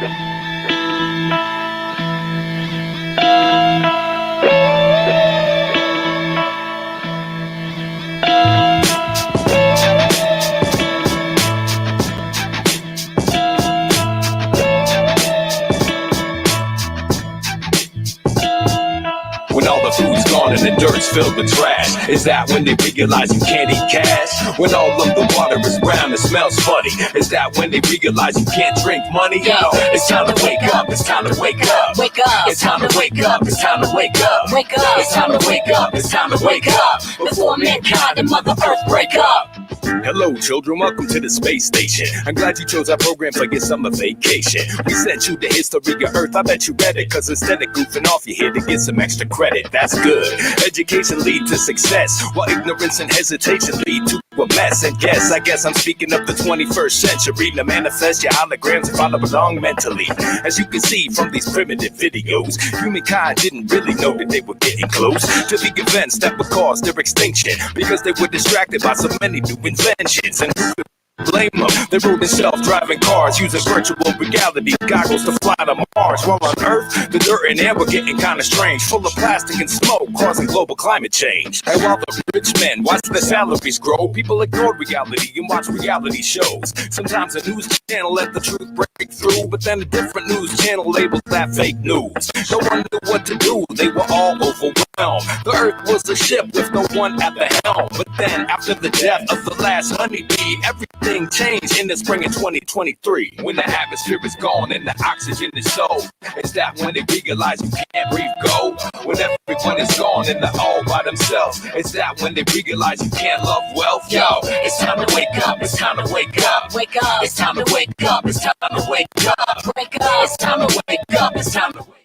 When all the food's gone and the dirt's filled with trash, is that when they realize you can't eat cash? When all of the water is brown and smells funny, is that when they realize you can't drink money? Yo, it's time to wake up, it's time to wake up. Wake up. It's time to wake up, it's time to wake up. Wake up. It's time to wake up, it's time to wake up. Before mankind and Mother Earth break up. Hello children, welcome to the space station. I'm glad you chose our program for your summer vacation. We sent you the history of Earth, I bet you read it, cause instead of goofing off you're here to get some extra credit. That's good. Education lead to success, while ignorance and hesitation lead to a mess. And I guess I'm speaking of the 21st century. To manifest your holograms and follow along mentally. As you can see from these primitive videos, humankind didn't really know that they were getting close to the events that would cause their extinction, because they were distracted by so many new inventions. And who could blame them? They rode in self-driving cars using virtual reality goggles to fly to Mars. While on Earth, the dirt and air were getting kinda strange, full of plastic and smoke, causing global climate change. And while the rich men watched their salaries grow, people ignored reality and watched reality shows. Sometimes a news channel let the truth break through, but then a different news channel labeled that fake news. No one knew what to do, they were all overwhelmed. The Earth was a ship with no one at the helm. But then, after the death of the last honeybee, everything changed in the spring of 2023. When the atmosphere is gone and the oxygen is sold, is that when they realize you can't breathe gold? When everyone is gone and they're all by themselves, is that when they realize you can't love wealth? Yo, it's time to wake up, it's time to wake up. Wake up, it's time to wake up, it's time to wake up. Wake up, it's time to wake up, it's time to wake up.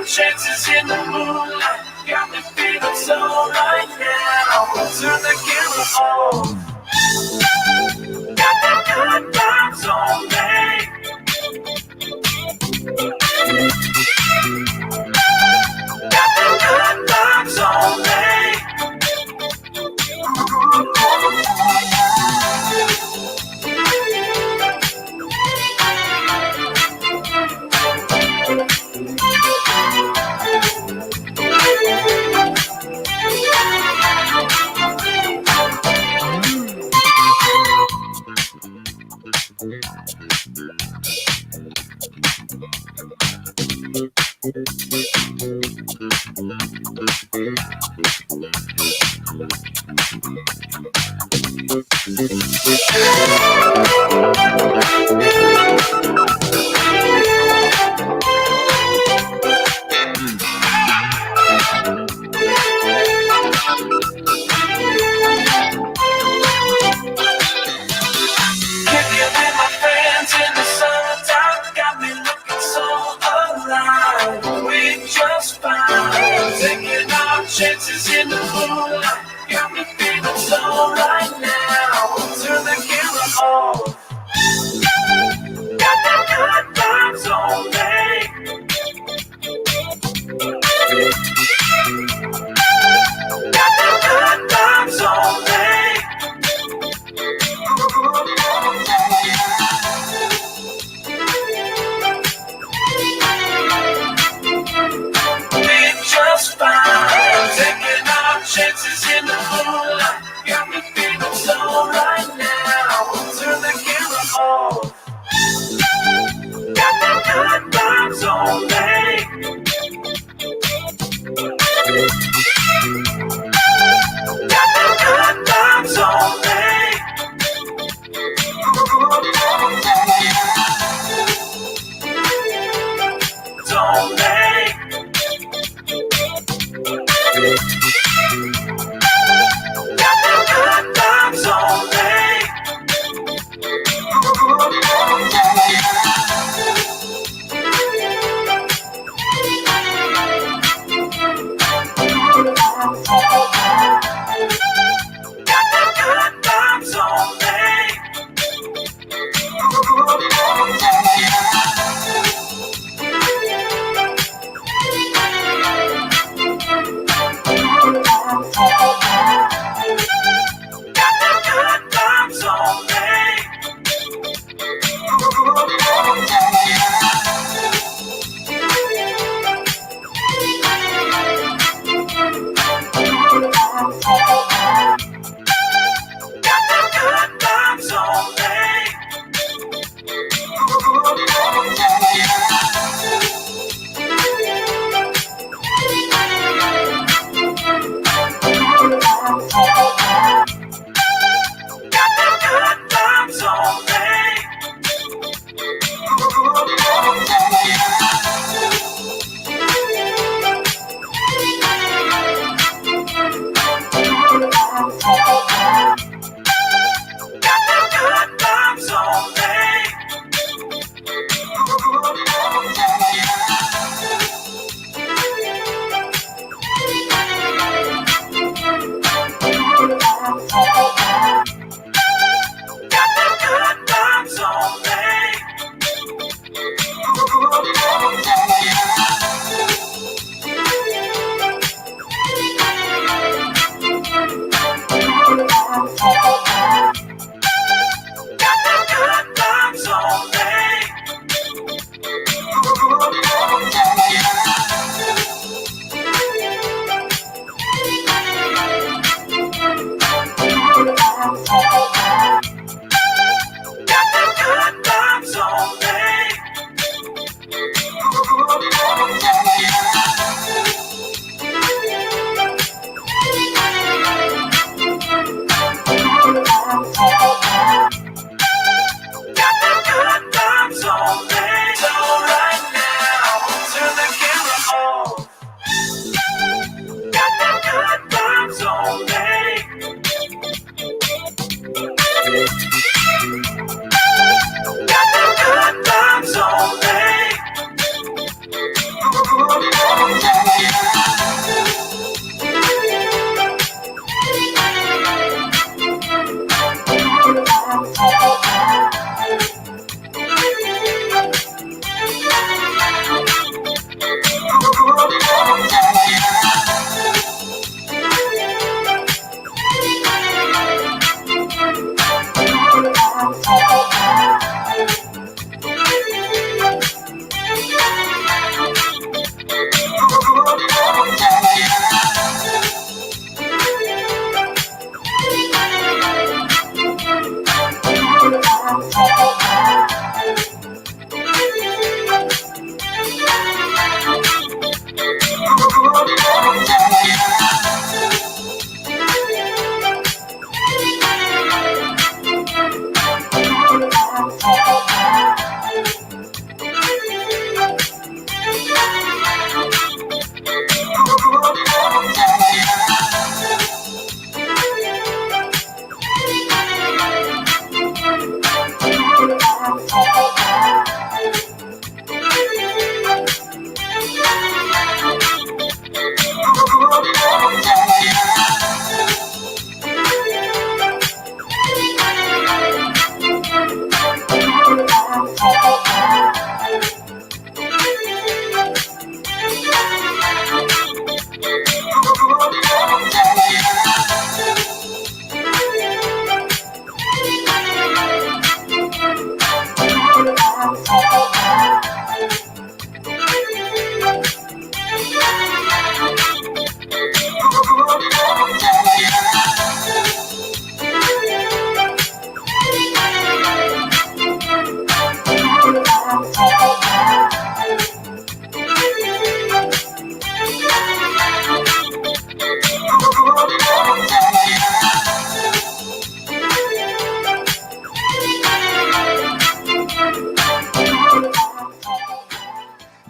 Chances in the moonlight got me feeling so right now. Turn the camera on. Got that good vibes on me. Got that good vibes on me. Taking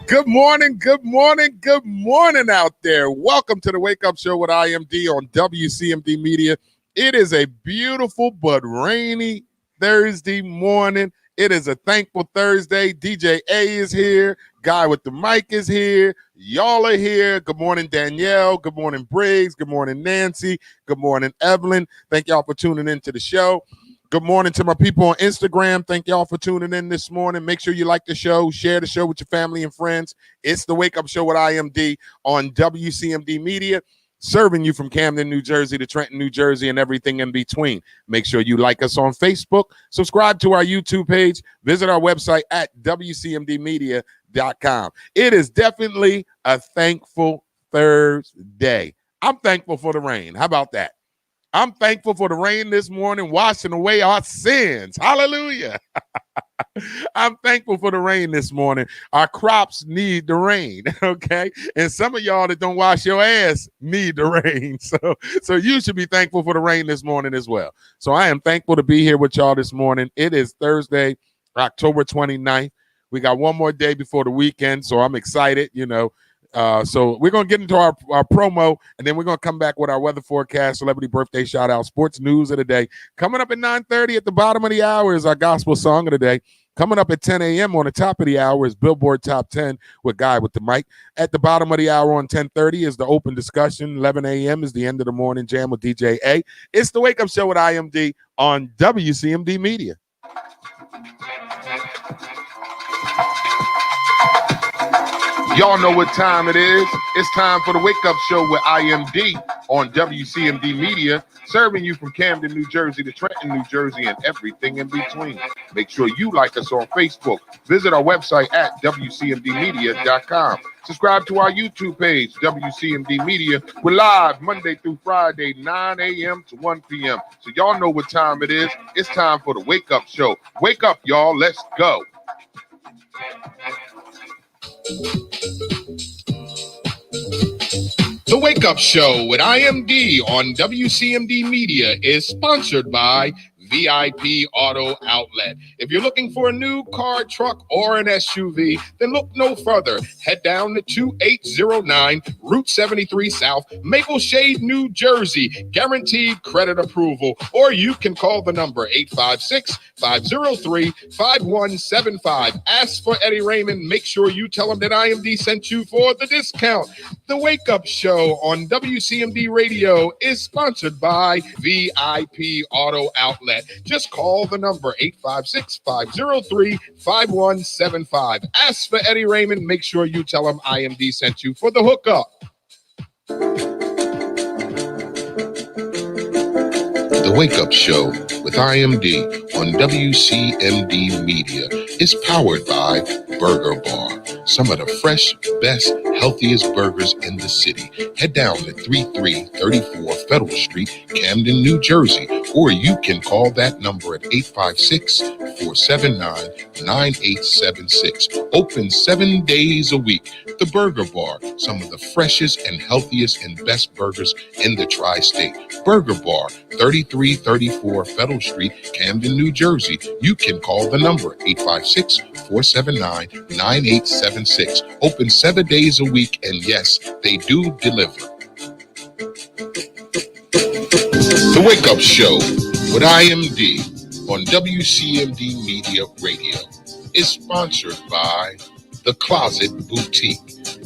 Good morning, good morning, good morning out there. Welcome to the Wake Up Show with IMD on WCMD Media. It is a beautiful but rainy Thursday morning. It is a thankful Thursday. DJ A is here. Guy with the mic is here. Y'all are here. Good morning, Danielle. Good morning, Briggs. Good morning, Nancy. Good morning, Evelyn. Thank y'all for tuning into the show. Good morning to my people on Instagram. Thank y'all for tuning in this morning. Make sure you like the show. Share the show with your family and friends. It's the Wake Up Show with IMD on WCMD Media, serving you from Camden, New Jersey to Trenton, New Jersey, and everything in between. Make sure you like us on Facebook. Subscribe to our YouTube page. Visit our website at WCMDmedia.com. It is definitely a thankful Thursday. I'm thankful for the rain. How about that? I'm thankful for the rain this morning, washing away our sins. Hallelujah. I'm thankful for the rain this morning. Our crops need the rain, okay? And some of y'all that don't wash your ass need the rain. So you should be thankful for the rain this morning as well. So I am thankful to be here with y'all this morning. It is Thursday, October 29th. We got one more day before the weekend, so I'm excited, So we're going to get into our promo, and then we're going to come back with our weather forecast, celebrity birthday shout-out, sports news of the day. Coming up at 9:30 at the bottom of the hour is our gospel song of the day. Coming up at 10 a.m. on the top of the hour is Billboard Top 10 with Guy with the mic. At the bottom of the hour on 10:30 is the open discussion. 11 a.m. is the end of the morning jam with DJ A. It's the Wake Up Show with IMD on WCMD Media. Y'all know what time it is. It's time for the Wake Up Show with IMD on WCMD Media, serving you from Camden, New Jersey to Trenton, New Jersey, and everything in between. Make sure you like us on Facebook. Visit our website at WCMDmedia.com. Subscribe to our YouTube page, WCMD Media. We're live Monday through Friday, 9 a.m. to 1 p.m. So y'all know what time it is. It's time for the Wake Up Show. Wake up, y'all. Let's go. The Wake Up Show with IMD on WCMD Media is sponsored by VIP Auto Outlet. If you're looking for a new car, truck, or an SUV, then look no further. Head down to 2809 Route 73 South, Maple Shade, New Jersey. Guaranteed credit approval. Or you can call the number 856-503-5175. Ask for Eddie Raymond. Make sure you tell him that IMD sent you for the discount. The Wake Up Show on WCMD Radio is sponsored by VIP Auto Outlet. Just call the number 856-503-5175. Ask for Eddie Raymond. Make sure you tell him IMD sent you for the hookup. The Wake Up Show with IMD on WCMD Media is powered by Burger Bar. Some of the fresh, best, healthiest burgers in the city. Head down to 3334 Federal Street, Camden, New Jersey, or you can call that number at 856-479-9876. Open 7 days a week. The Burger Bar, some of the freshest and healthiest and best burgers in the tri-state. Burger Bar, 3334 Federal Street, Camden, New Jersey. You can call the number 856-479-9876. Open 7 days a week, and yes, they do deliver. The Wake Up Show with IMD on WCMD Media Radio is sponsored by The Closet Boutique,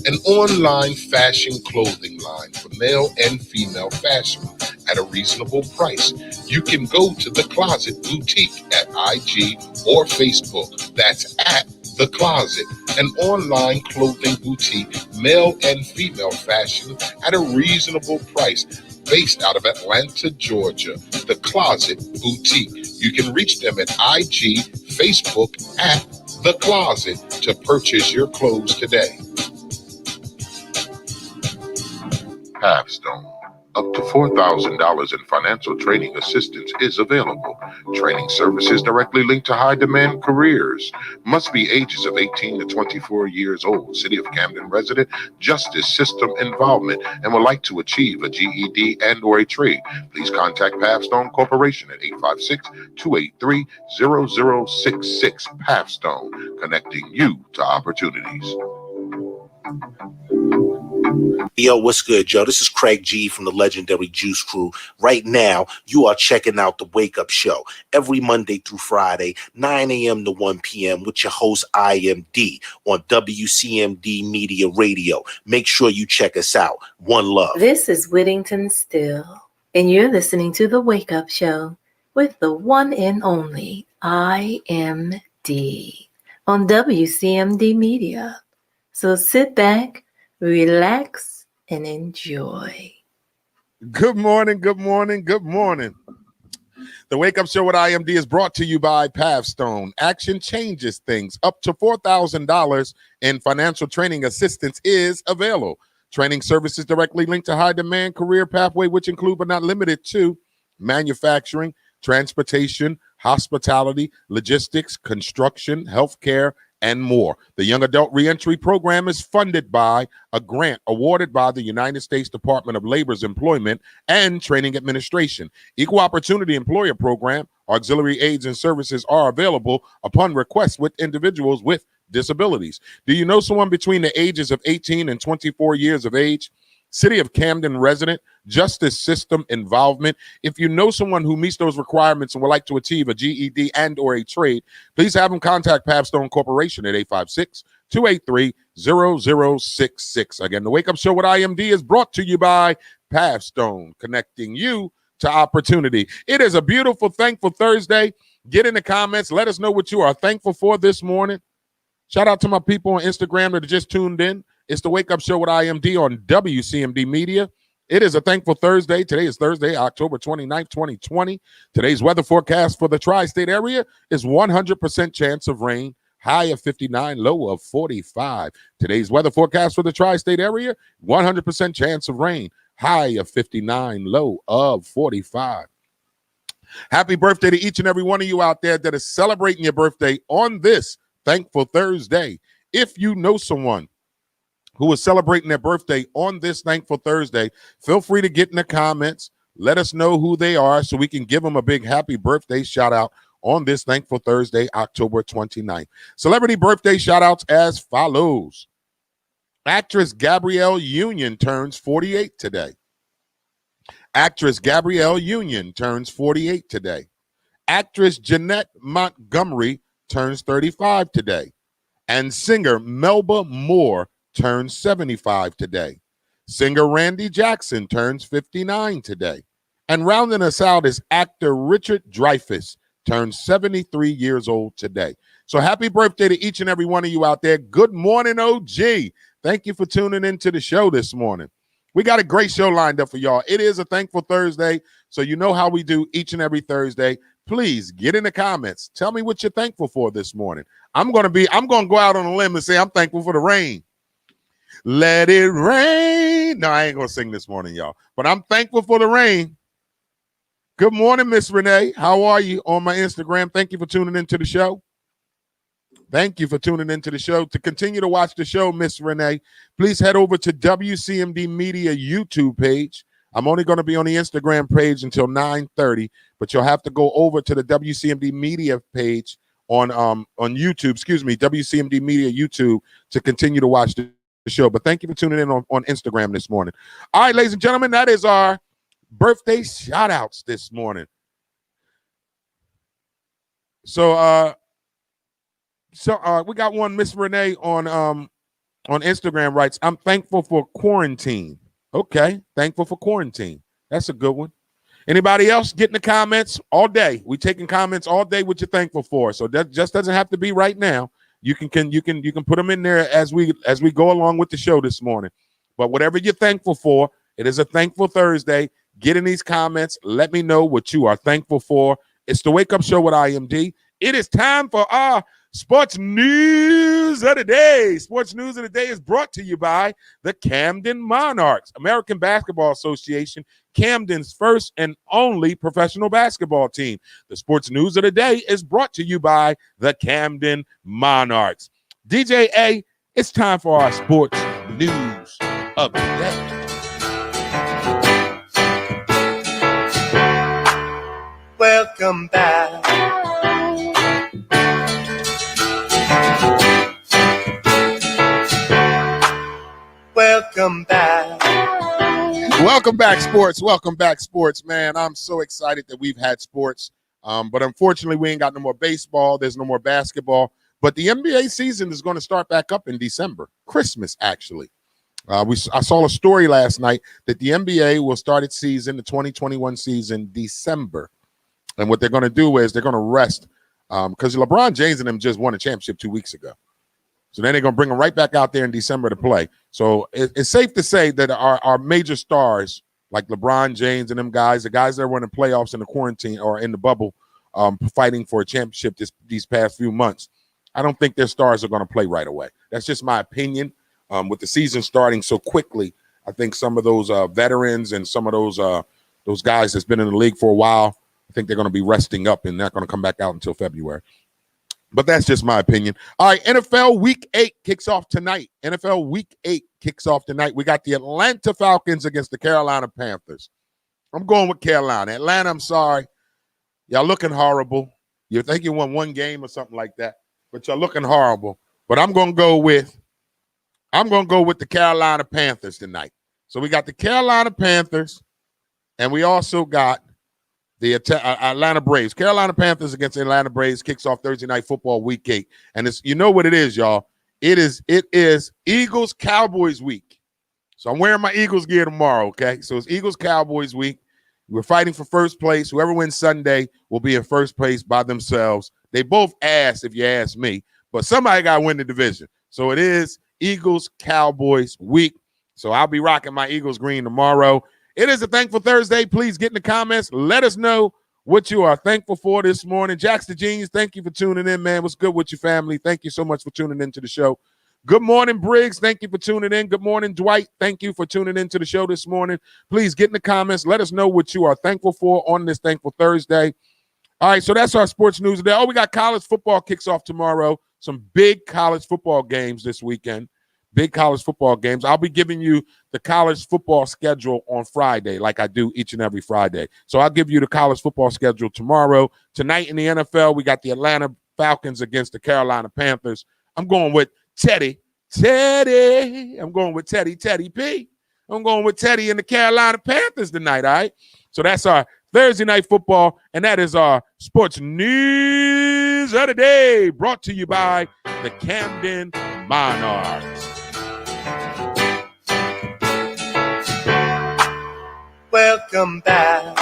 an online fashion clothing line for male and female fashion at a reasonable price. You can go to The Closet Boutique at IG or Facebook. That's at The Closet, an online clothing boutique, male and female fashion at a reasonable price, based out of Atlanta, Georgia. The Closet Boutique. You can reach them at IG, Facebook at The Closet to purchase your clothes today. Capstone. Up to $4,000 in financial training assistance is available. Training services directly linked to high-demand careers. Must be ages of 18 to 24 years old. City of Camden resident, justice system involvement, and would like to achieve a GED and or a trade. Please contact Pathstone Corporation at 856-283-0066. Pathstone, connecting you to opportunities. Yo, what's good, Joe? This is Craig G from the legendary Juice Crew. Right now, you are checking out the Wake Up Show every Monday through Friday, 9 a.m. to 1 p.m. with your host, IMD, on WCMD Media Radio. Make sure you check us out. One love. This is Whittington Still, and you're listening to the Wake Up Show with the one and only IMD on WCMD Media. So sit back, relax, and enjoy. Good morning, good morning, good morning. The Wake Up Show with IMD is brought to you by Pathstone. Action changes things. Up to $4,000 in financial training assistance is available. Training services directly linked to high-demand career pathway, which include but not limited to manufacturing, transportation, hospitality, logistics, construction, healthcare, and more. The Young Adult Reentry Program is funded by a grant awarded by the United States Department of Labor's Employment and Training Administration. Equal Opportunity Employer Program, auxiliary aids and services are available upon request with individuals with disabilities. Do you know someone between the ages of 18 and 24 years of age? City of Camden resident, justice system involvement. If you know someone who meets those requirements and would like to achieve a GED and or a trade, please have them contact Pathstone Corporation at 856-283-0066. Again, the Wake Up Show with IMD is brought to you by Pathstone, connecting you to opportunity. It is a beautiful, thankful Thursday. Get in the comments. Let us know what you are thankful for this morning. Shout out to my people on Instagram that just tuned in. It's the Wake Up Show with IMD on WCMD Media. It is a thankful Thursday. Today is Thursday, October 29th, 2020. Today's weather forecast for the tri-state area is 100% chance of rain, high of 59, low of 45. Today's weather forecast for the tri-state area, 100% chance of rain, high of 59, low of 45. Happy birthday to each and every one of you out there that is celebrating your birthday on this thankful Thursday. If you know someone who is celebrating their birthday on this thankful Thursday, feel free to get in the comments. Let us know who they are so we can give them a big happy birthday shout out on this thankful Thursday, October 29th. Celebrity birthday shout outs as follows. Actress Gabrielle Union turns 48 today. Actress Gabrielle Union turns 48 today. Actress Jeanette Montgomery turns 35 today. And singer Melba Moore turns 75 today. Singer Randy Jackson turns 59 today. And rounding us out is actor Richard Dreyfuss, turns 73 years old today. So happy birthday to each and every one of you out there. Good morning, OG. Thank you for tuning into the show this morning. We got a great show lined up for y'all. It is a thankful Thursday, so you know how we do each and every Thursday. Please get in the comments. Tell me what you're thankful for this morning. I'm going to go out on a limb and say I'm thankful for the rain. Let it rain. No, I ain't going to sing this morning, y'all. But I'm thankful for the rain. Good morning, Miss Renee. How are you on my Instagram? Thank you for tuning into the show. Thank you for tuning into the show. To continue to watch the show, Miss Renee, please head over to WCMD Media YouTube page. I'm only going to be on the Instagram page until 9:30, but you'll have to go over to the WCMD Media page on YouTube, WCMD Media YouTube to continue to watch the show. But thank you for tuning in on Instagram this morning. All right, ladies and gentlemen, that is our birthday shout outs this morning. So we got one. Miss Renee on Instagram writes, I'm thankful for quarantine. Okay, thankful for quarantine. That's a good one. Anybody else get in the comments all day? We taking comments all day what you're thankful for. So that just doesn't have to be right now. You can put them in there as we go along with the show this morning. But whatever you're thankful for, it is a thankful Thursday. Get in these comments. Let me know what you are thankful for. It's the Wake Up Show with IMD. It is time for our Sports News of the Day. Sports News of the Day is brought to you by the Camden Monarchs, American Basketball Association, Camden's first and only professional basketball team. The Sports News of the Day is brought to you by the Camden Monarchs. DJ A, it's time for our Sports News of the Day. Welcome back. Welcome back. Welcome back, sports. Welcome back, sports, man. I'm so excited that we've had sports. But unfortunately, we ain't got no more baseball. There's no more basketball. But the NBA season is going to start back up in December. Christmas, actually. I saw a story last night that the NBA will start its season, the 2021 season, December. And what they're going to do is they're going to rest because LeBron James and them just won a championship 2 weeks ago. So then they're going to bring them right back out there in December to play. So it's safe to say that our major stars like LeBron James and them guys, the guys that were in the playoffs in the quarantine or in the bubble fighting for a championship these past few months, I don't think their stars are going to play right away. That's just my opinion. With the season starting so quickly, I think some of those veterans and some of those guys that's been in the league for a while, I think they're going to be resting up and not going to come back out until February. But that's just my opinion. All right, NFL Week 8 kicks off tonight. NFL Week 8 kicks off tonight. We got the Atlanta Falcons against the Carolina Panthers. I'm going with Carolina. Atlanta, I'm sorry. Y'all looking horrible. You think you won one game or something like that, but y'all looking horrible. But I'm going to go with the Carolina Panthers tonight. So we got the Carolina Panthers, and we also got the Atlanta Braves. Carolina Panthers against the Atlanta Braves kicks off Thursday Night Football Week 8. And it's, you know what it is, y'all. It is Eagles Cowboys week. So I'm wearing my Eagles gear tomorrow, okay? So it's Eagles Cowboys week. We're fighting for first place. Whoever wins Sunday will be in first place by themselves. They both ass, if you ask me, but somebody got to win the division. So it is Eagles Cowboys week. So I'll be rocking my Eagles green tomorrow. It is a Thankful Thursday. Please get in the comments. Let us know what you are thankful for this morning. Jax the Genius, thank you for tuning in, man. What's good with your family? Thank you so much for tuning into the show. Good morning, Briggs. Thank you for tuning in. Good morning, Dwight. Thank you for tuning into the show this morning. Please get in the comments. Let us know what you are thankful for on this Thankful Thursday. All right, so that's our sports news today. Oh, we got college football kicks off tomorrow. Some big college football games this weekend. Big college football games. I'll be giving you the college football schedule on Friday, like I do each and every Friday. So I'll give you the college football schedule tomorrow. Tonight in the NFL, we got the Atlanta Falcons against the Carolina Panthers. I'm going with Teddy. I'm going with Teddy P. I'm going with Teddy and the Carolina Panthers tonight, all right? So that's our Thursday night football, and that is our sports news of the day, brought to you by the Camden Monarchs. Welcome back.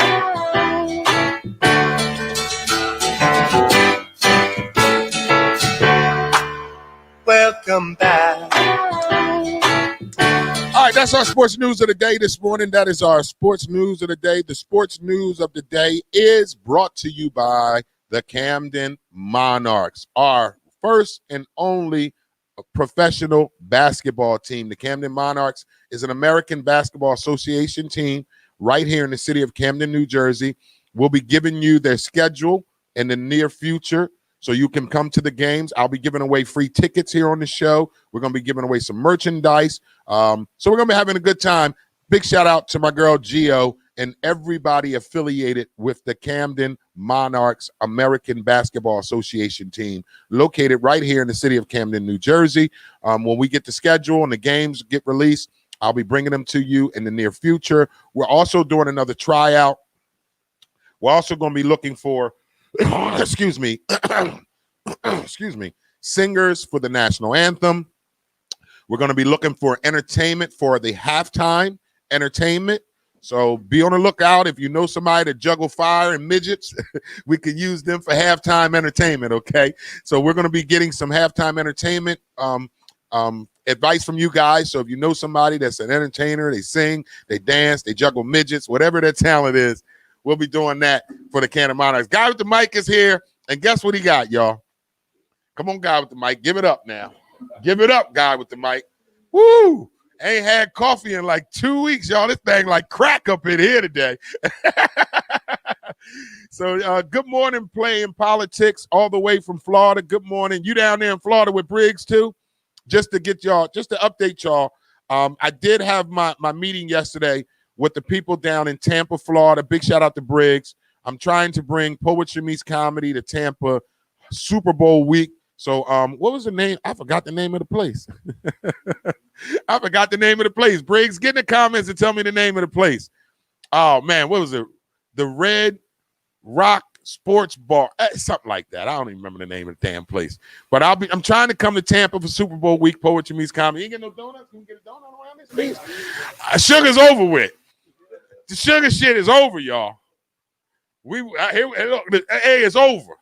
Welcome back. All right, that's our sports news of the day this morning. That is our sports news of the day. The sports news of the day is brought to you by the Camden Monarchs, our first and only professional basketball team. The Camden Monarchs is an American Basketball Association team right here in the city of Camden, New Jersey. We'll be giving you their schedule in the near future so you can come to the games. I'll be giving away free tickets here on the show. We're going to be giving away some merchandise. So we're going to be having a good time. Big shout out to my girl Gio and everybody affiliated with the Camden Monarchs American Basketball Association team located right here in the city of Camden, New Jersey. When we get the schedule and the games get released, I'll be bringing them to you in the near future. We're also doing another tryout. We're also going to be looking for, excuse me, singers for the national anthem. We're going to be looking for entertainment for the halftime entertainment. So be on the lookout. If you know somebody that juggle fire and midgets, we can use them for halftime entertainment, okay? So we're going to be getting some halftime entertainment advice from you guys. So if you know somebody that's an entertainer, they sing, they dance, they juggle midgets, whatever their talent is, we'll be doing that for the Camden Monarchs. Guy with the mic is here, and guess what he got, y'all? Come on, guy with the mic. Give it up now. Give it up, guy with the mic. Woo! Ain't had coffee in like 2 weeks, y'all. This thing like crack up in here today. So good morning, Playing Politics, all the way from Florida. Good morning. You down there in Florida with Briggs, too? Just to get y'all, just to update y'all, I did have my meeting yesterday with the people down in Tampa, Florida. Big shout out to Briggs. I'm trying to bring Poetry Meets Comedy to Tampa Super Bowl week. So what was the name? I forgot the name of the place. I forgot the name of the place. Briggs, get in the comments and tell me the name of the place. Oh, man, what was it? The Red Rock Sports Bar, something like that. I don't even remember the name of the damn place. But I'm trying to come to Tampa for Super Bowl week. Poetry Meets Comedy. You ain't get no donuts? Can we get a donut around this piece? Sugar's over with. The sugar shit is over, y'all. Look, hey, it's over.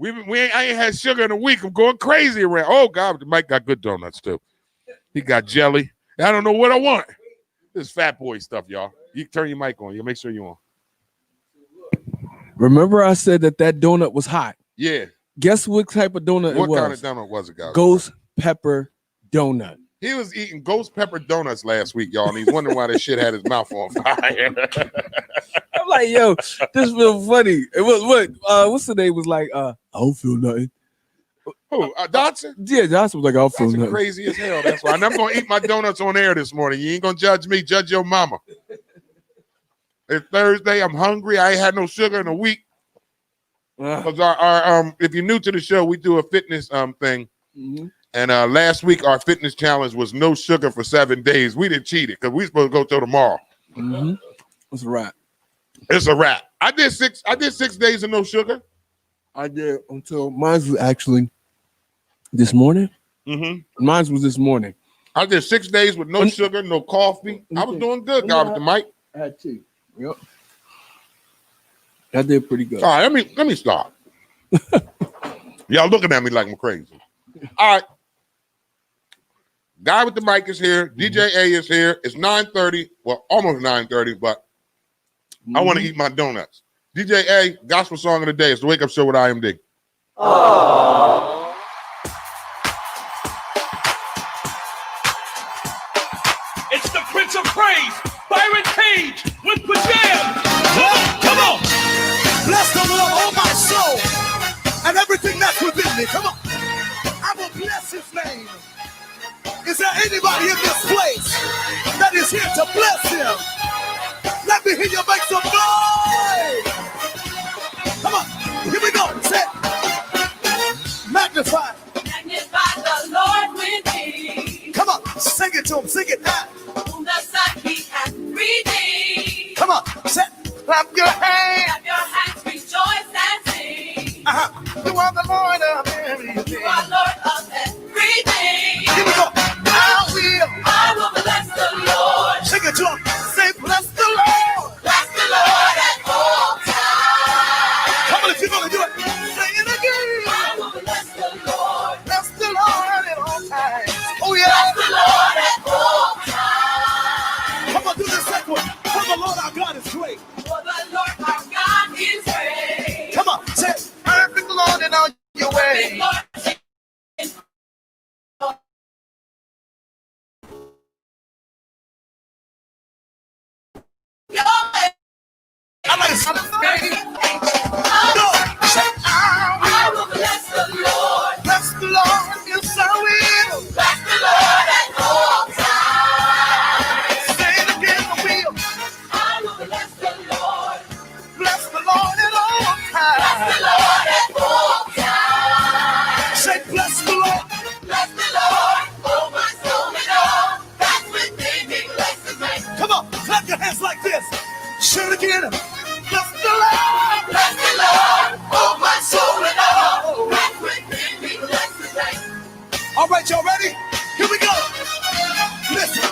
I ain't had sugar in a week. I'm going crazy around. Oh God, Mike got good donuts too. He got jelly. I don't know what I want. This fat boy stuff, y'all. You turn your mic on. You make sure you're on. Remember I said that donut was hot. Yeah. Guess what type of donut it was? What kind of donut was it, guys? Ghost pepper donut. He was eating ghost pepper donuts last week, y'all, and he's wondering why this shit had his mouth on fire. I'm like, yo, this real funny. It was what? What's the name? Was like, I don't feel nothing. Who? Dotson? Yeah, Dotson was like, I don't feel nothing. Crazy as hell. That's why. And I'm gonna eat my donuts on air this morning. You ain't gonna judge me. Judge your mama. It's Thursday. I'm hungry. I ain't had no sugar in a week. Because our if you're new to the show, we do a fitness thing. Mm-hmm. And last week our fitness challenge was no sugar for 7 days. We didn't cheat it because we supposed to go till tomorrow. Mm-hmm. It's a wrap. It's a wrap. I did 6 days of no sugar. I did until mine was actually this morning. Mm-hmm. Mine was this morning. I did 6 days with no sugar, no coffee. I was doing good, guy with the mic. I had tea. Yep. I did pretty good. All right, let me stop. Y'all looking at me like I'm crazy. All right. Guy with the mic is here. DJ A is here. It's 9:30. Well, almost 9:30, but I want to eat my donuts. DJ A, gospel song of the day. It's the Wake Up Show with IMD. It's the Prince of Praise, Byron Cage with Pajam. Come on. Bless the Lord, oh my soul, and everything that's within me. Come on. I will bless his name. Is there anybody in this place that is here to bless him? Let me hear you make some noise. Come on. Here we go. Say it. Magnify. Magnify the Lord with me. Come on. Sing it to him. Sing it now. Whom the Son he hath redeemed. Come on. Say it. Clap your hands. Clap your hands, rejoice and sing. You are the Lord of everything. You are Lord of everything. Here we go. I will bless the Lord. Sing it to him. Say, bless the Lord. Bless the Lord at all times. Come on, if you're going to do it, say it again. I will bless the Lord. Bless the Lord at all times. Oh, yeah. Bless the Lord at all times. Come on, do the second one. For the Lord our God is great. For the Lord our God is great. Come on, say, perfect Lord in all your ways. Lord, I like to say, I will bless the Lord. bless the Lord, yes I will. Bless the Lord at all times. Say it again, I will. I will bless the Lord. Bless the Lord at all Bless the times. Lord at all times. Say, bless the Lord. Bless the Lord, oh my soul and all that's within me. Bless His name. Come on, clap your hands like this. Say it again. Bless the Lord. Bless the Lord, oh my soul and all that's within me. Bless His name. All right, y'all ready? Here we go. Listen,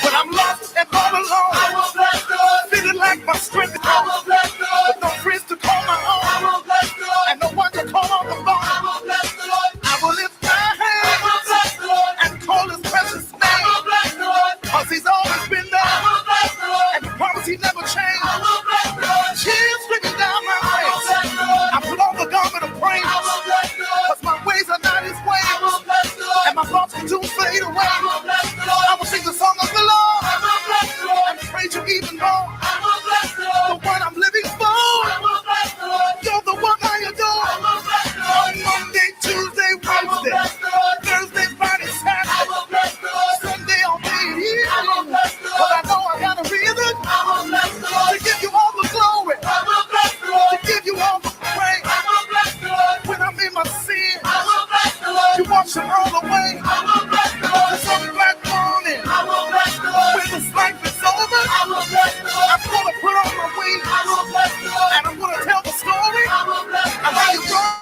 when I'm lost and all alone, I will bless the Lord. feeling like my strength is I gone, will bless the Lord. with no friends to call my I own, will bless the Lord. and no one to call on the I phone. will bless the Lord. I will lift my I will hands bless the Lord. and call his precious I name, will bless the Lord. cause he's always been I there, will bless the Lord. and the promise he never I changed. will bless the Lord. Tears streaming down my I will face. bless the Lord. I put on the garment of praise, I will bless the Lord. cause my ways are not his I ways, will bless the Lord. and my thoughts can soon fade away. I will bless the Lord. I will sing the song of the Lord I will bless the Lord. and praise you even more. I will bless the The Lord. one I'm living I for. will bless the Lord. You're the one I I adore. will bless the Lord. Monday, Tuesday, I will Wednesday, bless the Lord. Thursday, Friday, I Saturday, will bless the Lord. Sunday, I'll be here. I will bless the But I Lord. know I got a reason I will bless the to Lord. give you all the glory, I will bless the to Lord. give you all the praise. I will bless the Lord. When I'm in my sin, I will bless the Lord. you wash them all away. I will bless the Lord. It's on black morning, I will bless the Lord. when this life is over, I will bless the Lord. I'm gonna put on my wings, I will bless the Lord. and I'm gonna tell the story I will bless the of how Lord. you brought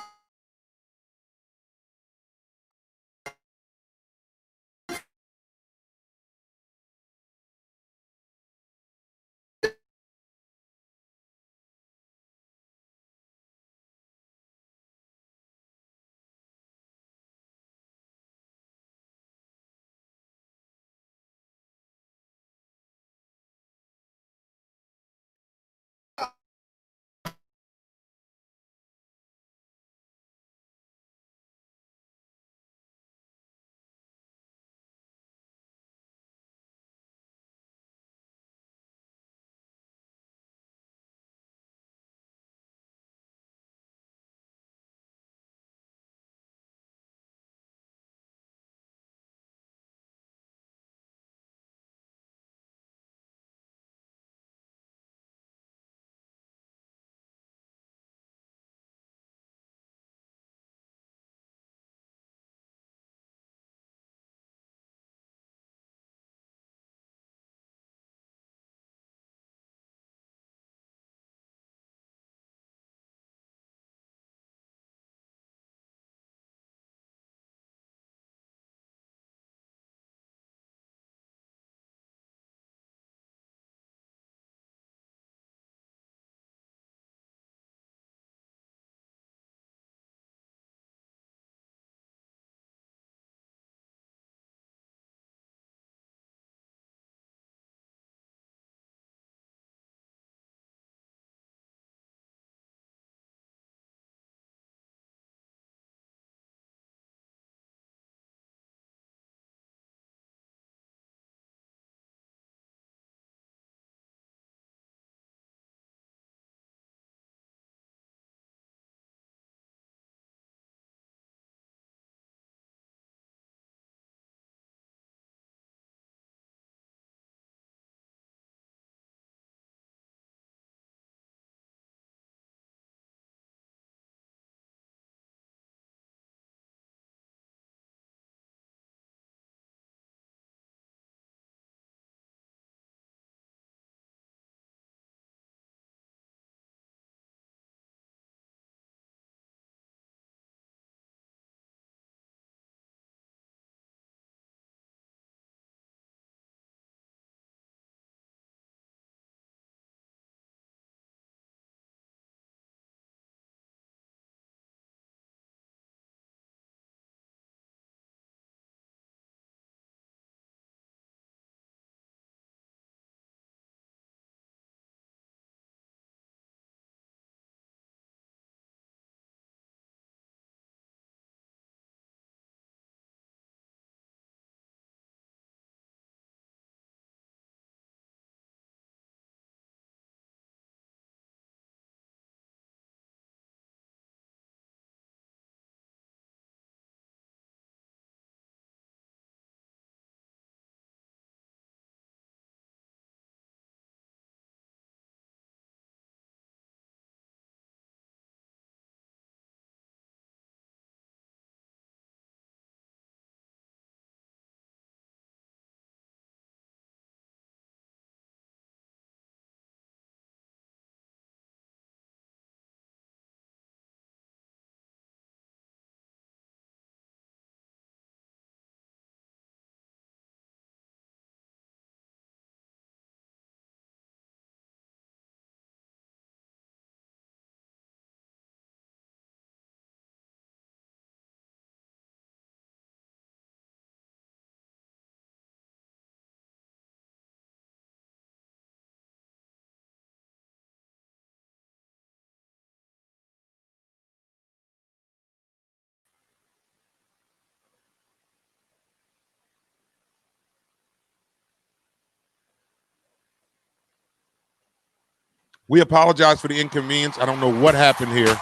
We apologize for the inconvenience. I don't know what happened here.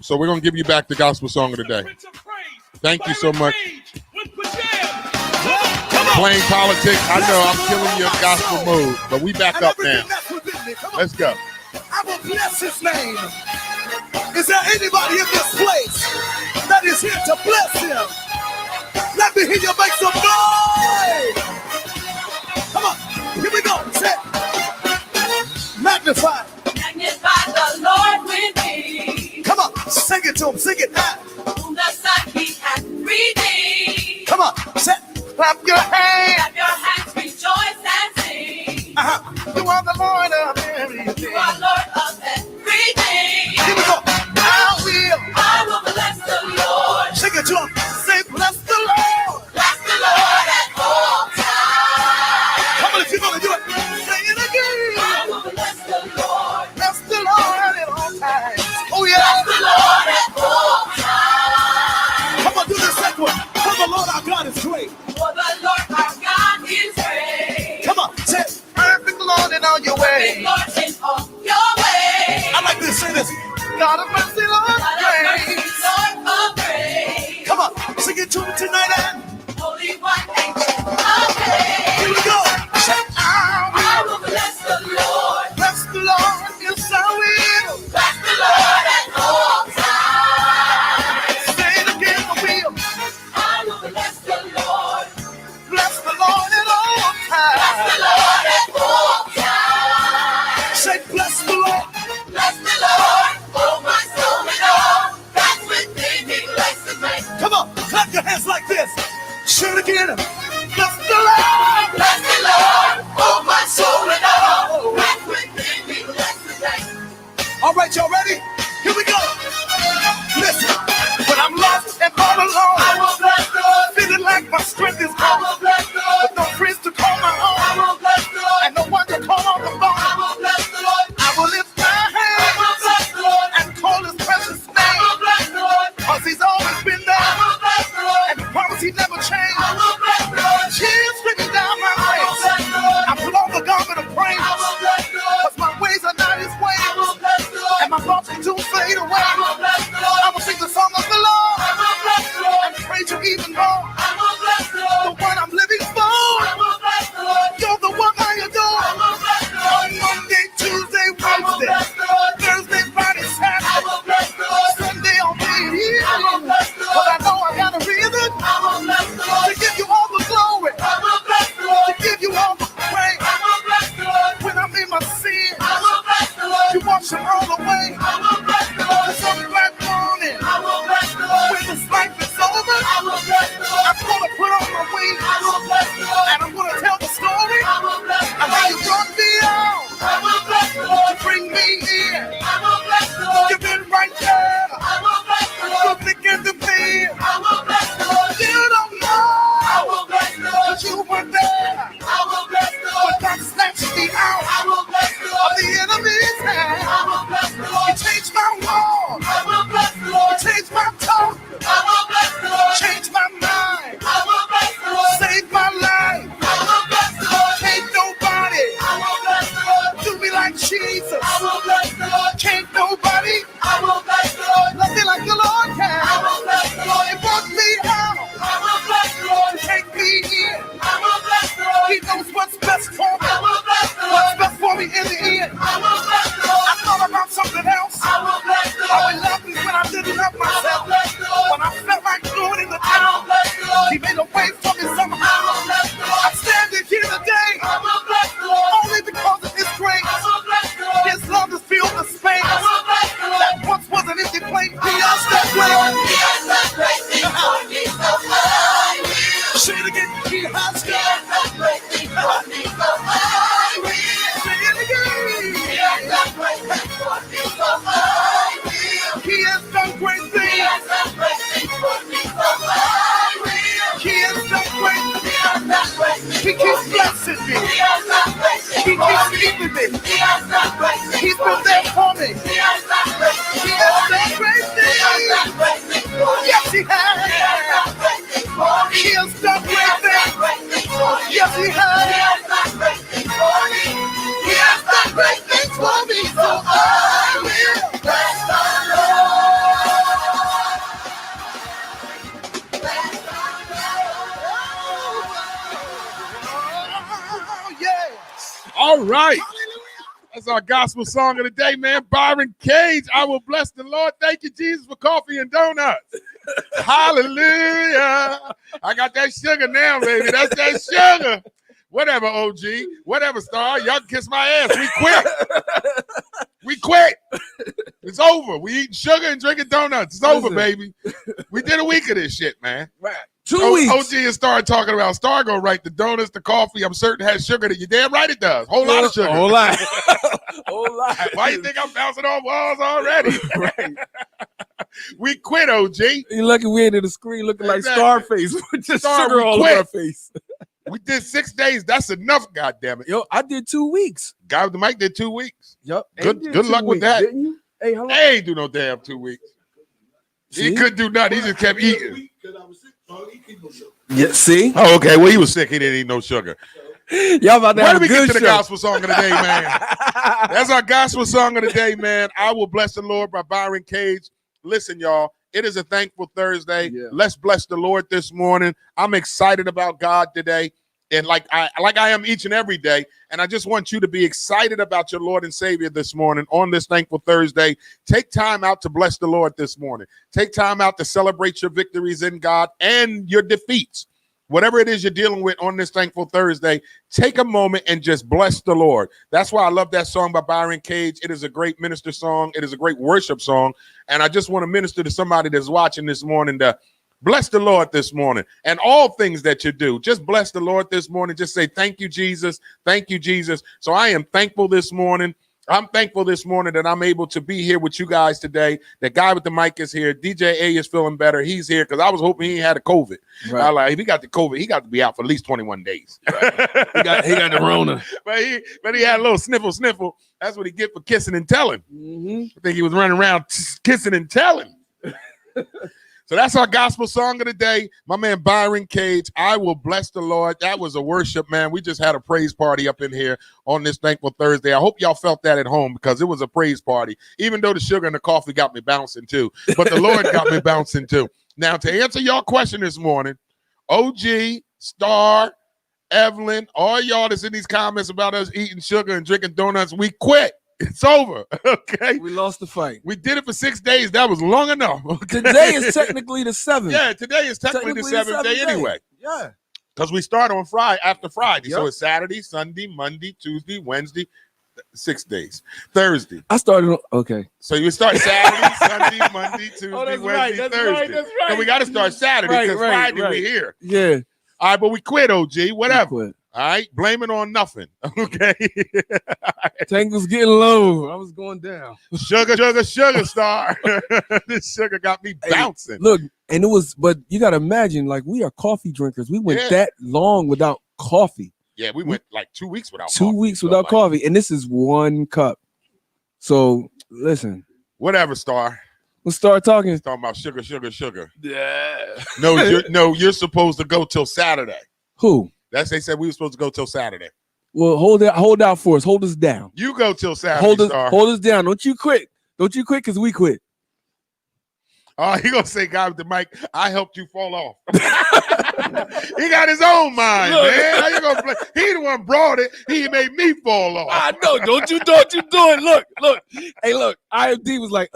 So we're going to give you back the gospel song of the day. Thank you so much. Playing politics. I know I'm killing your gospel mood, but we back up now. Let's go. I will bless his name. Is there anybody in this place that is here to bless him? Let me hear you make some noise. Come on, here we go. Say, magnify. Magnify the Lord with me. Come on, sing it to him. Sing it now. Whom the Son he hath redeemed. Come on, say, clap your hands. Clap your hands, rejoice and sing. You are the Lord of everything. You are Lord of everything. Here we go. I will bless the Lord. Sing it to him. Say, bless the Lord. Bless the Lord at all times. How many people are doing it? Say it again. I will bless the Lord. Bless the Lord at all times. Oh yeah. Bless the Lord at all times. Come on, do the second one. For the Lord our God is great. For the Lord our God is great. Come on, say, perfect Lord in all your ways. Perfect Lord in all your ways. I like to say this. God of mercy, Lord of God of grace. mercy, Lord of grace. Come on, sing it to me tonight and Holy One, ancient of days. here we go. Say, I will bless the Lord. bless the Lord, yes I will. Bless the Lord at all times. Say it again, I will. I will bless the Lord. Bless the Lord at all Bless the times. Lord at all times. Say, bless the Lord. Bless the Lord, oh my soul and all that's within me. Bless His name. Come on, clap your hands like this. Say it again. Bless the Lord. Bless the Lord, oh my soul and all that's within me. Bless His name. All right, y'all ready? Here we go. Listen, when I'm lost and all alone, I will bless the Lord. feeling like my strength is I gone, will bless the Lord. with no friends to call my I own, will bless the Lord. and no one to call on the I phone. will bless the Lord. I will lift my I will hands bless the Lord. and call His precious I name, will bless the Lord. cause He's always been I there, will bless the Lord. and the promise He never I changed. will bless the Lord. Tears streaming down my I will face. bless the Lord. I put on the garment of praise, I will bless the Lord. cause my ways are not His I ways, will bless the Lord. and my thoughts can soon fade away. I will bless the Lord. I will sing the song of the Lord I will bless the Lord. and praise You even more. I will bless the The Lord. one I'm living I for. will bless the Lord. You're the one I I adore. will bless the On Lord. Monday, Tuesday, I will Wednesday, bless the Lord. Thursday, Friday, I Saturday, will bless the Lord. Sunday, I'll be here. I will bless the But I Lord. know I got a reason I will bless the to Lord. give You all the glory, I will bless the to Lord. give You all the praise. I will bless the Lord. When I'm in my sin, I will bless the Lord. You wash them all away. I will bless the Lord. It's on that morning, I will bless the Lord. when this life is over, I will bless the Lord. I'm gonna put on my wings, I will bless the Lord. and I'm gonna tell the story I will bless the of how You Lord. brought me out I will bless the Lord. to bring me in. I will bless the Lord. You've been right there, I will bless the Lord. through thick and the thin. I will bless the Lord. You don't I know, will bless the Lord. but You were there I will bless the when Lord. God snatched me out I will bless the of Lord. the enemy's hand. I will bless the You Lord. changed my walk, I will bless the you Lord. changed my talk, I will bless the Lord. changed my mind, I will bless the Lord. saved my life. I will bless the Lord. Can't nobody I will bless the Lord. do me like Jesus. I will bless the Lord. Can't nobody I will bless the Lord. love me like the Lord I can. will bless the Lord. He brought me out I will bless the Lord. to take me in. I will bless the Lord. He knows what's best for me, I will bless the what's Lord. best for me in the end. I will bless the Lord. I thought about something else. I will bless the How He Lord. loved me when I didn't love I will myself. bless the Lord. When I felt like throwing in the I will towel, bless the Lord. He made a way for me I somehow. will bless the Lord. I'm standing here today I will bless the Lord. only because of His grace. I will bless the Lord. His love has filled the space I will bless the Lord. that once was an empty place. He has that way. He has done great things for me, so I will. Say it again. He has He done. has done great things for me, so I will. Say it again. He has done great things for me, so I will. He has done great He things. has done great things for me, so I will. He has done great He things. has done great things He for keeps me. blessing me. He has done great He things for keeps me. keeping me. He has done great things He's for been me. there for me. He has done great He things has for me. done great He has things. done great things for me. Yes, He He has has. done great things for me. He has done He great has done things. great things for me. Yes, He He has. has done great things for me. He has All right. That's our gospel song of the day, man. Byron Cage, I will bless the Lord. Thank you, Jesus, for coffee and donuts. Hallelujah. I got that sugar now, baby. That's that sugar. Whatever, OG. Whatever, Star. Y'all can kiss my ass. We quit. We quit. It's over. We eating sugar and drinking donuts. It's over, baby. We did a week of this shit, man. Right. 2 weeks. OG and Star talking about Star gonna write the donuts, the coffee. I'm certain has sugar that you damn right it does. Whole lot of sugar. Whole lot. Whole lot. Why you think I'm bouncing off walls already? Right. We quit, OG. You lucky we ain't in the screen looking like Scarface with just Star, sugar we all quit. over our face. We did 6 days. That's enough, goddammit. Yo, I did 2 weeks. Guy with the mic did 2 weeks. Yup. Good luck with that. Didn't you? Hey, how long? They ain't do no damn 2 weeks. See? He couldn't do nothing. He just kept eating. Yeah, see? Oh, okay. Well, he was sick. He didn't eat no sugar. Y'all about to Where have did we a good get to the show. gospel song of the day, man? That's our gospel song of the day, man. I Will Bless the Lord by Byron Cage. Listen, y'all, it is a thankful Thursday. Yeah. Let's bless the Lord this morning. I'm excited about God today. And like I am each and every day. And I just want you to be excited about your Lord and Savior this morning on this thankful Thursday. Take time out to bless the Lord this morning. Take time out to celebrate your victories in God and your defeats. Whatever it is you're dealing with on this thankful Thursday, take a moment and just bless the Lord. That's why I love that song by Byron Cage. It is a great minister song. It is a great worship song. And I just want to minister to somebody that's watching this morning to bless the Lord this morning and all things that you do. Just bless the Lord this morning. Just say, thank you, Jesus. Thank you, Jesus. So I am thankful this morning. I'm thankful this morning that I'm able to be here with you guys today. The guy with the mic is here. DJ A is feeling better. He's here because I was hoping he had a COVID. Right. I like, if he got the COVID, he got to be out for at least 21 days. Right. he got the Rona. But he had a little sniffle. That's what he get for kissing and telling. Mm-hmm. I think he was running around kissing and telling. So that's our gospel song of the day. My man Byron Cage, I Will Bless the Lord. That was a worship, man. We just had a praise party up in here on this thankful Thursday. I hope y'all felt that at home because it was a praise party, even though the sugar and the coffee got me bouncing too. But the Lord got me bouncing too. Now, to answer your question this morning, OG, Star, Evelyn, all y'all that's in these comments about us eating sugar and drinking donuts, we quit. It's over. Okay. We lost the fight. We did it for 6 days. That was long enough. Okay? Today is technically the 7th. Yeah, today is technically the seventh day anyway. Yeah. Because we start on Friday after Friday. Yep. So it's Saturday, Sunday, Monday, Tuesday, Wednesday, 6 days. Thursday. I started on, okay. So you start Saturday, Sunday, Monday, Tuesday, that's Wednesday, right, that's Thursday. right, that's right. And we got to start Saturday Right, because right, Friday right. we're here. Yeah. All right, but we quit, OG. Whatever. Quit. All right, blame it on nothing. Okay. Tank was getting low. I was going down. Sugar, Star. This sugar got me bouncing. Look, and it was, but you got to imagine, like, we are coffee drinkers. We went that long without coffee. Yeah, we went like 2 weeks without 2 coffee. weeks without coffee. And this is 1 cup. So, listen. Whatever, Star. Let's start talking. Talking about sugar. Yeah. No, you're supposed to go till Saturday. Who? They said we were supposed to go till Saturday. Well, hold out for us. Hold us down. You go till Saturday, Star. Hold us down. Don't you quit. Don't you quit because we quit. Oh, he gonna say, "Guy with the mic, I helped you fall off." He got his own mind, man. How you gonna play? He the one brought it. He made me fall off. I know. Don't you do it. Look. Hey, look. IMD was like,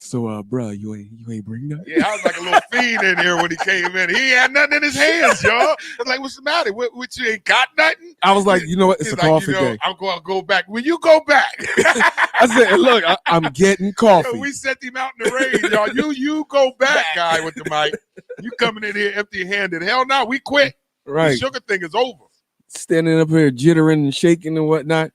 so, bro, you ain't bring that? Yeah, I was like a little fiend in here when he came in. He had nothing in his hands, y'all. I was like, what's the matter? What you ain't got nothing? I was like, you know what? It's He's a coffee like, day. I'm going to go back. Will you go back? I said, look, I'm getting coffee. Yo, we sent him out in the rain, y'all. You go back, guy with the mic. You coming in here empty-handed. Hell no, we quit. Right. The sugar thing is over. Standing up here jittering and shaking and whatnot.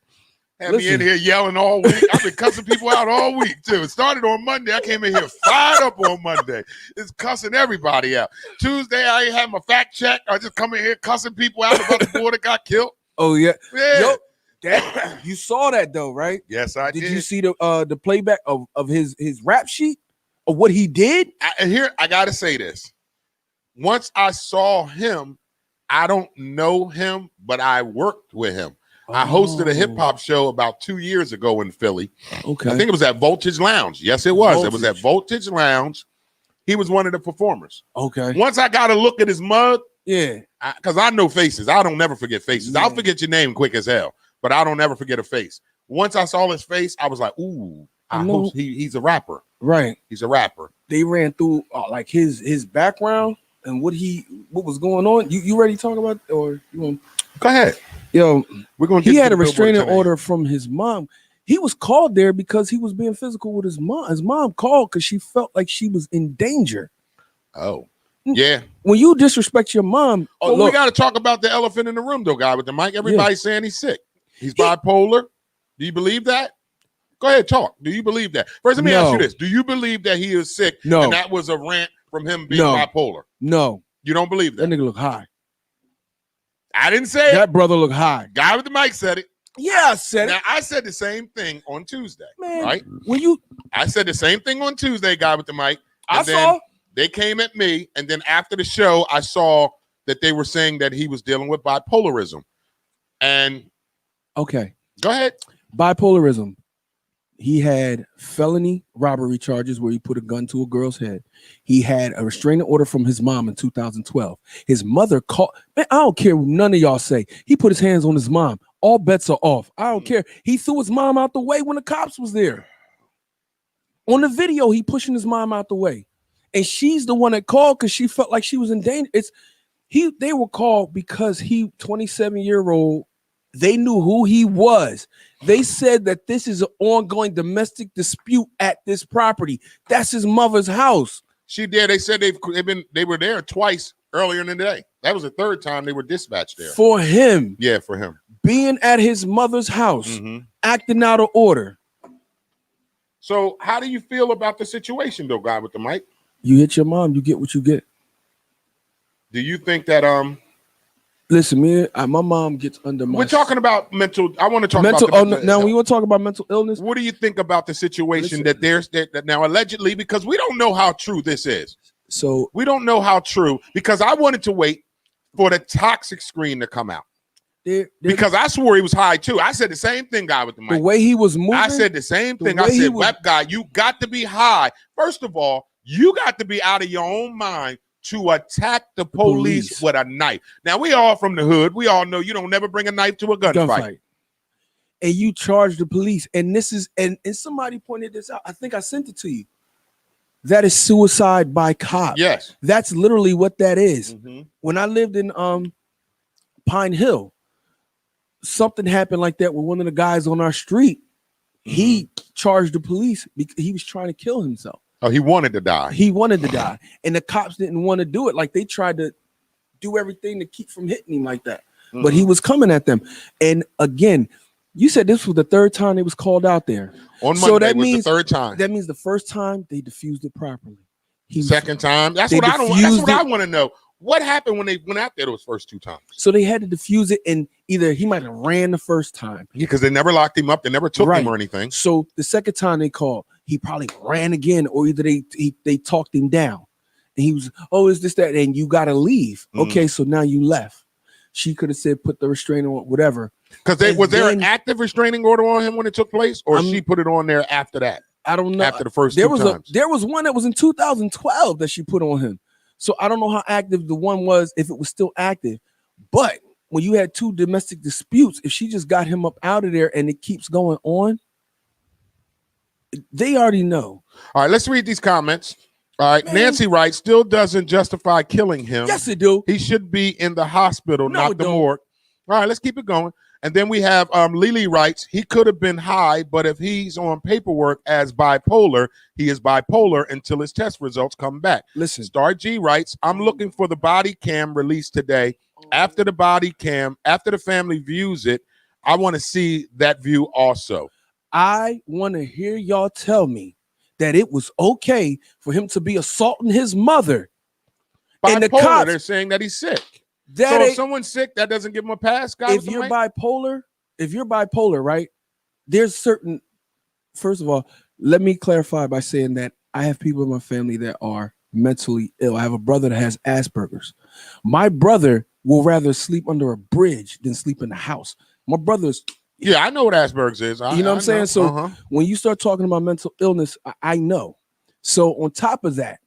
Had me in here yelling all week. I've been cussing people out all week, too. It started on Monday. I came in here fired up on Monday. It's cussing everybody out. Tuesday, I ain't had my fact check. I just come in here cussing people out about the boy that got killed. Oh, yeah. Yeah. Yo, you saw that, though, right? Yes, I did. Did you see the playback of his rap sheet of what he did? And here, I got to say this. Once I saw him, I don't know him, but I worked with him. I hosted a hip-hop show about 2 years ago in Philly. Okay. I think it was at Voltage Lounge. Yes, it was. It was at Voltage Lounge. He was one of the performers. Okay. Once I got a look at his mug, yeah, because I know faces. I don't never forget faces. I'll forget your name quick as hell. but I don't ever forget a face. Once I saw his face, I was like, ooh, I know. hope he's a rapper. Right. He's a rapper. They ran through like his background and what was going on. You ready to talk about, or you want? Go ahead. Yo, We're going. He had a restraining order from his mom. He was called there because he was being physical with his mom. His mom called because she felt like she was in danger. Oh, yeah. When you disrespect your mom, Oh, we got to talk about the elephant in the room, though, guy with the mic. Everybody's saying he's sick. He's bipolar. Do you believe that? Go ahead, talk. Do you believe that? First, let me ask you this. Do you believe that he is sick? No. And that was a rant from him being bipolar? No. You don't believe that? That nigga look high. I didn't say that brother look high. Guy with the mic said it. Yeah, I said it. I said the same thing on Tuesday. Man, right? I said the same thing on Tuesday, guy with the mic. And then they came at me, and then after the show, I saw that they were saying that he was dealing with bipolarism. And okay, go ahead. Bipolarism. He had felony robbery charges where he put a gun to a girl's head. He had a restraining order from his mom in 2012. His mother called. Man, I don't care what none of y'all say. He put his hands on his mom. All bets are off. I don't care. He threw his mom out the way when the cops was there. On the video, he pushing his mom out the way. And she's the one that called because she felt like she was in danger. They were called because 27-year-old, they knew who he was. They said that this is an ongoing domestic dispute at this property. That's his mother's house. She did. They said they were there twice earlier in the day. That was the third time they were dispatched there. For him. Yeah, for him. Being at his mother's house, acting out of order. So how do you feel about the situation, though, guy with the mic? You hit your mom, you get what you get. Do you think that listen, man, my mom gets under my. We're talking about mental. I want to talk mental. about now, we want to talk about mental illness. What do you think about the situation that now allegedly, because we don't know how true this is. So we don't know how true, because I wanted to wait for the toxic screen to come out. Because I swore he was high too. I said the same thing, guy with the mic. The way he was moving. I said the same thing. I said, web guy, you got to be high. First of all, you got to be out of your own mind to attack the police with a knife. Now, we all from the hood. We all know you don't never bring a knife to a gunfight. And you charge the police. And this is, and somebody pointed this out. I think I sent it to you. That is suicide by cop. Yes. That's literally what that is. When I lived in Pine Hill, something happened like that with one of the guys on our street. He charged the police because he was trying to kill himself. Oh, he wanted to die. He wanted to die. And the cops didn't want to do it. Like, they tried to do everything to keep from hitting him like that. But he was coming at them. And again, you said this was the third time they was called out there. On Monday, so that means the third time. That means the first time they diffused it properly. Second time. That's what I want to know. What happened when they went out there those first two times? So they had to defuse it, and either he might have ran the first time. Yeah, because they never locked him up. They never took him or anything. So the second time they called, he probably ran again, or either they talked him down. And he was, oh, is this, that? And you got to leave. Okay, so now you left. She could have said, put the restraining order, whatever. Because was there an active restraining order on him when it took place? Or she put it on there after that? I don't know. After the first two times. There was one that was in 2012 that she put on him. So I don't know how active the one was, if it was still active. But when you had two domestic disputes, if she just got him up out of there and it keeps going on, they already know. All right, let's read these comments. All right, Nancy writes, still doesn't justify killing him. Yes, it do. He should be in the hospital, not the morgue. All right, let's keep it going. And then we have Lily writes, he could have been high, but if he's on paperwork as bipolar, he is bipolar until his test results come back. Listen, Star G writes, I'm looking for the body cam released today. After the body cam, after the family views it, I want to see that view also. I want to hear y'all tell me that it was okay for him to be assaulting his mother. Bipolar, and the cops, they're saying that he's sick. So if someone's sick, that doesn't give him a pass, guys. If you're bipolar, right? There's certain. First of all, let me clarify by saying that I have people in my family that are mentally ill. I have a brother that has Asperger's. My brother will rather sleep under a bridge than sleep in the house. My brother's. Yeah, I know what Asperger's is. You know what I'm saying? So when you start talking about mental illness, I know. So on top of that,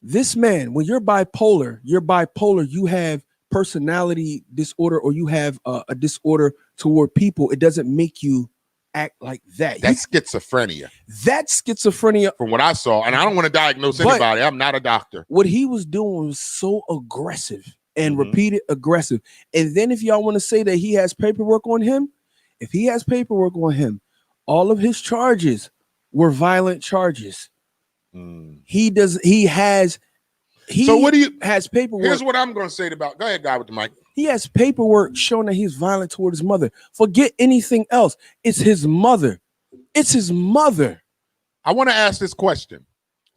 this man, when you're bipolar, you have personality disorder or you have a disorder toward people, it doesn't make you act like that. That's schizophrenia. That's schizophrenia. From what I saw, and I don't want to diagnose But- anybody. I'm not a doctor. What he was doing was so aggressive and Mhm. repeated aggressive. And then if y'all want to say that he has paperwork on him, if he has paperwork on him, all of his charges were violent charges. Mm. He what do you? has paperwork. Here's what I'm going to say about. Go ahead, guy with the mic. He has paperwork showing that he's violent toward his mother. Forget anything else. It's his mother. It's his mother. I want to ask this question.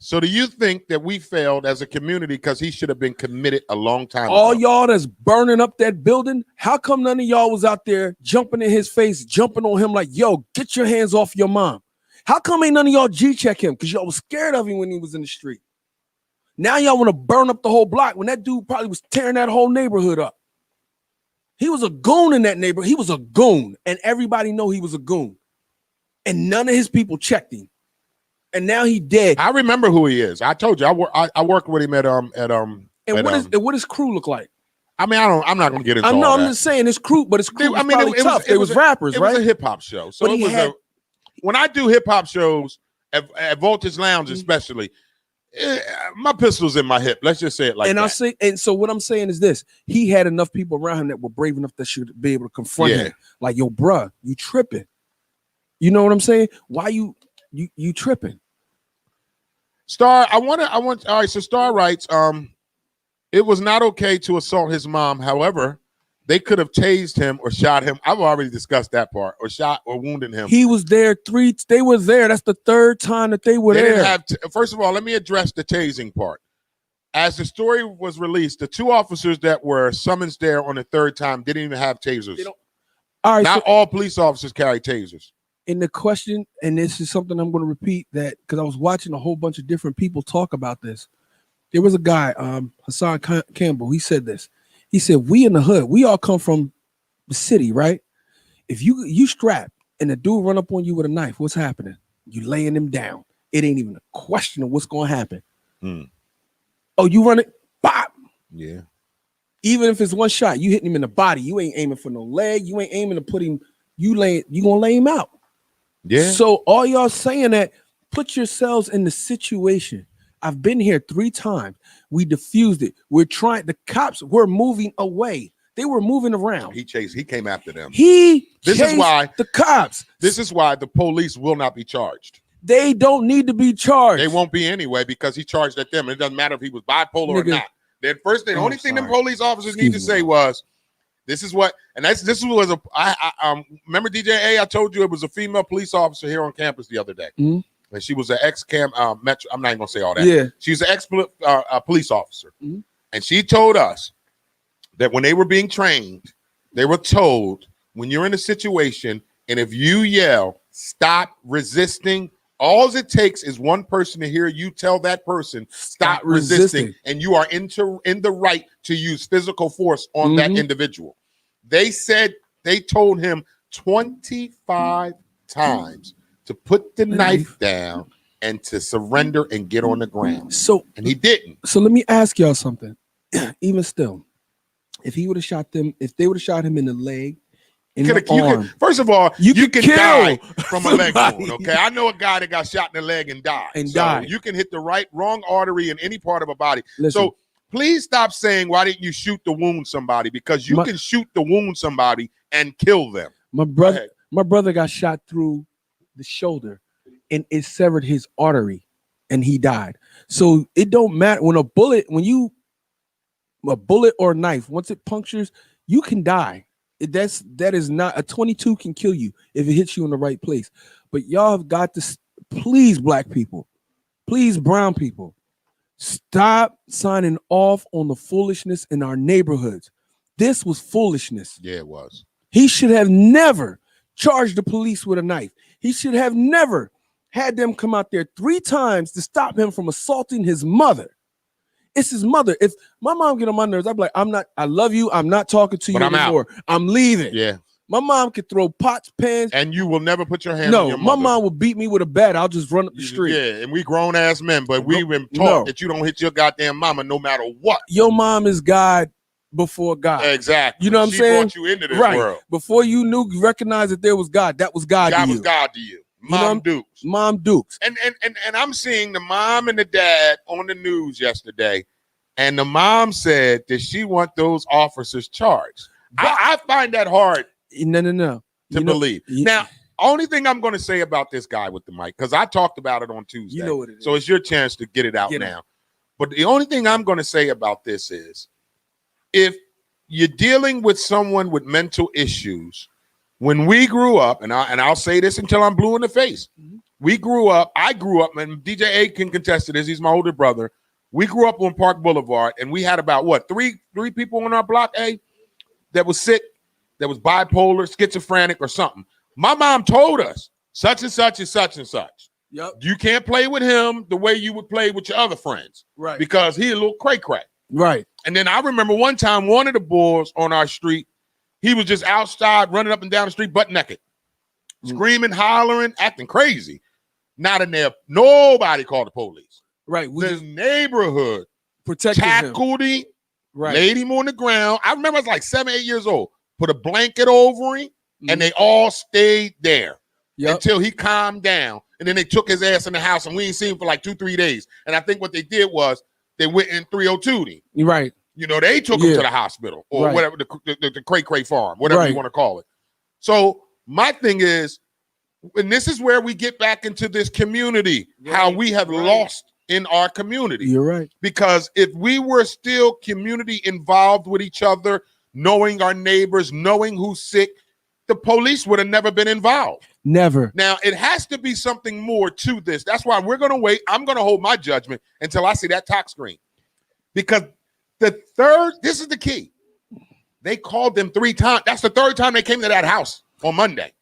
So, do you think that we failed as a community because he should have been committed a long time All ago? y'all that's burning up that building, how come none of y'all was out there jumping in his face, jumping on him like, yo, get your hands off your mom? How come ain't none of y'all G-check him? Because y'all was scared of him when he was in the street. Now y'all want to burn up the whole block when that dude probably was tearing that whole neighborhood up. He was a goon in that neighborhood. He was a goon, and everybody know he was a goon. And none of his people checked him. And now he dead. I remember who he is. I told you I worked with him at And what does crew look like? I mean, I'm not going to get into all I'm that. just saying his crew, but his crew was probably tough. It was rappers, it right? was a hip hop show. So But it he was had- when I do hip hop shows at Voltage Lounge, especially, my pistol's in my hip. Let's just say it like and that. I'll say, and so what I'm saying is this: he had enough people around him that were brave enough that should be able to confront Yeah. him. Like, yo, bruh, you tripping? You know what I'm saying? Why you tripping? Star, I want. All right. So Star writes, it was not okay to assault his mom. However, they could have tased him or shot him. I've already discussed that part, or shot or wounded him. He was there they were there. That's the third time that they were They there. didn't have first of all, let me address the tasing part. As the story was released, the two officers that were summoned there on the third time didn't even have tasers. They don't- All right, Not so all police officers carry tasers. in the question, and this is something I'm going to repeat that because I was watching a whole bunch of different people talk about this. There was a guy, Hassan Campbell. He said this. He said, "We in the hood, we all come from the city, right? If you strap and the dude run up on you with a knife, what's happening? You laying him down. It ain't even a question of what's going to happen. Hmm. Oh, you run it, bop. Yeah. Even if it's one shot, you hitting him in the body. You ain't aiming for no leg. You ain't aiming to put him. You gonna lay him out. Yeah. So all y'all saying that, put yourselves in the situation. I've been here 3 times. We diffused it. We're trying. The cops were moving away. They were moving around. He came after them. He This is chased why- the cops. This is why the police will not be charged. They don't need to be charged. They won't be anyway because he charged at them. It doesn't matter if he was bipolar or Nigga. not. The first thing, the Oh, only thing them sorry. police officers need to Excuse me. say was, "This is what," and this was a. I remember DJ A. I told you it was a female police officer here on campus the other day, Mhm. and she was an Metro. I'm not even gonna say all that. Yeah. She was an police officer, Mhm. and she told us that when they were being trained, they were told when you're in a situation and if you yell, "Stop resisting." All it takes is one person to hear you tell that person, stop resisting, and you are in the right to use physical force on that Mhm. individual. They said they told him 25 times to put the knife down and to surrender and get on the ground. So And he didn't. So let me ask y'all something. Even still, if he would have shot them, if they would have shot him in the leg, in the arm, First of all, You you could can kill die from a leg somebody. wound. Okay, I know a guy that got shot in the leg and died. And So died. You can hit the wrong artery in any part of a body. Listen. So please stop saying, "Why didn't you shoot to wound somebody?" Because you My- can shoot to wound somebody and kill them. my brother got shot through the shoulder, and it severed his artery, and he died. So it don't matter when a bullet or knife, once it punctures, you can die. That is not a 22 can kill you if it hits you in the right place. But y'all have got to please, black people, please, brown people, stop signing off on the foolishness in our neighborhoods. This was foolishness. Yeah, it was. He should have never charged the police with a knife. He should have never had them come out there 3 times to stop him from assaulting his mother. It's his mother. If my mom get on my nerves, I'm like, I love you. I'm not talking to you But I'm out. anymore. I'm leaving. Yeah, My mom could throw pots, pans. and you will never put your hand on No, your my mother. mom will beat me with a bat. I'll just run up the street. Yeah, and we grown ass men, but we've been taught No. that you don't hit your goddamn mama no matter what. Your mom is God before God. Exactly. You know what I'm she saying? brought you into this Right. world. Before you recognized that there was God, that was God That to was you. God to you. You know, Mom Dukes. Mom Dukes. And I'm seeing the mom and the dad on the news yesterday, and the mom said that she want those officers charged. I find that hard No. to believe. Now, only thing I'm going to say about this guy with the mic, because I talked about it on Tuesday. You know what it so is. it's your chance to get it out now. But the only thing I'm going to say about this is, if you're dealing with someone with mental issues, when we grew up, and I'll say this until I'm blue in the face, I grew up, and DJ A can contest to this, he's my older brother. We grew up on Park Boulevard, and we had about, three people on our block, that was sick, that was bipolar, schizophrenic, or something. My mom told us, such and such and such and such. Yep. You can't play with him the way you would play with your other friends. Right. Because he a little cray-cray. Right. And then I remember one time, one of the boys on our street, he was just outside running up and down the street butt naked, screaming, hollering, acting crazy. Not in there. Nobody called the police. Right. The neighborhood protected tackled him, right. laid him on the ground. I remember I was like 7, 8 years old. Put a blanket over him, and they all stayed there until he calmed down. And then they took his ass in the house, and we ain't seen him for like 2-3 days. And I think what they did was they went in 302'd him. Right. You know, they took him to the hospital or whatever, the cray-cray farm, whatever you want to call it. So my thing is, and this is where we get back into this community, how we have lost in our community. You're right. Because if we were still community involved with each other, knowing our neighbors, knowing who's sick, the police would have never been involved. Never. Now, it has to be something more to this. That's why we're going to wait. I'm going to hold my judgment until I see that talk screen. Because this is the key. They called them 3 times. That's the 3rd time they came to that house on Monday.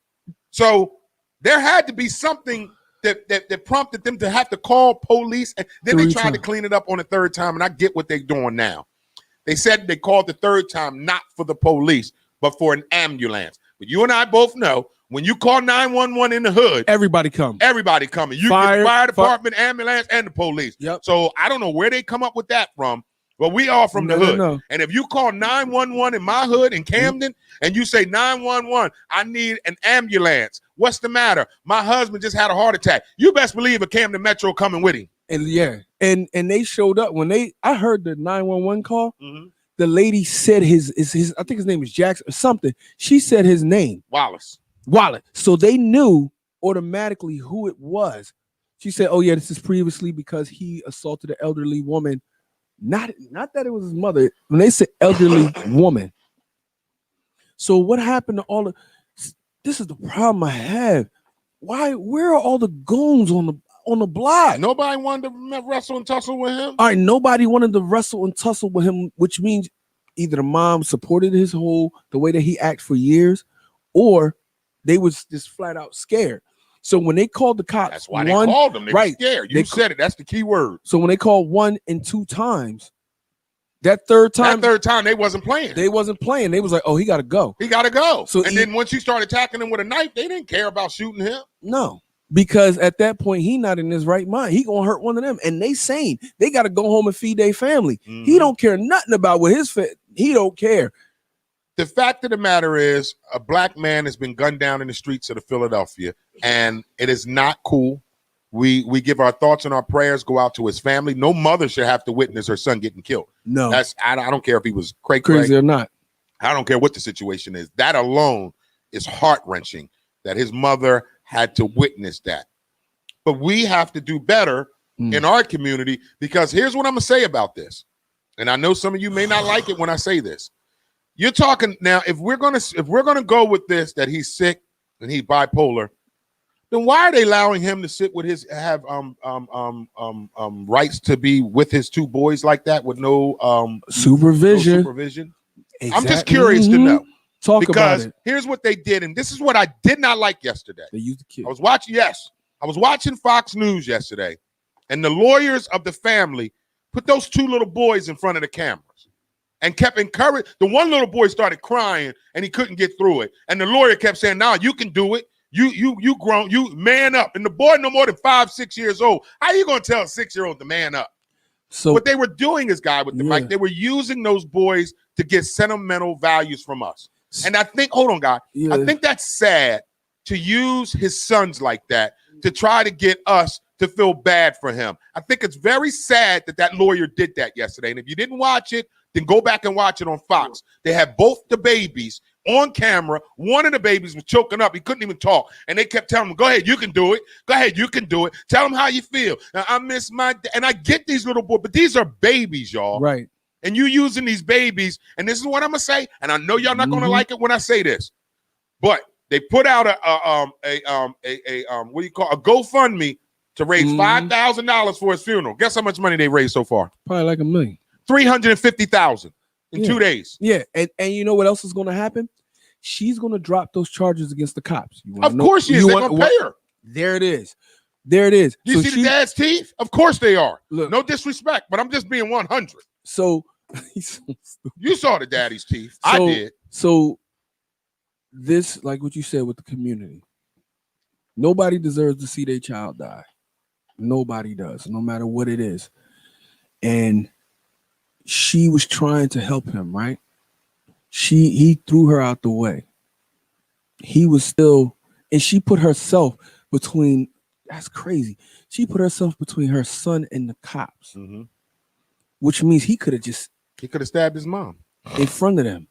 So there had to be something that prompted them to have to call police. And then they tried to clean it up on the 3rd time. And I get what they're doing now. They said they called the 3rd time, not for the police, but for an ambulance. But you and I both know, when you call 911 in the hood, everybody come. Everybody coming. You get the fire department, ambulance, and the police. Yep. So I don't know where they come up with that from, but we all from the hood. No. And if you call 911 in my hood in Camden, and you say 911, I need an ambulance. What's the matter? My husband just had a heart attack. You best believe a Camden Metro coming with him. And and they showed up when I heard the 911 call. The lady said his I think his name is Jackson or something. She said his name. Wallace. So they knew automatically who it was. She said, "Oh yeah, this is previously because he assaulted an elderly woman." Not that it was his mother. When they said elderly woman. So what happened to all the? This is the problem I have. Where are all the goons on the block? Nobody wanted to wrestle and tussle with him. All right, nobody wanted to wrestle and tussle with him, which means either the mom supported the way that he acted for years, or they was just flat out scared. So when they called the cops, that's why they called them. They were scared. You said it. That's the key word. So when they called 1 and 2 times, that third time they wasn't playing. They wasn't playing. They was like, "Oh, he got to go. He got to go." So then once you start attacking him with a knife, they didn't care about shooting him. No, because at that point he not in his right mind. He gonna hurt one of them, and they sane. They got to go home and feed their family. He don't care nothing about what he don't care. The fact of the matter is, a black man has been gunned down in the streets of Philadelphia, and it is not cool. We give our thoughts and our prayers go out to his family. No mother should have to witness her son getting killed. No, I don't care if he was crazy or not. I don't care what the situation is. That alone is heart-wrenching that his mother had to witness that. But we have to do better in our community, because here's what I'm gonna say about this. And I know some of you may not like it when I say this. You're talking now, if we're gonna go with this, that he's sick and he's bipolar, then why are they allowing him to sit with rights to be with his 2 boys like that with no supervision? Exactly. I'm just curious to know. Talk because about it. Here's what they did, and this is what I did not like yesterday. They used the kid. I was watching Fox News yesterday, and the lawyers of the family put those 2 little boys in front of the cameras and kept encouraging. The one little boy started crying and he couldn't get through it, and the lawyer kept saying, "No, you can do it. You grown, you man up." And the boy no more than 5, 6 years old. How you gonna tell a 6-year-old to man up? So what they were doing is, guy with the Yeah. mic, they were using those boys to get sentimental values from us. And I think, hold on, guy, Yeah. I think that's sad to use his sons like that to try to get us to feel bad for him. I think it's very sad that that lawyer did that yesterday. And if you didn't watch it, then go back and watch it on Fox. They had both the babies on camera. One of the babies was choking up. He couldn't even talk. And they kept telling him, go ahead, you can do it. Go ahead, you can do it. Tell him how you feel. Now, I miss my and I get these little boys, but these are babies, y'all. right. And you using these babies, and this is what I'm gonna say, and I know y'all not gonna like it when I say this, but they put out a what do you call a GoFundMe to raise $5,000 for his funeral. Guess how much money they raised so far? Probably like $1 million. $350,000 in 2 days. Yeah, and you know what else is going to happen? She's going to drop those charges against the cops. You wanna Of know- course she is. you They're want- gonna pay her. There it is. There it is. You So see she- the dad's teeth? Of course they are. Look. No disrespect, but I'm just being 100. So he's so stupid. You saw the daddy's teeth. I did. So this, like what you said with the community, nobody deserves to see their child die. Nobody does, no matter what it is. And she was trying to help him, right? He threw her out the way. He was still, and she put herself between, that's crazy. She put herself between her son and the cops, which means he could have just He could have stabbed his mom. in front of them.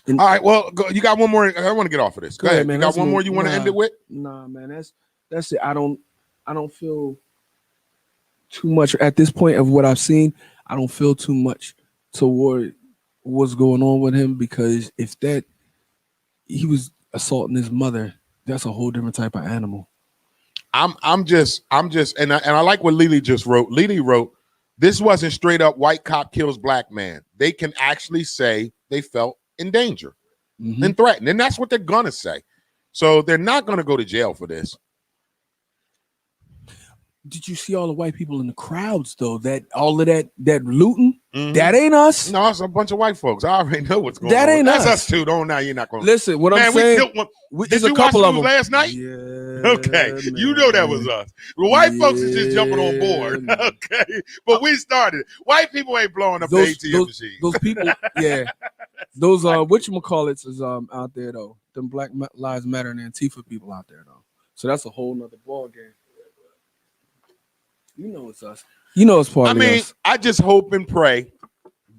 All right, well, you got one more. I want to get off of this. Go ahead, man. You got That's one me. more you want to Nah. end it with? Nah, man, that's it. I don't feel too much at this point of what I've seen. I don't feel too much toward what's going on with him, because if that he was assaulting his mother, that's a whole different type of animal. I'm just, and I like what Lily just wrote. Lily wrote, this wasn't straight up white cop kills black man. They can actually say they felt in danger and threatened, and that's what they're gonna say. So they're not gonna go to jail for this. Did you see all the white people in the crowds though? That all of that looting, that ain't us. No, it's a bunch of white folks. I already know what's going That on. ain't That's us. us too. Don't now you're not going. Listen, what Man, I'm saying, we killed one. there's Did a you couple watch of the them news last night? Yeah. Okay, you know that was us. The white folks is just jumping on board. Yeah. Okay, but we started. White people ain't blowing up the ATM machine. Those people, yeah. Those whatchamacallits is out there though. Them Black Lives Matter and Antifa people out there though. So that's a whole nother ball game. You know it's us. You know it's part of us. I just hope and pray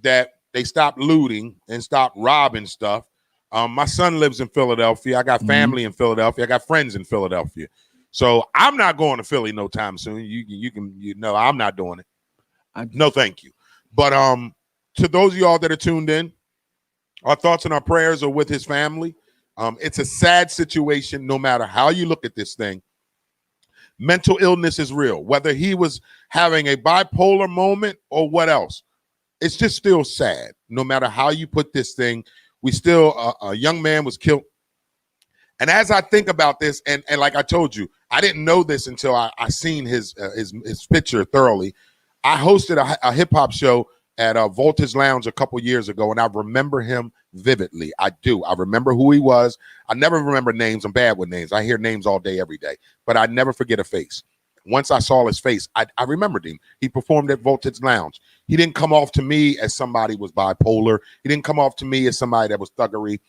that they stop looting and stop robbing stuff. My son lives in Philadelphia. I got family in Philadelphia. I got friends in Philadelphia. So I'm not going to Philly no time soon. You know I'm not doing it. No, thank you. But to those of y'all that are tuned in, our thoughts and our prayers are with his family. It's a sad situation, no matter how you look at this thing. Mental illness is real, whether he was having a bipolar moment or what else. It's just still sad, no matter how you put this thing. We still, a young man was killed. And as I think about this, and like I told you, I didn't know this until I seen his picture thoroughly. I hosted a hip hop show at Voltage Lounge a couple years ago, and I remember him vividly. I do. I remember who he was. I never remember names. I'm bad with names. I hear names all day, every day, but I never forget a face. Once I saw his face, I remembered him. He performed at Voltage Lounge. He didn't come off to me as somebody was bipolar. He didn't come off to me as somebody that was thuggery.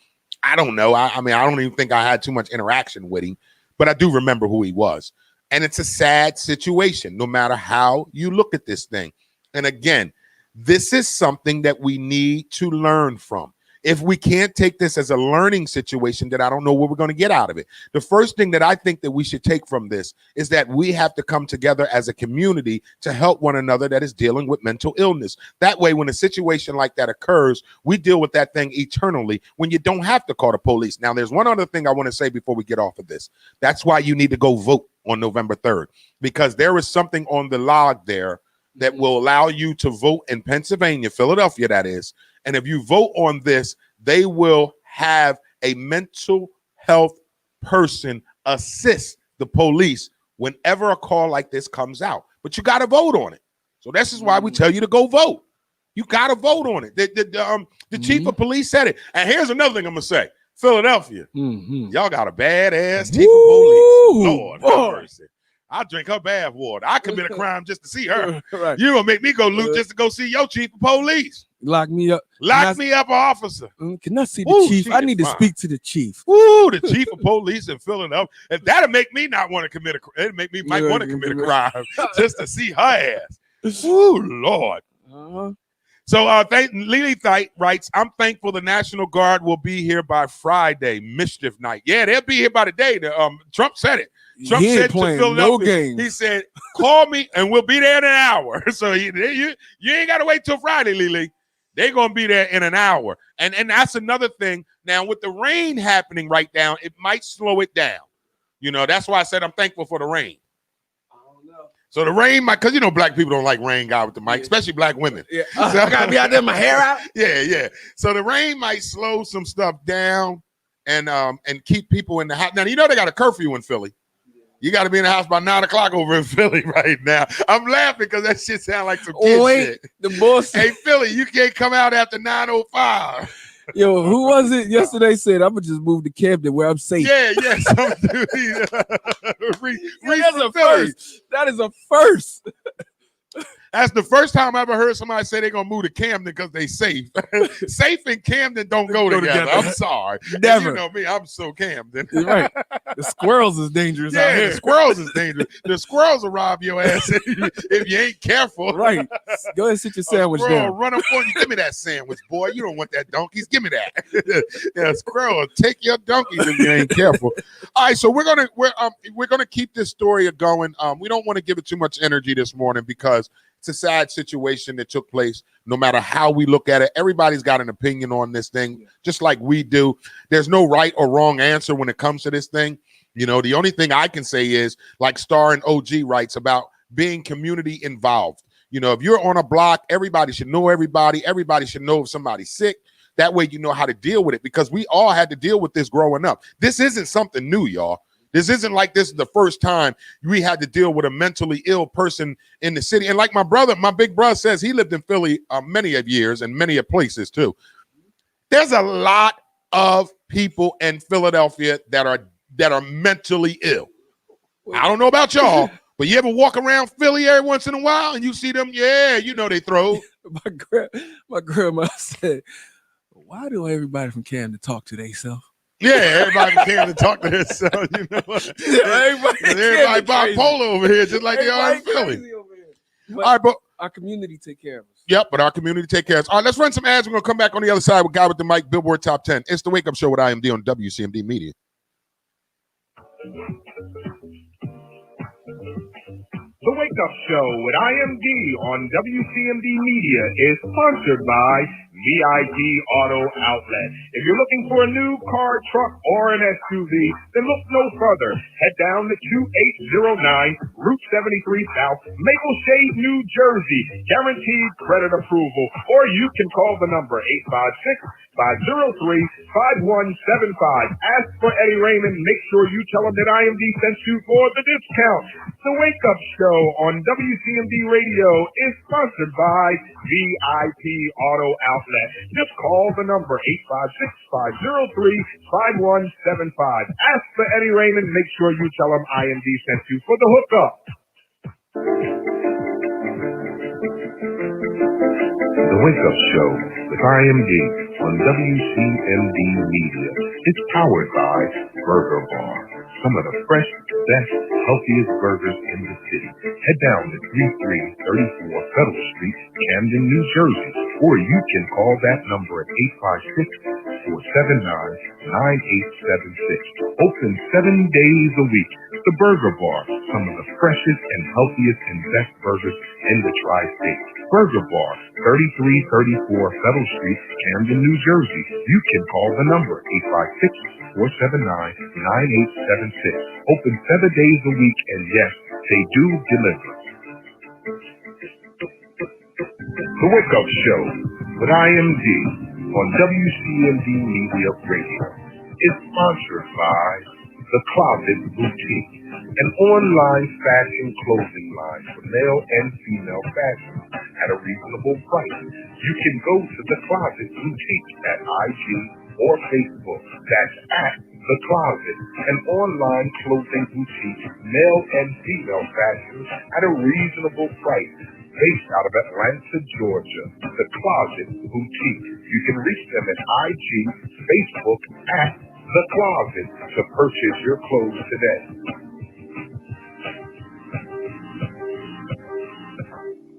I don't know. I mean, I don't even think I had too much interaction with him, but I do remember who he was. And it's a sad situation, no matter how you look at this thing. And again, this is something that we need to learn from. If we can't take this as a learning situation, then I don't know what we're going to get out of it. The first thing that I think that we should take from this is that we have to come together as a community to help one another that is dealing with mental illness. That way, when a situation like that occurs, we deal with that thing eternally when you don't have to call the police. Now, there's one other thing I want to say before we get off of this. That's why you need to go vote on November 3rd, because there is something on the log there that will allow you to vote in Pennsylvania, Philadelphia, that is. And if you vote on this, they will have a mental health person assist the police whenever a call like this comes out. But you got to vote on it. So this is why we tell you to go vote. You got to vote on it. The chief of police said it. And here's another thing I'm going to say. Philadelphia, y'all got a badass chief of police. Lord have mercy. I drink her bath water. I commit a crime just to see her. Right. You gonna make me go loot just to go see your chief of police. Lock me up. Lock me up, officer. Can I see the Woo, chief? she I is need to fine. speak to the chief. Woo, the chief of police in Philadelphia. If that'll make me not want to commit a crime, it'll make me might want to commit a crime just to see her ass. Woo, Lord. Uh-huh. So Lily writes, I'm thankful the National Guard will be here by Friday, mischief night. Yeah, they'll be here by the day. Trump said it. Trump He ain't said to playing Philadelphia, no games. he said, call me and we'll be there in an hour. So you ain't got to wait till Friday, Lily. They're going to be there in an hour. And that's another thing. Now, with the rain happening right now, it might slow it down. You know, that's why I said I'm thankful for the rain. So the rain might, because black people don't like rain, guy with the mic, especially black women. Yeah. So, I gotta be out there, my hair out. Yeah. So the rain might slow some stuff down and keep people in the house. Now, they got a curfew in Philly. You got to be in the house by 9 o'clock over in Philly right now. I'm laughing because that shit sounds like some kid shit. The boss. Hey, Philly, you can't come out after 9:05. Yo, who was it yesterday said, I'm going to just move to Camden where I'm safe. Yeah. Some dude. That's a first. That is a first. That's the first time I ever heard somebody say they're going to move to Camden because they safe. Safe and Camden don't go together. I'm sorry. Never. You know me, I'm so Camden. You're right. The squirrels is dangerous out Yeah, here. the squirrels is dangerous. The squirrels will rob your ass if you ain't careful. Right. Go ahead and sit your sandwich squirrel down. Run up on you. Give me that sandwich, boy. You don't want that donkeys. Give me that. Yeah, squirrel will take your donkeys if you ain't careful. All right, so we're gonna keep this story going. We don't want to give it too much energy this morning because it's a sad situation that took place. No matter how we look at it, everybody's got an opinion on this thing, just like we do. There's no right or wrong answer when it comes to this thing. The only thing I can say is, like Star and OG writes about being community involved. If you're on a block, everybody should know everybody. Everybody should know if somebody's sick. That way you know how to deal with it, because we all had to deal with this growing up. This isn't something new, y'all. This isn't like this is the first time we had to deal with a mentally ill person in the city. And like my big brother says, he lived in Philly many of years and many of places too. There's a lot of people in Philadelphia that are mentally ill. I don't know about y'all, but you ever walk around Philly every once in a while and you see them? Yeah, they throw. My grandma said, why do everybody from Camden talk to themselves? Yeah, everybody can to talk to themselves. Everybody bipolar over here, just like they are in Philly. But all right, but our community take care of us. Yep, but our community take care of us. All right, let's run some ads. We're gonna come back on the other side with Guy with the Mic, Billboard Top 10. It's the Wake Up Show with IMD on WCMD Media. The Wake Up Show with IMD on WCMD Media is sponsored by VIP Auto Outlet. If you're looking for a new car, truck, or an SUV, then look no further. Head down to 2809 Route 73 South, Maple Shade, New Jersey. Guaranteed credit approval. Or you can call the number 856-503-5175. Ask for Eddie Raymond. Make sure you tell him that IMD sent you for the discount. The Wake Up Show on WCMD Radio is sponsored by VIP Auto Outlet. Just call the number 856-503-5175. Ask for Eddie Raymond. Make sure you tell him IMD sent you for the hookup. The Wake Up Show with IMD on WCMD Media is powered by Burger Bar. Some of the freshest, best, healthiest burgers in the city. Head down to 3334 Federal Street, Camden, New Jersey, or you can call that number at 856-479-9876. Open 7 days a week. The Burger Bar, some of the freshest and healthiest and best burgers in the Tri-State. Burger Bar, 3334 Federal Street, Camden, New Jersey. You can call the number 856-479-9876. Open 7 days a week, and yes, they do deliver. The Wake Up Show with IMD on WCMD Media Radio is sponsored by The Closet Boutique, an online fashion clothing line for male and female fashion at a reasonable price. You can go to The Closet Boutique at IG or Facebook. That's at The Closet, an online clothing boutique, male and female fashion at a reasonable price, based out of Atlanta, Georgia. The Closet Boutique. You can reach them at IG, Facebook at The Closet to purchase your clothes today.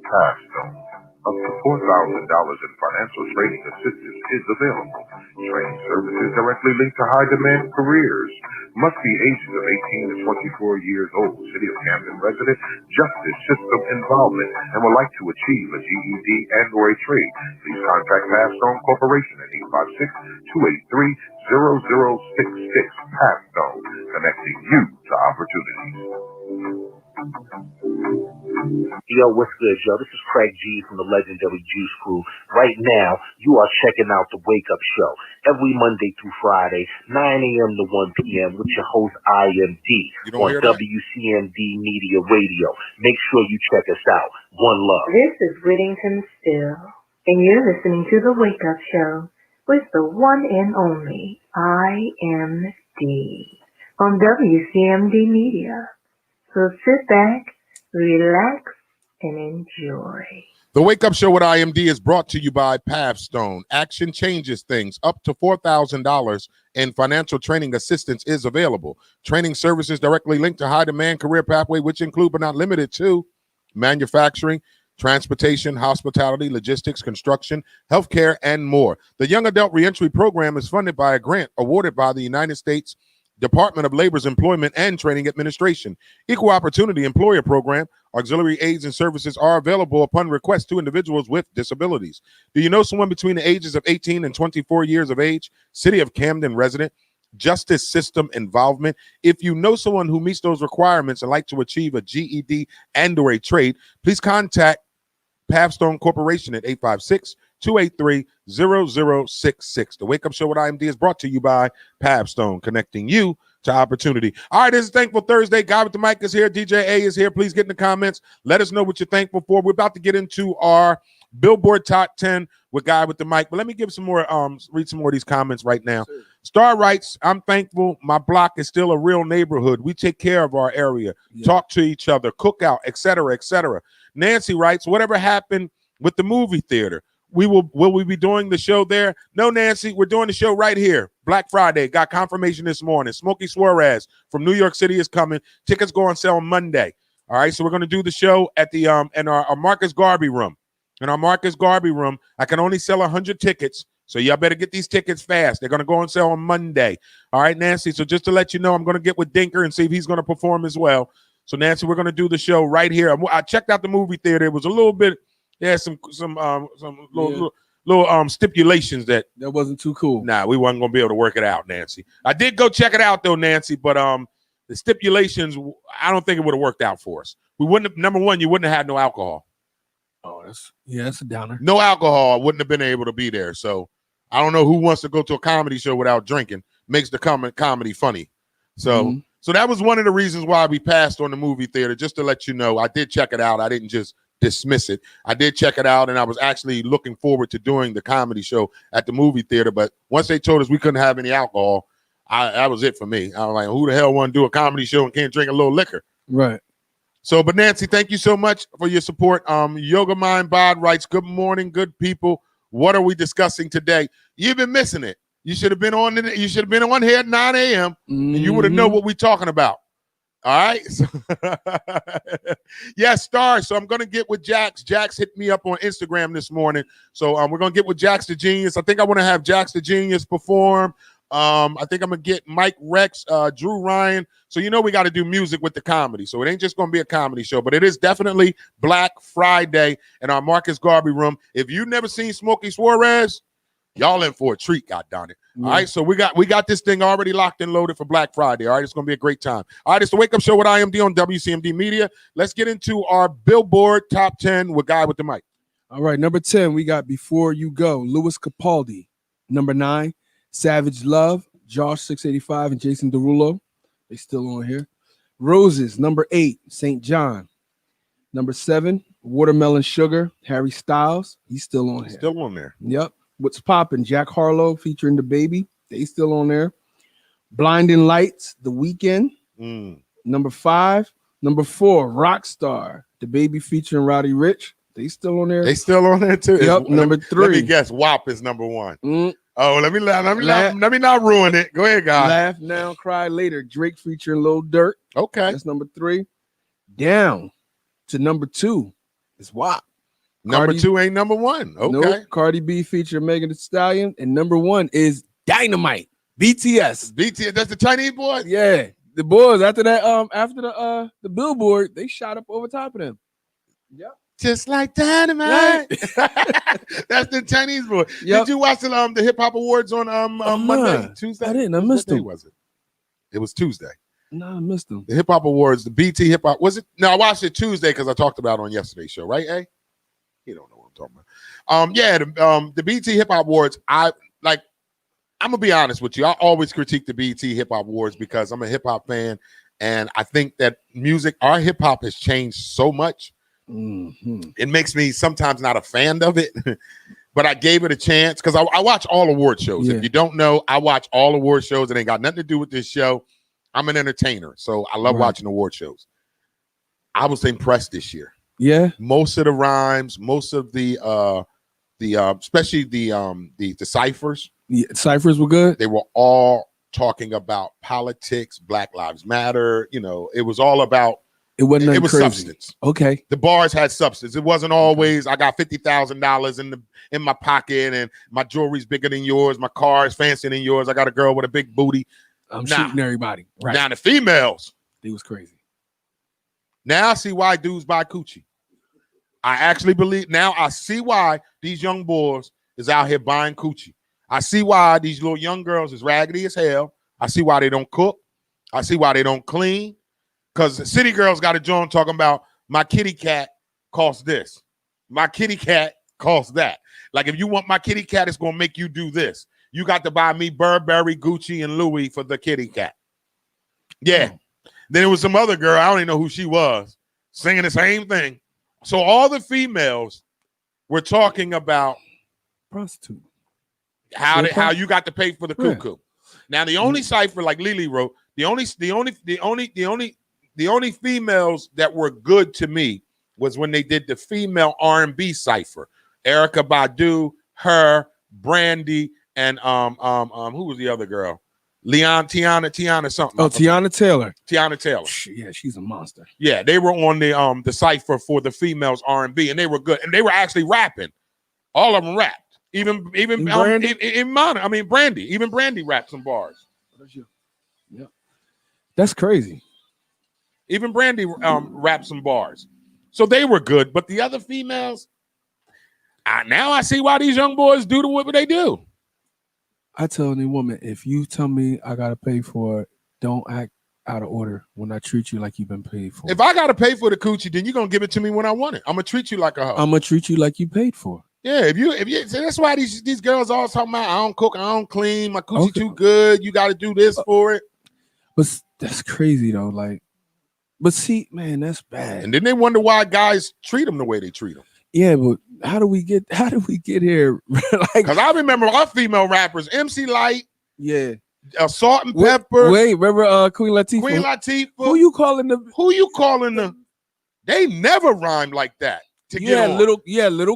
Passstone. Up to $4,000 in financial training assistance is available. Training services directly linked to high-demand careers. Must be ages of 18 to 24 years old. City of Camden resident, justice system involvement, and would like to achieve a GED and or a trade. Please contact Passstone Corporation at 856-283-0066. Passstone, connecting you to opportunities. Yo, what's good, yo? This is Craig G from the legendary Juice Crew. Right now, you are checking out the Wake Up Show every Monday through Friday, 9 a.m. to 1 p.m. with your host, IMD, on WCMD Media Radio. Make sure you check us out. One love. This is Whittington Still, and you're listening to the Wake Up Show with the one and only IMD on WCMD Media. So sit back, relax, and enjoy. The Wake Up Show with IMD is brought to you by Passstone. Action changes things. Up to $4,000 in financial training assistance is available. Training services directly linked to high-demand career pathway, which include but not limited to manufacturing, transportation, hospitality, logistics, construction, healthcare, and more. The Young Adult Reentry Program is funded by a grant awarded by the United States Department of Labor's Employment and Training Administration. Equal Opportunity Employer Program. Auxiliary aids and services are available upon request to individuals with disabilities. Do you know someone between the ages of 18 and 24 years of age? City of Camden resident. Justice system involvement. If you know someone who meets those requirements and like to achieve a GED and or a trade, please contact Passstone Corporation at 856-283-0066. The Wake Up Show with IMD is brought to you by Passstone, connecting you to opportunity. All right, this is Thankful Thursday. Guy with the mic is here. DJ A is here. Please get in the comments. Let us know what you're thankful for. We're about to get into our Billboard Top 10 with Guy with the mic, but let me give some more, read some more of these comments right now. Star writes, I'm thankful my block is still a real neighborhood. We take care of our area, talk to each other, cook out, etc., etc. Nancy writes, whatever happened with the movie theater? Will we be doing the show there? No, Nancy, we're doing the show right here. Black Friday, got confirmation this morning. Smokey Suarez from New York City is coming. Tickets go on sale on Monday. All right, so we're going to do the show at the in our Marcus Garvey room. In our Marcus Garvey room, I can only sell 100 tickets, so y'all better get these tickets fast. They're going to go on sale on Monday. All right, Nancy, so just to let you know, I'm going to get with Dinker and see if he's going to perform as well. So, Nancy, we're going to do the show right here. I checked out the movie theater. It was a little bit, some little stipulations that wasn't too cool. Nah, we wasn't going to be able to work it out, Nancy. I did go check it out, though, Nancy, but the stipulations, I don't think it would have worked out for us. We wouldn't have, number one, you wouldn't have had no alcohol. Oh, that's a downer. No alcohol, wouldn't have been able to be there. So I don't know who wants to go to a comedy show without drinking. Makes the comedy funny. So so that was one of the reasons why we passed on the movie theater, just to let you know. I did check it out. I didn't just dismiss it. I did check it out, and I was actually looking forward to doing the comedy show at the movie theater. But once they told us we couldn't have any alcohol, that was it for me. I was like, who the hell want to do a comedy show and can't drink a little liquor? Right. So, but Nancy, thank you so much for your support. Yoga Mind Bod writes, good morning, good people. What are we discussing today? You've been missing it. You should have been on. You should have been on here at 9 a.m. and you would have known what we're talking about. All right. So yes, Star. So I'm gonna get with Jax. Jax hit me up on Instagram this morning. So we're gonna get with Jax the Genius. I think I want to have Jax the Genius perform. I think I'm gonna get Mike Rex, Drew Ryan. So you know we got to do music with the comedy. So it ain't just gonna be a comedy show, but it is definitely Black Friday in our Marcus Garvey room. If you've never seen Smokey Suarez, y'all in for a treat, goddarn it. All right, so we got this thing already locked and loaded for Black Friday. All right, it's gonna be a great time. All right, it's the Wake Up Show with IMD on WCMD Media. Let's get into our Billboard Top 10 with Guy with the Mic. All right, number 10, we got Before You Go, Louis Capaldi. Number 9, Savage Love, Josh 685 and Jason Derulo. They still on here. Roses, number 8, St. John. Number 7, Watermelon Sugar, Harry Styles. He's still on here. Still on there. Yep. What's Poppin', Jack Harlow featuring The Baby. They still on there. Blinding Lights, The Weeknd. Number 5. Number 4, Rockstar, the baby featuring Roddy Ricch. They still on there. They still on there too. Yep. Number 3. Let me guess. WAP is number 1. Oh, let me not ruin it. Go ahead, guys. Laugh Now, Cry Later. Drake featuring Lil Durk. Okay. That's number 3. Down to number 2 is WAP. Number 2 ain't number 1. Okay. Nope. Cardi B featuring Megan Thee Stallion. And number 1 is Dynamite. BTS. BTS. That's the Chinese boy. Yeah. The boys after that, after the Billboard, they shot up over top of them. Yep. Just like Dynamite. That's the Chinese boy. Yep. Did you watch the Hip Hop Awards on Monday, Tuesday? I didn't. I missed them. Was it? It was Tuesday. No, I missed them. The Hip Hop Awards, the BT Hip Hop. Was it? No, I watched it Tuesday because I talked about it on yesterday's show, right? Eh? You don't know what I'm talking about. Yeah, the BT Hip Hop Awards. I'm gonna be honest with you. I always critique the BT Hip Hop Awards because I'm a hip hop fan, and I think that our hip hop has changed so much. It makes me sometimes not a fan of it, but I gave it a chance because I watch all award shows. Yeah. If you don't know, I watch all award shows. It ain't got nothing to do with this show. I'm an entertainer, so I love watching award shows. I was impressed this year. Yeah, most of the rhymes, most of the especially the ciphers. Yeah, ciphers were good. They were all talking about politics, Black Lives Matter. You know, it was all about. It wasn't. It was crazy. substance. Okay. The bars had substance. It wasn't always I got $50,000 in my pocket and my jewelry's bigger than yours. My car is fancier than yours. I got a girl with a big booty. I'm shooting everybody. Right. Now the females. It was crazy. Now I see why dudes buy coochie. I actually believe now I see why these young boys is out here buying coochie. I see why these little young girls is raggedy as hell. I see why they don't cook. I see why they don't clean. Because the city girls got a joint talking about my kitty cat costs this. My kitty cat costs that. Like if you want my kitty cat, it's going to make you do this. You got to buy me Burberry, Gucci, and Louis for the kitty cat. Yeah. Then there was some other girl, I don't even know who she was, singing the same thing. So all the females were talking about prostitute. How you got to pay for the cuckoo. Now the only cipher, like Lily wrote, the only females that were good to me was when they did the female R&B cipher. Erykah Badu, her, Brandy, and who was the other girl? Tiana something. Oh, Tiana Taylor. Tiana Taylor. Yeah, she's a monster. Yeah, they were on the cipher for the females R&B, and they were good, and they were actually rapping. All of them rapped. Even Brandy. Brandy. Even Brandy rapped some bars. Yeah, that's crazy. Even Brandy rapped some bars, so they were good. But the other females, now I see why these young boys do what they do. I tell any woman, if you tell me I gotta pay for it, don't act out of order when I treat you like you've been paid for. If I gotta pay for the coochie, then you're gonna give it to me when I want it. I'm gonna treat you like a hoe. I'm gonna treat you like you paid for. Yeah, if you so that's why these girls always talking about I don't cook, I don't clean, my coochie too good. You got to do this for it. But that's crazy though. Like, but see, man, that's bad. And then they wonder why guys treat them the way they treat them. Yeah, but how do we get here? Because I remember our female rappers, MC Light, yeah, Salt and Pepper. Wait, remember Queen Latifah? Queen Latifah. Who you calling the? They never rhymed like that. Little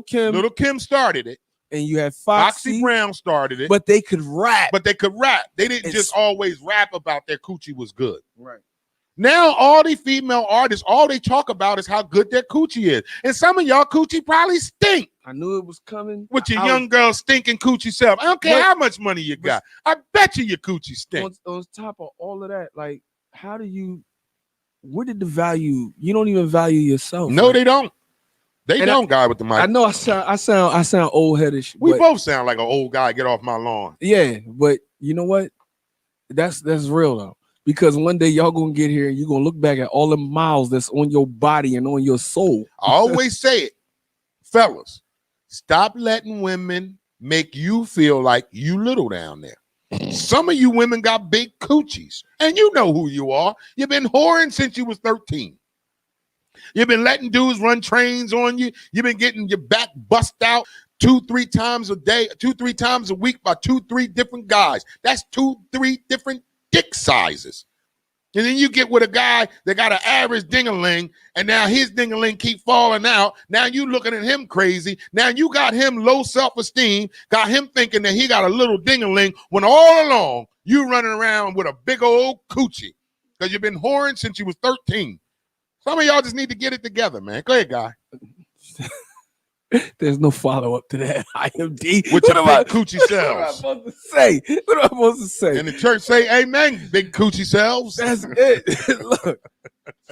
Kim. Little Kim started it. And you had Foxy Brown started it. But they could rap. They didn't just always rap about their coochie was good. Right. Now all the female artists, all they talk about is how good their coochie is. And some of y'all coochie probably stink. I knew it was coming. With your young girl stinking coochie self. I don't care how much money you got. I bet you your coochie stink. On top of all of that, like, where did the value? You don't even value yourself. No, they don't. They don't, guy with the mic. I know I sound old headish. We both sound like an old guy. Get off my lawn. Yeah, but you know what? That's real though. Because one day y'all gonna get here and you're gonna look back at all the miles that's on your body and on your soul. I always say it, fellas, stop letting women make you feel like you little down there. Some of you women got big coochies, and you know who you are. You've been whoring since you was 13. You've been letting dudes run trains on you. You've been getting your back bust out 2-3 times a day, 2-3 times a week by 2-3 different guys. That's 2-3 different dick sizes. And then you get with a guy that got an average ding-a-ling, and now his ding-a-ling keep falling out. Now you looking at him crazy. Now you got him low self-esteem, got him thinking that he got a little ding-a-ling, when all along you running around with a big old coochie because you've been whoring since you was 13. Some of y'all just need to get it together, man. Go ahead, guy. There's no follow-up to that. IMD. What your big coochie What am I selves? supposed to say? What am I supposed to say? And the church say, amen, big coochie selves. That's it. Look,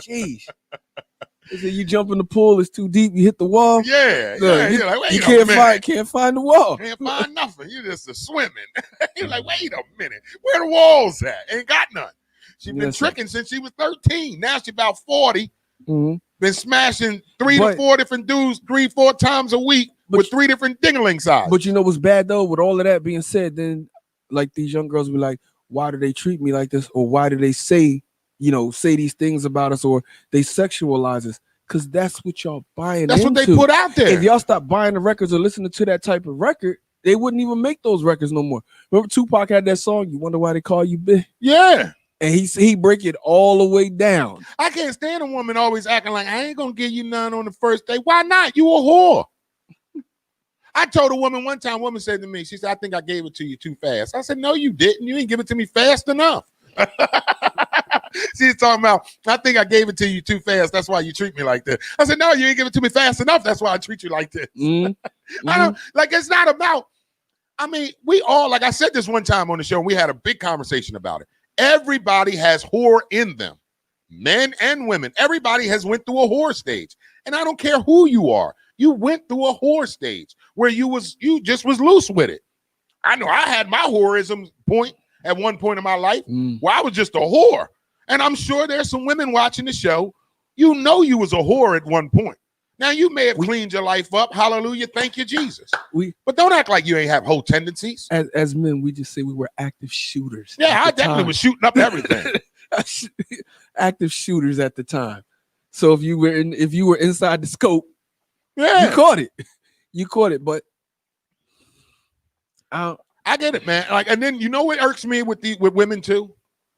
jeez. They say you jump in the pool, it's too deep, you hit the wall. Yeah, Look, yeah. you, You're like, wait you a can't find the wall. Can't find nothing. You just a swimming. You're like, wait a minute. Where the walls at? Ain't got none. She been Listen. tricking since she was 13. Now she about 40. Mhm. Been smashing 3 But- to 4 different dudes 3-4 times a week with 3 different ding-a-ling sizes. But you know what's bad though? With all of that being said, then like these young girls be like, why do they treat me like this? Or why do they say these things about us, or they sexualize us? Because that's what y'all buying That's into. what they put out there. If y'all stop buying the records or listening to that type of record, they wouldn't even make those records no more. Remember Tupac had that song, You Wonder Why They Call You Big? Yeah. And he break it all the way down. I can't stand a woman always acting like, I ain't gonna give you none on the first day. Why not? You a whore. I told a woman one time, a woman said to me, she said, I think I gave it to you too fast. I said, no, you didn't. You ain't give it to me fast enough. She's talking about, I think I gave it to you too fast. That's why you treat me like this. I said, no, you ain't give it to me fast enough. That's why I treat you like this. I don't, like, it's not about, I mean, we all, like I said this one time on the show, and we had a big conversation about it. Everybody has whore in them, men and women. Everybody has went through a whore stage. And I don't care who you are. You went through a whore stage where you just was loose with it. I know I had my whoreism point at one point in my life where I was just a whore. And I'm sure there's some women watching the show. You know you was a whore at one point. Now you may have cleaned your life up. Hallelujah. Thank you, Jesus. But don't act like you ain't have whole tendencies. As men, we just say we were active shooters. Yeah, I at the definitely time. was shooting up everything. Active shooters at the time. So if you were inside the scope, yeah, you caught it. You caught it. But I get it, man. Like, and then you know what irks me with women too?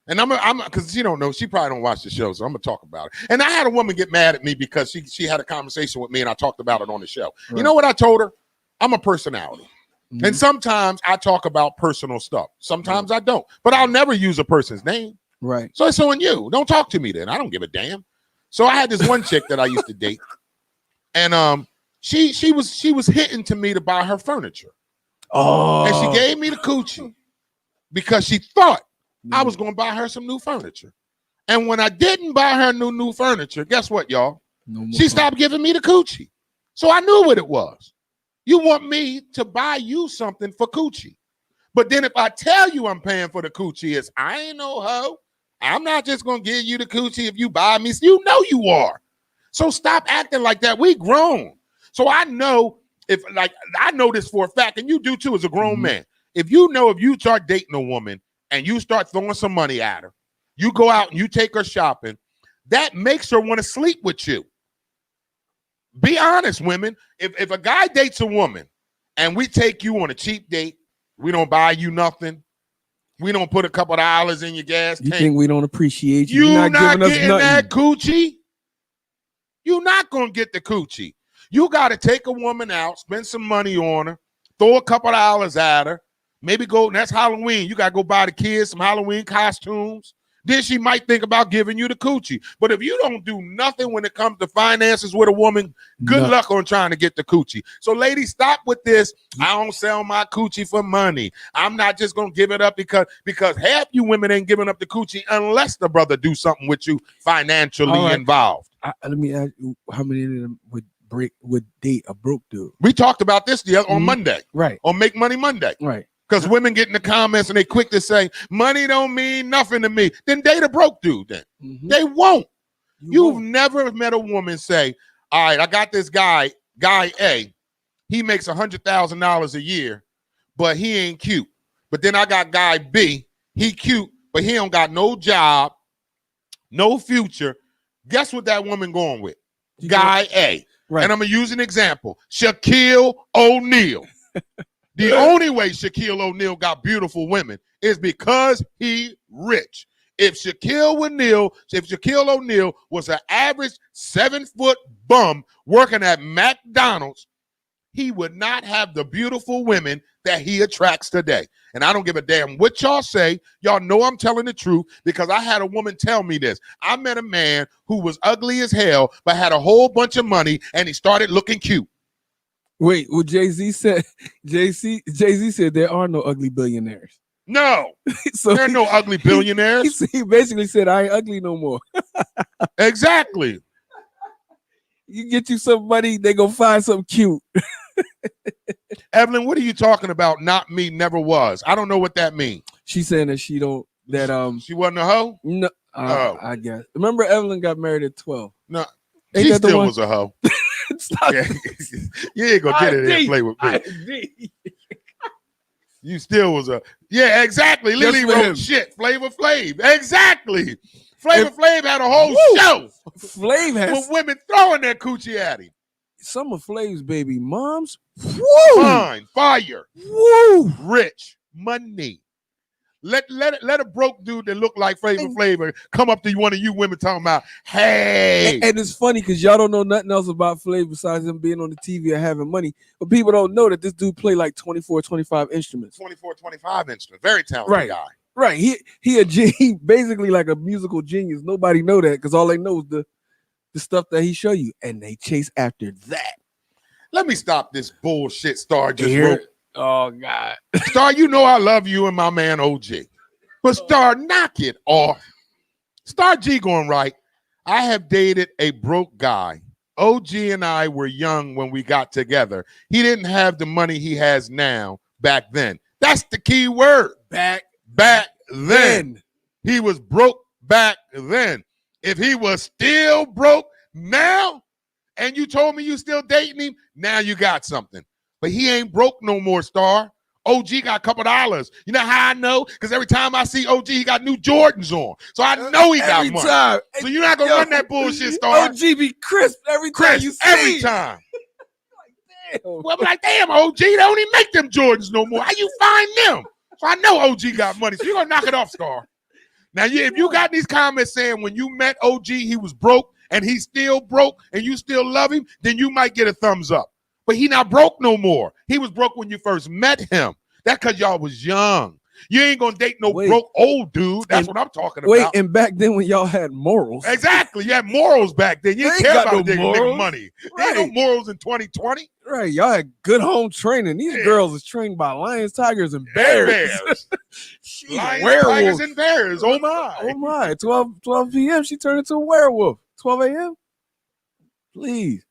And I'm because she don't know, she probably don't watch the show, so I'm gonna talk about it. And I had a woman get mad at me because she had a conversation with me and I talked about it on the show. Right. You know what I told her? I'm a personality. And sometimes I talk about personal stuff. Sometimes I don't. But I'll never use a person's name. Right. So it's on you. Don't talk to me then. I don't give a damn. So I had this one chick that I used to date. And she was hitting to me to buy her furniture. Oh. And she gave me the coochie because she thought I was going to buy her some new furniture. And when I didn't buy her new furniture, guess what, y'all? She stopped giving me the coochie. So I knew what it was. You want me to buy you something for coochie. But then if I tell you I'm paying for the coochie, it's I ain't no hoe. I'm not just going to give you the coochie if you buy me. You know you are. So stop acting like that. We grown. So I know I know this for a fact, and you do too as a grown man. If you start dating a woman and you start throwing some money at her, you go out and you take her shopping, that makes her want to sleep with you. Be honest, women. If a guy dates a woman and we take you on a cheap date, we don't buy you nothing, we don't put a couple of dollars in your gas tank. You think we don't appreciate you? You're not giving us getting nothing. that coochie. You're not going to get the coochie. You got to take a woman out, spend some money on her, throw a couple of dollars at her, maybe go, and that's Halloween. You got to go buy the kids some Halloween costumes. Then she might think about giving you the coochie. But if you don't do nothing when it comes to finances with a woman, good luck on trying to get the coochie. So ladies, stop with this. I don't sell my coochie for money. I'm not just going to give it up because half you women ain't giving up the coochie unless the brother do something with you financially involved. Let me ask you, how many of them would date a broke dude? We talked about this on Monday. Right. On Make Money Monday. Right. Because women get in the comments and they quick to say, money don't mean nothing to me. Then date a broke dude then. They won't. You've never met a woman say, all right, I got this guy A. He makes $100,000 a year, but he ain't cute. But then I got guy B. He cute, but he don't got no job, no future. Guess what that woman going with? Guy A. Right. And I'm going to use an example. Shaquille O'Neal. The only way Shaquille O'Neal got beautiful women is because he rich. If Shaquille O'Neal was an average 7-foot bum working at McDonald's, he would not have the beautiful women that he attracts today. And I don't give a damn what y'all say. Y'all know I'm telling the truth because I had a woman tell me this. I met a man who was ugly as hell, but had a whole bunch of money, and he started looking cute. Wait, well, Jay-Z said there are no ugly billionaires. No, So there are no ugly billionaires. he basically said, I ain't ugly no more. Exactly. You get you some money, they gonna find something cute. Evelyn, what are you talking about? Not me, never was. I don't know what that means. She's saying that she wasn't a hoe? No, I guess. Remember Evelyn got married at 12. No, Ain't she that the still one? was a hoe. Stop. Yeah. You ain't gonna get in there and play with me. You still was a exactly. Lily Just for him. wrote shit. Flavor Flav. Exactly. Flavor Flav had a whole show Flav has with women throwing their coochie at him. some of Flav's baby moms. Woo! Fine, fire, Woo! rich, money. Let a broke dude that look like Flavor Flav come up to one of you women talking about, hey. And it's funny because y'all don't know nothing else about Flav besides him being on the TV and having money. But people don't know that this dude play like 24, 25 instruments. 24, 25 instruments. Very talented guy. Right. He basically like a musical genius. Nobody know that because all they know is the stuff that he show you. And they chase after that. Let me stop this bullshit Star just Here- wrote. Oh, God. Star, you know I love you and my man OG. But Star, knock it off. Star G going right. I have dated a broke guy. OG and I were young when we got together. He didn't have the money he has now back then. That's the key word. Back then. He was broke back then. If he was still broke now, and you told me you still dating him, now you got something. But he ain't broke no more, Star. OG got a couple dollars. You know how I know? Because every time I see OG, he got new Jordans on. So I know he got Every money. time. So you're not going to run that bullshit, Star. OG be crisp every time Chris, you see every him. time. Damn. Well, I'm like, damn, OG, they don't even make them Jordans no more. How you find them? So I know OG got money. So you're going to knock it off, Star. Now, if you got these comments saying when you met OG, he was broke and he's still broke and you still love him, then you might get a thumbs up. But he not broke no more. He was broke when you first met him. That's because y'all was young. You ain't going to date no broke old dude. That's what I'm talking about. Wait, and back then when y'all had morals. Exactly. You had morals back then. You didn't They care ain't got about no nigga morals. money. There Right. ain't no morals in 2020. Right, y'all had good home training. These Yeah. girls is trained by lions, tigers, and And bears. bears. She Lions, werewolf. tigers, and bears. Oh, my. Oh my, 12 p.m. She turned into a werewolf. 12 a.m. Please.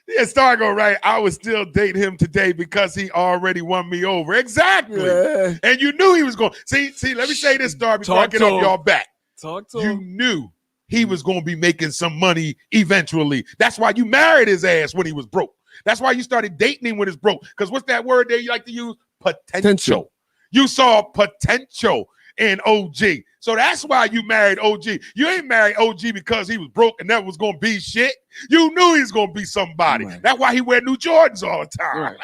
Yeah, Star go right. I would still date him today because he already won me over. Exactly. Yeah. And you knew he was going. See, let me say this, Star, before I Talk get to off him. y'all back. Talk to You him. knew he was going to be making some money eventually. That's why you married his ass when he was broke. That's why you started dating him when he's broke. Because what's that word there you like to use? Potential. You saw potential in OG. So that's why you married OG. You ain't married OG because he was broke and never was going to be shit. You knew he was going to be somebody. Right. That's why he wear new Jordans all the time. Right.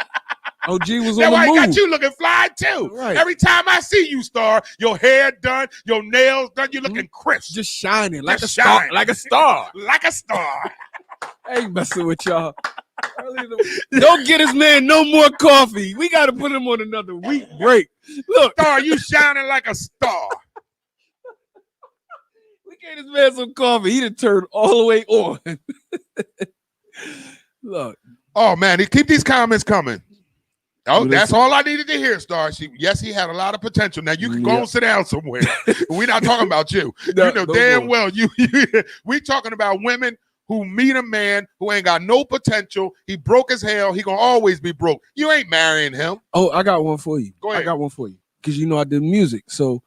OG was That's on why the he move. got you looking fly too. Right. Every time I see you, Star, your hair done, your nails done, you looking crisp. Just shining like Just a star. shining. Like a star. Like a star. I ain't messing with y'all. Don't get this man no more coffee. We got to put him on another week break. Look, Star, you shining like a star. we gave this man some coffee. He done turned all the way on. Look. Oh, man, keep these comments coming. Oh, Well, that's all I needed to hear, Star. Yes, he had a lot of potential. Now, you can go Yeah. and sit down somewhere. We're not talking about you. No, you know no damn more. well, we talking about women who meet a man who ain't got no potential. He broke as hell. He going to always be broke. You ain't marrying him. Oh, I got one for you. Go ahead. I got one for you. Because you know I did music. So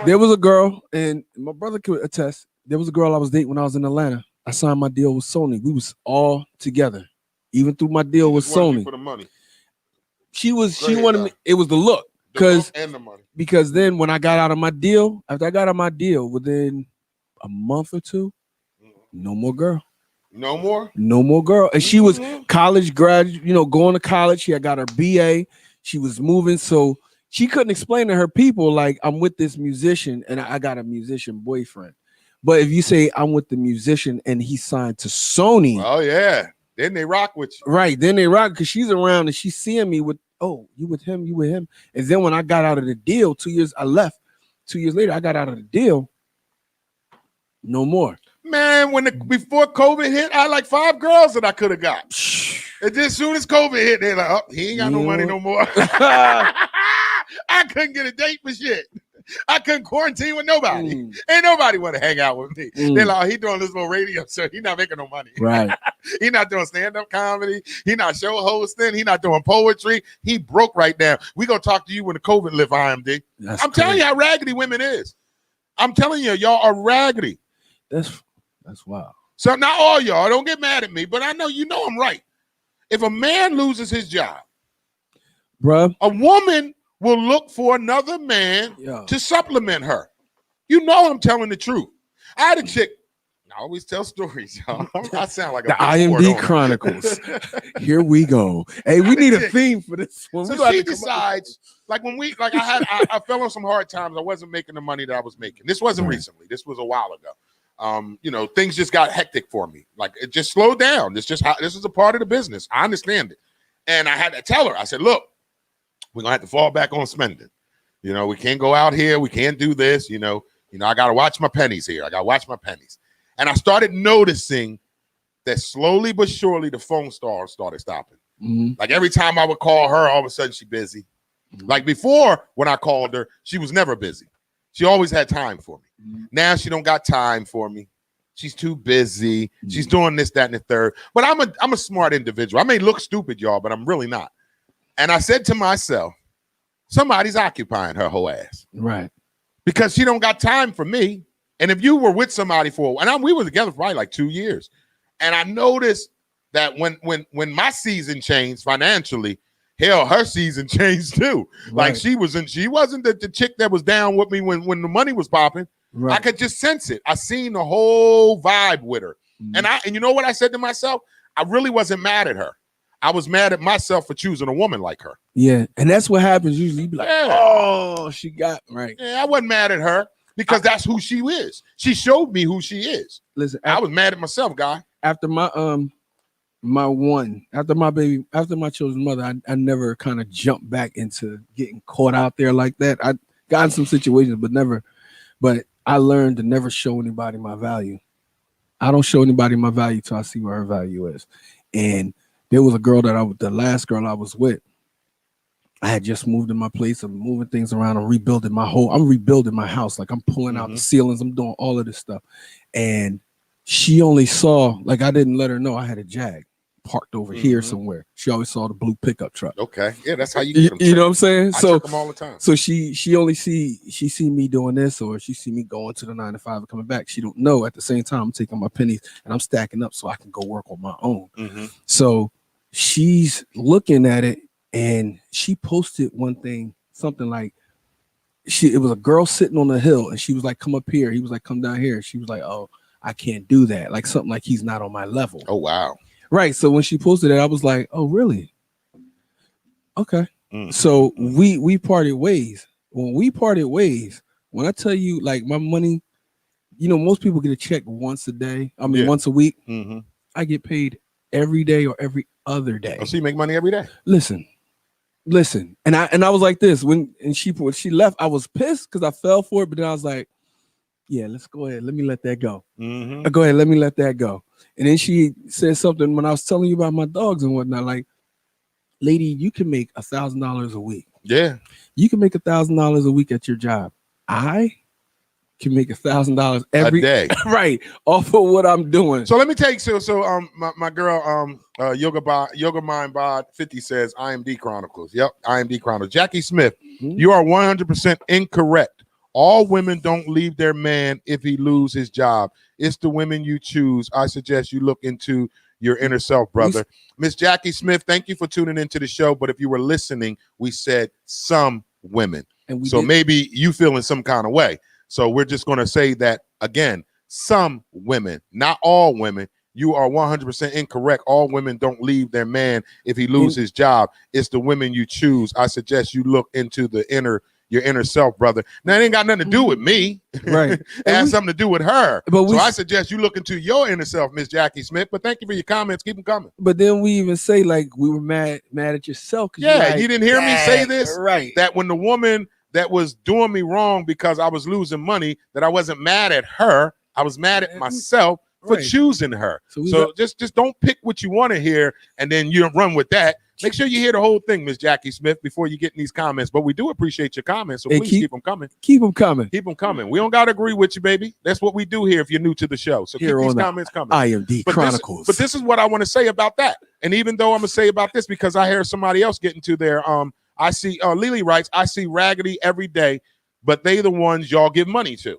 there was a girl, and my brother could attest. There was a girl I was dating when I was in Atlanta. I signed my deal with Sony. We was all together. Even through my deal with Just wanted you Sony. for the money. She Go ahead, wanted Doc. me. It was the look. The look and the money. Because then when I got out of my deal, after I got out of my deal, within a month or two, no more girl. No more. No more girl. And she was Mhm. college graduate, going to college. She had got her BA. She was moving. So she couldn't explain to her people, like, I'm with this musician and I got a musician boyfriend. But if you say I'm with the musician and he signed to Sony, Oh yeah. Then they rock with you. right, then they rock because she's around and she's seeing me with, oh, you with him, you with him. And then when I got out of the deal, 2 years, I left. 2 years later, I got out of the deal. No more. Man, before COVID hit, I had like 5 girls that I could have got. And then as soon as COVID hit, they're like, oh, he ain't got no money no more. I couldn't get a date for shit. I couldn't quarantine with nobody. Ain't nobody want to hang out with me. They're like, oh, he doing this little radio show. He not making no money. Right. He not doing stand-up comedy. He not show hosting. He not doing poetry. He broke right now. We gonna talk to you when the COVID lift, IMD. I'm telling you how raggedy women is. I'm telling you, y'all are raggedy. That's wild. So not all y'all, don't get mad at me, but I know I'm right. If a man loses his job, bruh, a woman will look for another man to supplement her. You know I'm telling the truth. I had a chick. I always tell stories, y'all. I sound like a the IMD Chronicles. Here we go. Hey, we need a theme for this one. So she decides, like I fell on some hard times. I wasn't making the money that I was making. This wasn't recently. This was a while ago. Things just got hectic for me. Like it just slowed down. This is a part of the business. I understand it. And I had to tell her, I said, look, we're gonna have to fall back on spending. We can't go out here, we can't do this, I gotta watch my pennies here. I gotta watch my pennies. And I started noticing that slowly but surely the phone started stopping. Mm-hmm. Like every time I would call her, all of a sudden she's busy. Mm-hmm. Like before, when I called her, she was never busy. She always had time for me. Mm-hmm. Now she don't got time for me. She's too busy. Mm-hmm. She's doing this, that, and the third. But I'm a smart individual. I may look stupid, y'all, but I'm really not. And I said to myself, somebody's occupying her whole ass. Right. Because she don't got time for me. And if you were with somebody for a while, and we were together for probably like 2 years. And I noticed that when my season changed financially, hell, her season changed too. Right. Like she wasn't the chick that was down with me when the money was popping. Right. I could just sense it. I seen the whole vibe with her. Mm-hmm. And you know what I said to myself? I really wasn't mad at her. I was mad at myself for choosing a woman like her. Yeah, and that's what happens usually. You be like, oh, she got right. Yeah, I wasn't mad at her because that's who she is. She showed me who she is. Listen, I was mad at myself, guy. After my children's mother, I never kind of jumped back into getting caught out there like that. I got in some situations, but I learned to never show anybody my value. I don't show anybody my value till I see where her value is. And there was a girl the last girl I was with. I had just moved in my place. I'm moving things around. I'm rebuilding my house. Like I'm pulling out the ceilings. I'm doing all of this stuff. And she only saw, like I didn't let her know I had a Jag parked over here somewhere. She always saw the blue pickup truck. Okay. Yeah, that's how you get them. You know what I'm saying? I check them all the time. So she only see me doing this, or she see me going to the 9 to 5 and coming back. She don't know at the same time I'm taking my pennies and I'm stacking up so I can go work on my own. Mm-hmm. So she's looking at it and she posted one thing, something like it was a girl sitting on the hill and she was like, come up here. He was like, come down here. She was like, oh, I can't do that. Like something like he's not on my level. Oh, wow. Right. So when she posted it, I was like, oh, really? Okay. So we parted ways. When we parted ways, when I tell you like my money, most people get a check once a day. I mean, once a week. Mm-hmm. I get paid every day or every other day. Oh, so you make money every day? Listen. And I was like this when she left, I was pissed because I fell for it, but then I was like, yeah, let's go ahead. Let me let that go. Mm-hmm. Go ahead. Let me let that go. And then she said something when I was telling you about my dogs and whatnot, like, lady, you can make $1,000 a week. Yeah. You can make $1,000 a week at your job. I can make $1,000 every day. Right. Off of what I'm doing. So let me take my girl Yoga Mind Bod 50 says IMD Chronicles. Yep, IMD Chronicles. Jackie Smith, you are 100% incorrect. All women don't leave their man if he lose his job. It's the women you choose. I suggest you look into your inner self, brother. Miss Jackie Smith, thank you for tuning into the show. But if you were listening, we said some women. And so maybe you feel in some kind of way. So we're just going to say that again, some women, not all women. you are 100% incorrect. All women don't leave their man if he loses his job. It's the women you choose. I suggest you look into your inner self, brother. Now, it ain't got nothing to do with me. Right. It has something to do with her. But so I suggest you look into your inner self, Miss Jackie Smith. But thank you for your comments. Keep them coming. But then we even say, like, we were mad at yourself. Yeah, like, you didn't hear me say this? Right. That when the woman that was doing me wrong because I was losing money, that I wasn't mad at her. I was mad at myself for choosing her. So just don't pick what you want to hear and then you run with that. Make sure you hear the whole thing, Miss Jackie Smith, before you get in these comments. But we do appreciate your comments, so please keep them coming. Keep them coming. Keep them coming. We don't got to agree with you, baby. That's what we do here if you're new to the show. So here keep these on comments coming. IMD Chronicles. But this is what I want to say about that. And even though I'm going to say about this because I hear somebody else getting to their I see Lily writes, I see Raggedy every day, but they the ones y'all give money to.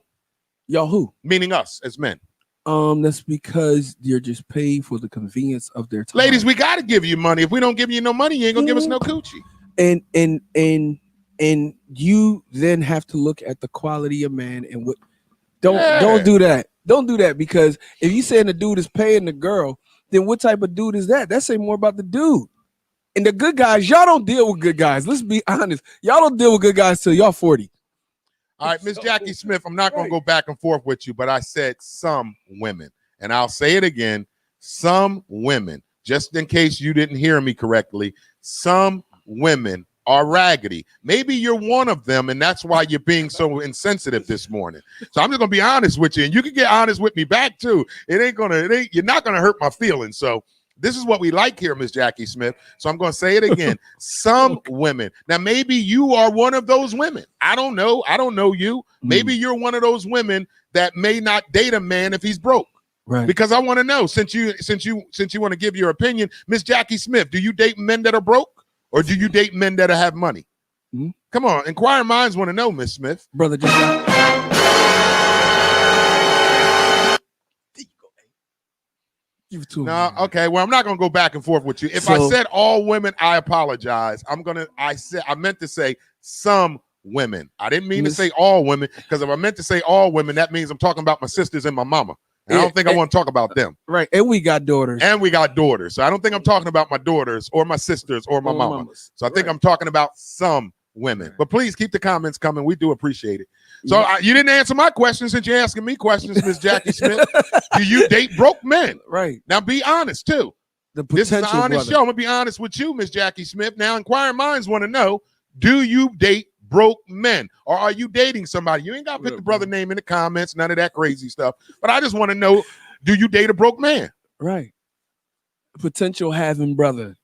Y'all who? Meaning us as men. That's because you're just paid for the convenience of their time. Ladies, we got to give you money. If we don't give you no money, you ain't gonna give us no coochie. And you then have to look at the quality of man and what. Don't do that. Don't do that, because if you saying the dude is paying the girl, then what type of dude is that? That say more about the dude. And the good guys, y'all don't deal with good guys. Let's be honest. Y'all don't deal with good guys till y'all 40. All right, Miss Jackie Smith, I'm not going to go back and forth with you, but I said some women, and I'll say it again, some women, just in case you didn't hear me correctly, some women are raggedy. Maybe you're one of them, and that's why you're being so insensitive this morning. So I'm just going to be honest with you, and you can get honest with me back too. You're not going to hurt my feelings. So this is what we like here, Miss Jackie Smith. So I'm going to say it again. Some women. Now, maybe you are one of those women. I don't know. I don't know you. Maybe you're one of those women that may not date a man if he's broke. Right. Because I want to know, since you want to give your opinion, Miss Jackie Smith, do you date men that are broke or do you date men that have money? Come on. Inquiring minds want to know, Miss Smith. Brother John. No, okay. Well, I'm not gonna go back and forth with you. If I said all women, I apologize. I meant to say some women. I didn't mean to say all women, because if I meant to say all women, that means I'm talking about my sisters and my mama. And I don't think I want to talk about them. Right. And we got daughters. So I don't think I'm talking about my daughters or my sisters or my mama. So I think I'm talking about some women. But please keep the comments coming. We do appreciate it. So you didn't answer my question since you're asking me questions, Miss Jackie Smith. Do you date broke men? Right. Now be honest too. This is an honest show. I'm gonna be honest with you, Miss Jackie Smith. Now inquiring minds want to know, do you date broke men, or are you dating somebody? You ain't got to put the brother name in the comments, none of that crazy stuff. But I just want to know, do you date a broke man? Right. Potential having brother.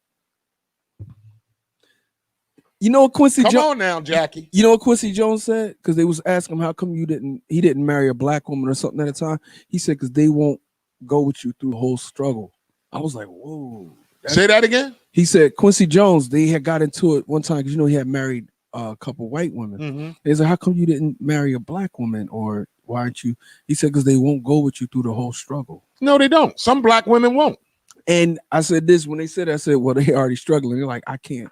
You know what Quincy Jones? Come on now, Jackie. You know what Quincy Jones said? Because they was asking him, how come he didn't marry a black woman or something at a time? He said, because they won't go with you through the whole struggle. I was like, whoa. Say that again? He said Quincy Jones, they had got into it one time because he had married a couple white women. They said, how come you didn't marry a black woman, or why aren't you? He said, because they won't go with you through the whole struggle. No, they don't. Some black women won't. And I said this when they said, I said, well, they already struggling. They're like, I can't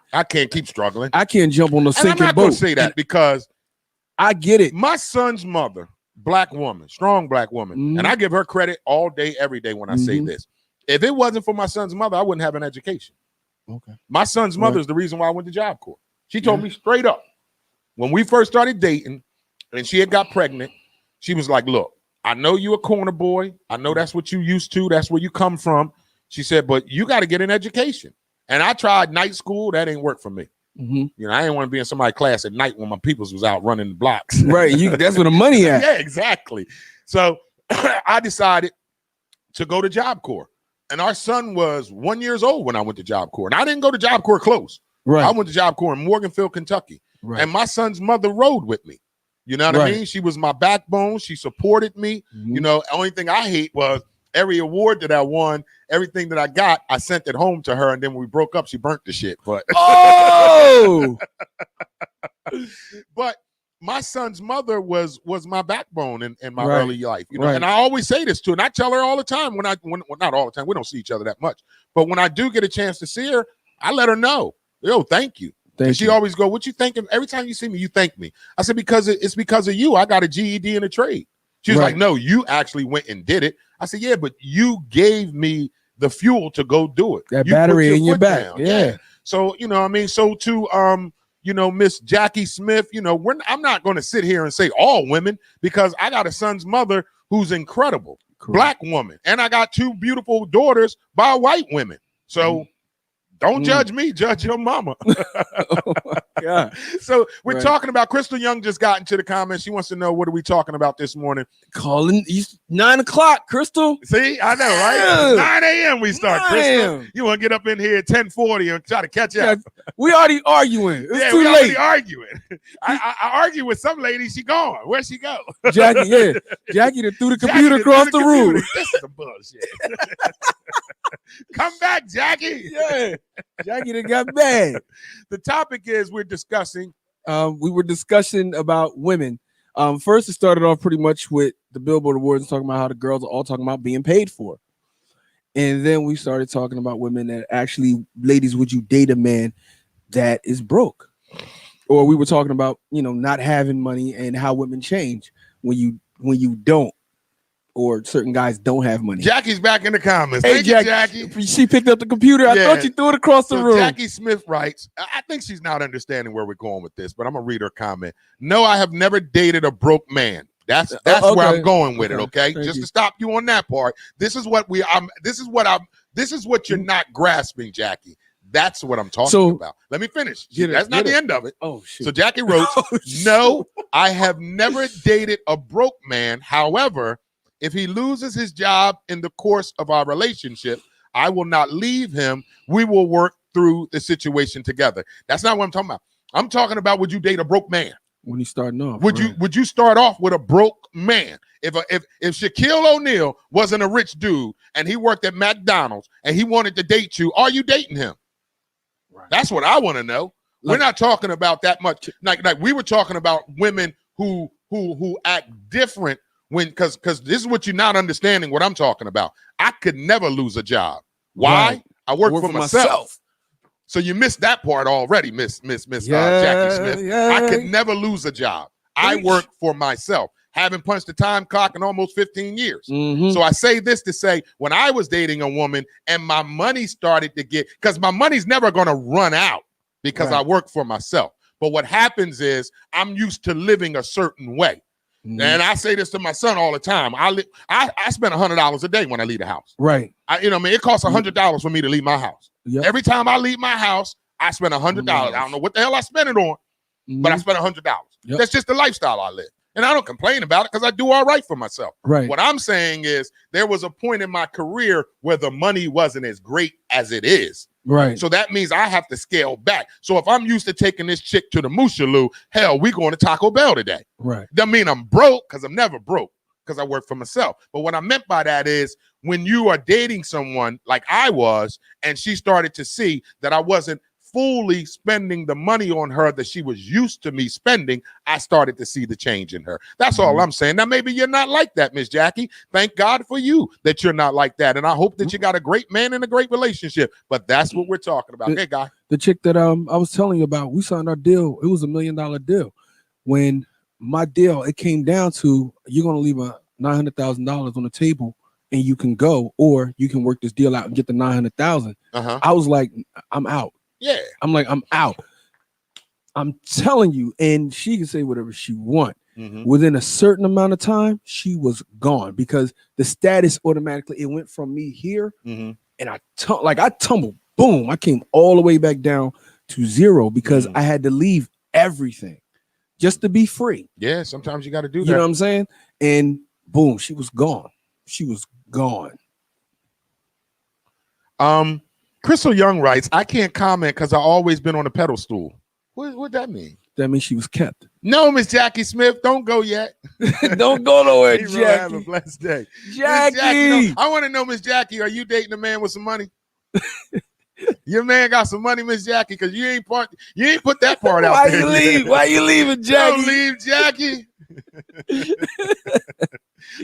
keep struggling. I can't jump on the sinking boat. I'm not going to say that because I get it. My son's mother, black woman, strong black woman, and I give her credit all day, every day when I say this. If it wasn't for my son's mother, I wouldn't have an education. Okay. My son's mother is the reason why I went to Job Corps. She told me straight up, when we first started dating and she had got pregnant, she was like, look, I know you a corner boy. I know that's what you used to. That's where you come from. She said, but you got to get an education. And I tried night school. That ain't work for me. You know, I didn't want to be in somebody's class at night when my peoples was out running the blocks. Right. That's where the money at. Yeah, exactly. So I decided to go to Job Corps. And our son was 1 year old when I went to Job Corps. And I didn't go to Job Corps close. Right. I went to Job Corps in Morganfield, Kentucky. Right. And my son's mother rode with me. You know what I mean? She was my backbone. She supported me. You know, the only thing I hate was every award that I won, everything that I got, I sent it home to her. And then when we broke up, she burnt the shit. But but my son's mother was my backbone in my early life. You know, and I always say this to her, and I tell her all the time when not all the time, we don't see each other that much. But when I do get a chance to see her, I let her know, yo, thank you. And she always go, what you thinking? Every time you see me, you thank me. I said, because it's because of you. I got a GED in a trade. She was Right. like, no, you actually went and did it. I said, yeah, but you gave me the fuel to go do it. That You put battery in your foot back. down. Yeah. So, you know what I mean? So to Miss Jackie Smith, I'm not going to sit here and say all women, because I got a son's mother who's incredible, Black woman, and I got 2 beautiful daughters by white women. So don't judge me, judge your mama. Oh my God. So we're Right. talking about, Crystal Young just got into the comments. She wants to know, what are we talking about this morning? Calling 9:00, Crystal. See, I know, right? Yeah. 9 a.m. we start, 9 Crystal. a.m. You want to get up in here at 10:40 and try to catch up. We already arguing. It's Yeah, too we late. already arguing. I argue with some lady. She gone. Where'd she go? Jackie, yeah. Jackie done threw the Jackie computer done across threw the room. computer. This is some bullshit. Come back, Jackie. Yeah. Jackie done got mad. The topic is we're discussing. We were discussing about women. First, it started off pretty much with the Billboard Awards, talking about how the girls are all talking about being paid for. And then we started talking about women that actually, ladies, would you date a man that is broke? Or we were talking about, not having money and how women change when you don't, or certain guys don't have money. Jackie's back in the comments. Hey, Thank you, Jackie. She picked up the computer. I Yeah. thought you threw it across the So room. Jackie Smith writes, I think she's not understanding where we're going with this, but I'm gonna read her comment. No, I have never dated a broke man. That's okay. where I'm going with it. Okay, Thank just you. to stop you on that part. This is what you're not grasping, Jackie. That's what I'm talking about. Let me finish. That's not the end of it. Oh shit. So Jackie wrote, Oh, shit. no, I have never dated a broke man. However, if he loses his job in the course of our relationship, I will not leave him. We will work through the situation together. That's not what I'm talking about. I'm talking about, would you date a broke man? When he's starting off. Would you start off with a broke man? If Shaquille O'Neal wasn't a rich dude and he worked at McDonald's and he wanted to date you, are you dating him? Right. That's what I want to know. We're not talking about that much. Like we were talking about women who act different because this is what you're not understanding what I'm talking about. I could never lose a job. Why? Right. I work for myself. So you missed that part already, Miss Jackie Smith. Yeah. I could never lose a job. I work for myself. Haven't punched the time clock in almost 15 years. Mhm. So I say this to say, when I was dating a woman and my money started to get, because my money's never going to run out because I work for myself. But what happens is I'm used to living a certain way. Mhm. And I say this to my son all the time. I spend $100 a day when I leave the house. Right. It costs $100 for me to leave my house. Yep. Every time I leave my house, I spend $100. I don't know what the hell I spend it on, but I spend $100. Yep. That's just the lifestyle I live. And I don't complain about it because I do all right for myself. Right. What I'm saying is there was a point in my career where the money wasn't as great as it is. Right. So that means I have to scale back. So if I'm used to taking this chick to the Mushaloo, hell, we going to Taco Bell today. Right. Doesn't mean I'm broke, because I'm never broke, because I work for myself. But what I meant by that is when you are dating someone like I was, and she started to see that I wasn't fully spending the money on her that she was used to me spending, I started to see the change in her. That's all I'm saying. Now, maybe you're not like that, Miss Jackie. Thank God for you that you're not like that. And I hope that you got a great man and a great relationship. But that's what we're talking about. Hey, guy. The chick that I was telling you about, we signed our deal. It was $1 million deal. When my deal, it came down to, you're going to leave a $900,000 on the table and you can go, or you can work this deal out and get the $900,000. I was like, I'm out. Yeah. I'm like, I'm out. I'm telling you, and she can say whatever she want. Within a certain amount of time, she was gone because the status automatically, it went from me here, and I tumbled, boom, I came all the way back down to zero because I had to leave everything just to be free. Yeah, sometimes you got to do that. You know what I'm saying? And boom, she was gone. She was gone. Crystal Young writes, I can't comment because I've always been on a pedestal. What that mean? That means she was kept. No, Miss Jackie Smith, don't go yet. Don't go nowhere, Hey, bro, have a Jackie. blessed day. Miss Jackie. I want to know, Miss Jackie, are you dating a man with some money? Your man got some money, Miss Jackie, because you ain't put that part out Why there. you yet. leave? Why you leaving, Jackie? Don't leave, Jackie.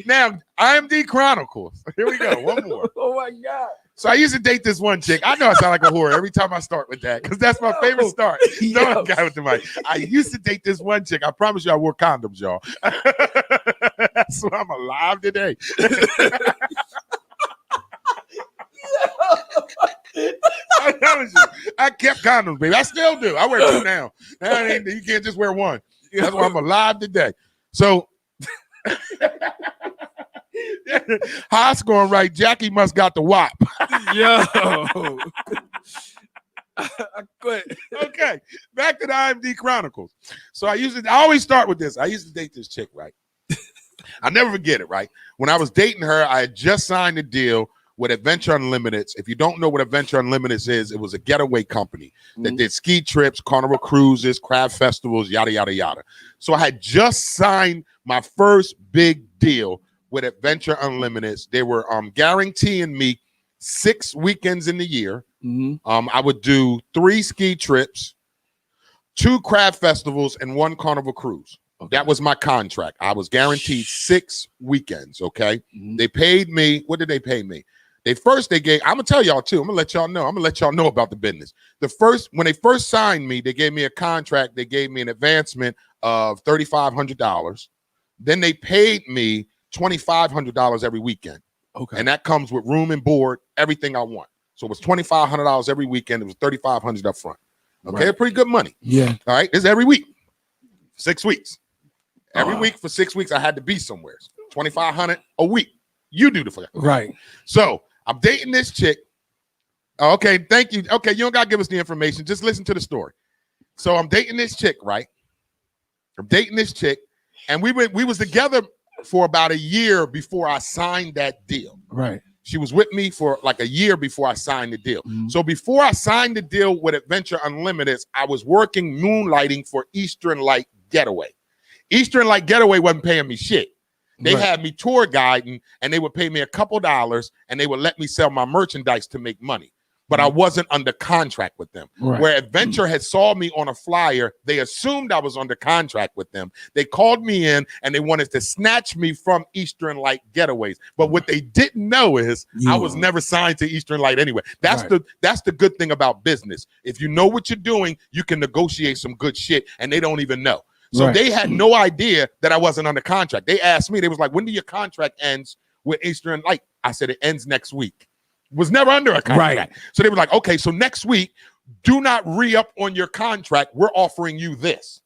Now, IMD Chronicles. Here we go. One more. Oh my God. So I used to date this one chick. I know I sound like a whore every time I start with that because that's my favorite start. Don't guy with the mic. I used to date this one chick. I promise you I wore condoms, y'all. So I'm alive today. I'm telling you, I kept condoms, baby. I still do. I wear 2 now. Now it ain't, you can't just wear 1. That's why I'm alive today. So Haas going right. Jackie must got the WAP. Yo. I quit. Okay, back to the IMD Chronicles. So I always start with this. I used to date this chick, right? I'll never forget it, right? When I was dating her, I had just signed a deal with Adventure Unlimited. If you don't know what Adventure Unlimited is, it was a getaway company that did ski trips, carnival cruises, crab festivals, yada, yada, yada. So I had just signed my first big deal with Adventure Unlimited. They were guaranteeing me 6 weekends in the year. I would do 3 ski trips, 2 crab festivals, and 1 carnival cruise. Okay. That was my contract. I was guaranteed 6 weekends. Okay. They paid me. What did they pay me? I'm gonna tell y'all too. I'm gonna let y'all know about the business. When they first signed me, they gave me a contract. They gave me an advancement of $3,500. Then they paid me $2,500 every weekend. Okay. And that comes with room and board, everything I want. So it was $2,500 every weekend. It was $3,500 up front. Okay, right. Pretty good money. Yeah. All right. It's every week. 6 weeks. Every week for 6 weeks, I had to be somewhere. $2,500 a week. You do the fuck. Right. So I'm dating this chick. Okay, thank you. Okay, you don't gotta give us the information. Just listen to the story. So I'm dating this chick, right? And we was together for about a year before I signed that deal. Right. She was with me for like a year before I signed the deal. So before I signed the deal with Adventure Unlimited, I was working moonlighting for Eastern Light Getaway. Eastern Light Getaway wasn't paying me shit. They had me tour guiding, and they would pay me a couple dollars, and they would let me sell my merchandise to make money. But I wasn't under contract with them. Right. Where Adventure had saw me on a flyer, they assumed I was under contract with them. They called me in, and they wanted to snatch me from Eastern Light Getaways. But what they didn't know is I was never signed to Eastern Light anyway. That's the good thing about business. If you know what you're doing, you can negotiate some good shit, and they don't even know. So they had no idea that I wasn't under contract. They asked me, they was like, when do your contract ends with Eastern Light? I said, it ends next week. Was never under a contract. Right. So they were like, okay, so next week, do not re-up on your contract. We're offering you this.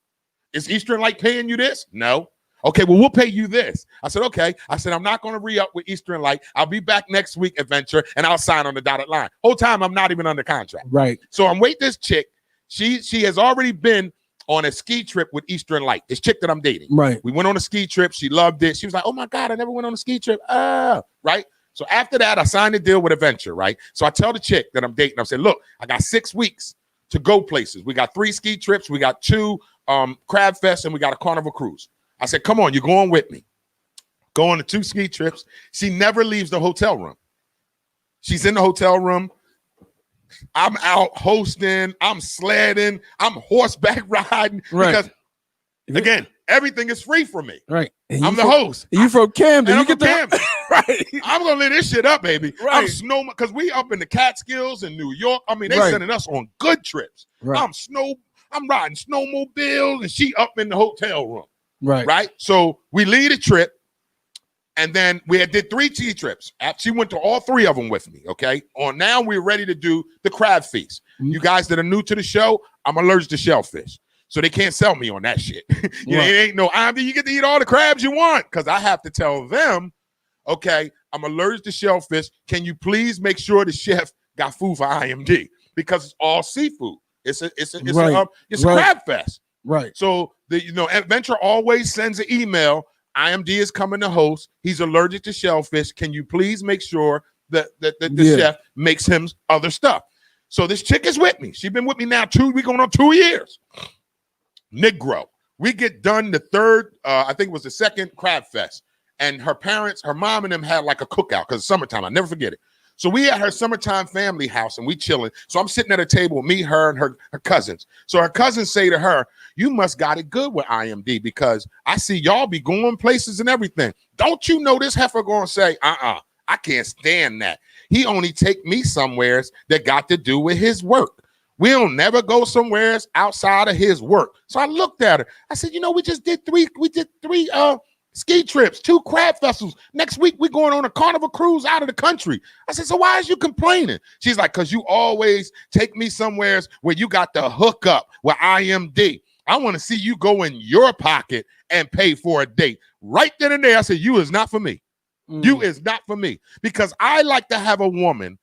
Is Eastern Light paying you this? No. Okay, well, we'll pay you this. I said, okay. I said, I'm not going to re-up with Eastern Light. I'll be back next week, Adventure, and I'll sign on the dotted line. Whole time, I'm not even under contract. Right. So I'm waiting this chick. She has already been on a ski trip with Eastern Light, this chick that I'm dating. Right. We went on a ski trip. She loved it. She was like, oh my God, I never went on a ski trip. Right. So after that, I signed a deal with Adventure, right? So I tell the chick that I'm dating, I said, look, I got 6 weeks to go places. We got 3 ski trips. We got 2 crab fests, and we got a carnival cruise. I said, come on, you're going with me. Go on the 2 ski trips. She never leaves the hotel room. She's in the hotel room. I'm out hosting, I'm sledding, I'm horseback riding. Right. Because, again, everything is free for me. Right. I'm the host. You from Camden. You get Camden. Right. I'm going to live this shit up, baby. Right. I'm because we up in the Catskills in New York. I mean, they sending us on good trips. Right. I'm riding snowmobiles, and she up in the hotel room. Right. Right. So we lead a trip. And then we did 3 ski trips. She went to all 3 of them with me, okay? Now we're ready to do the crab feast. You guys that are new to the show, I'm allergic to shellfish. So they can't sell me on that shit. It ain't no, you get to eat all the crabs you want, because I have to tell them, okay, I'm allergic to shellfish. Can you please make sure the chef got food for IMD? Because it's all seafood. It's a crab fest. Right. So Adventure always sends an email. IMD is coming to host. He's allergic to shellfish. Can you please make sure that the chef makes him other stuff? So this chick is with me. She's been with me now we're going on 2 years. Negro. We get done the 3rd, I think it was the 2nd crab fest. And her mom and them had like a cookout because it's summertime. I'll never forget it. So we at her summertime family house, and we chilling. So I'm sitting at a table with me, her, and her cousins. So her cousins say to her, you must got it good with IMD, because I see y'all be going places and everything. Don't you know this heifer going to say, I can't stand that. He only take me somewheres that got to do with his work. We'll never go somewheres outside of his work. So I looked at her. I said, we just did 3 ski trips, 2 crab festivals. Next week, we're going on a Carnival cruise out of the country. I said, so why is you complaining? She's like, because you always take me somewheres where you got the hookup with IMD. I want to see you go in your pocket and pay for a date. Right then and there, I said, you is not for me. You is not for me. Because I like to have a woman.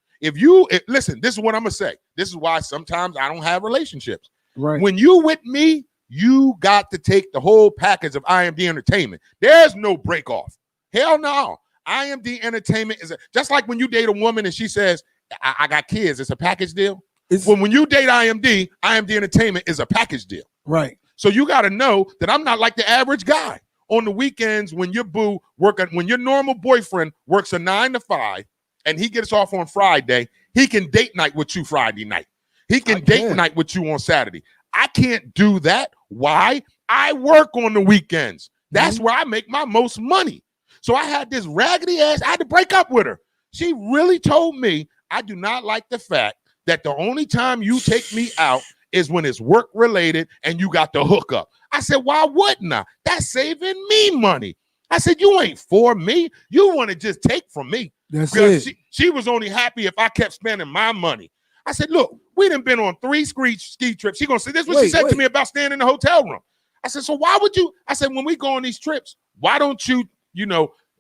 Listen, this is what I'm going to say. This is why sometimes I don't have relationships. Right. When you with me, you got to take the whole package of IMD Entertainment. There's no break off. Hell no. IMD Entertainment is just like when you date a woman and she says, I got kids. It's a package deal. When you date IMD Entertainment is a package deal. Right. So you got to know that I'm not like the average guy. On the weekends, when your when your normal boyfriend works a 9 to 5 and he gets off on Friday, he can date night with you Friday night. He can date night with you on Saturday. I can't do that. Why? I work on the weekends. That's where I make my most money. So I had this raggedy ass. I had to break up with her. She really told me, I do not like the fact that the only time you take me out is when it's work related and you got the hookup. I said, why wouldn't I? That's saving me money. I said, you ain't for me. You want to just take from me. That's it. She was only happy if I kept spending my money. I said, look, we done been on 3 ski trips. She gonna say, this is what she said to me about staying in the hotel room. I said, so why would you? I said, when we go on these trips, why don't you,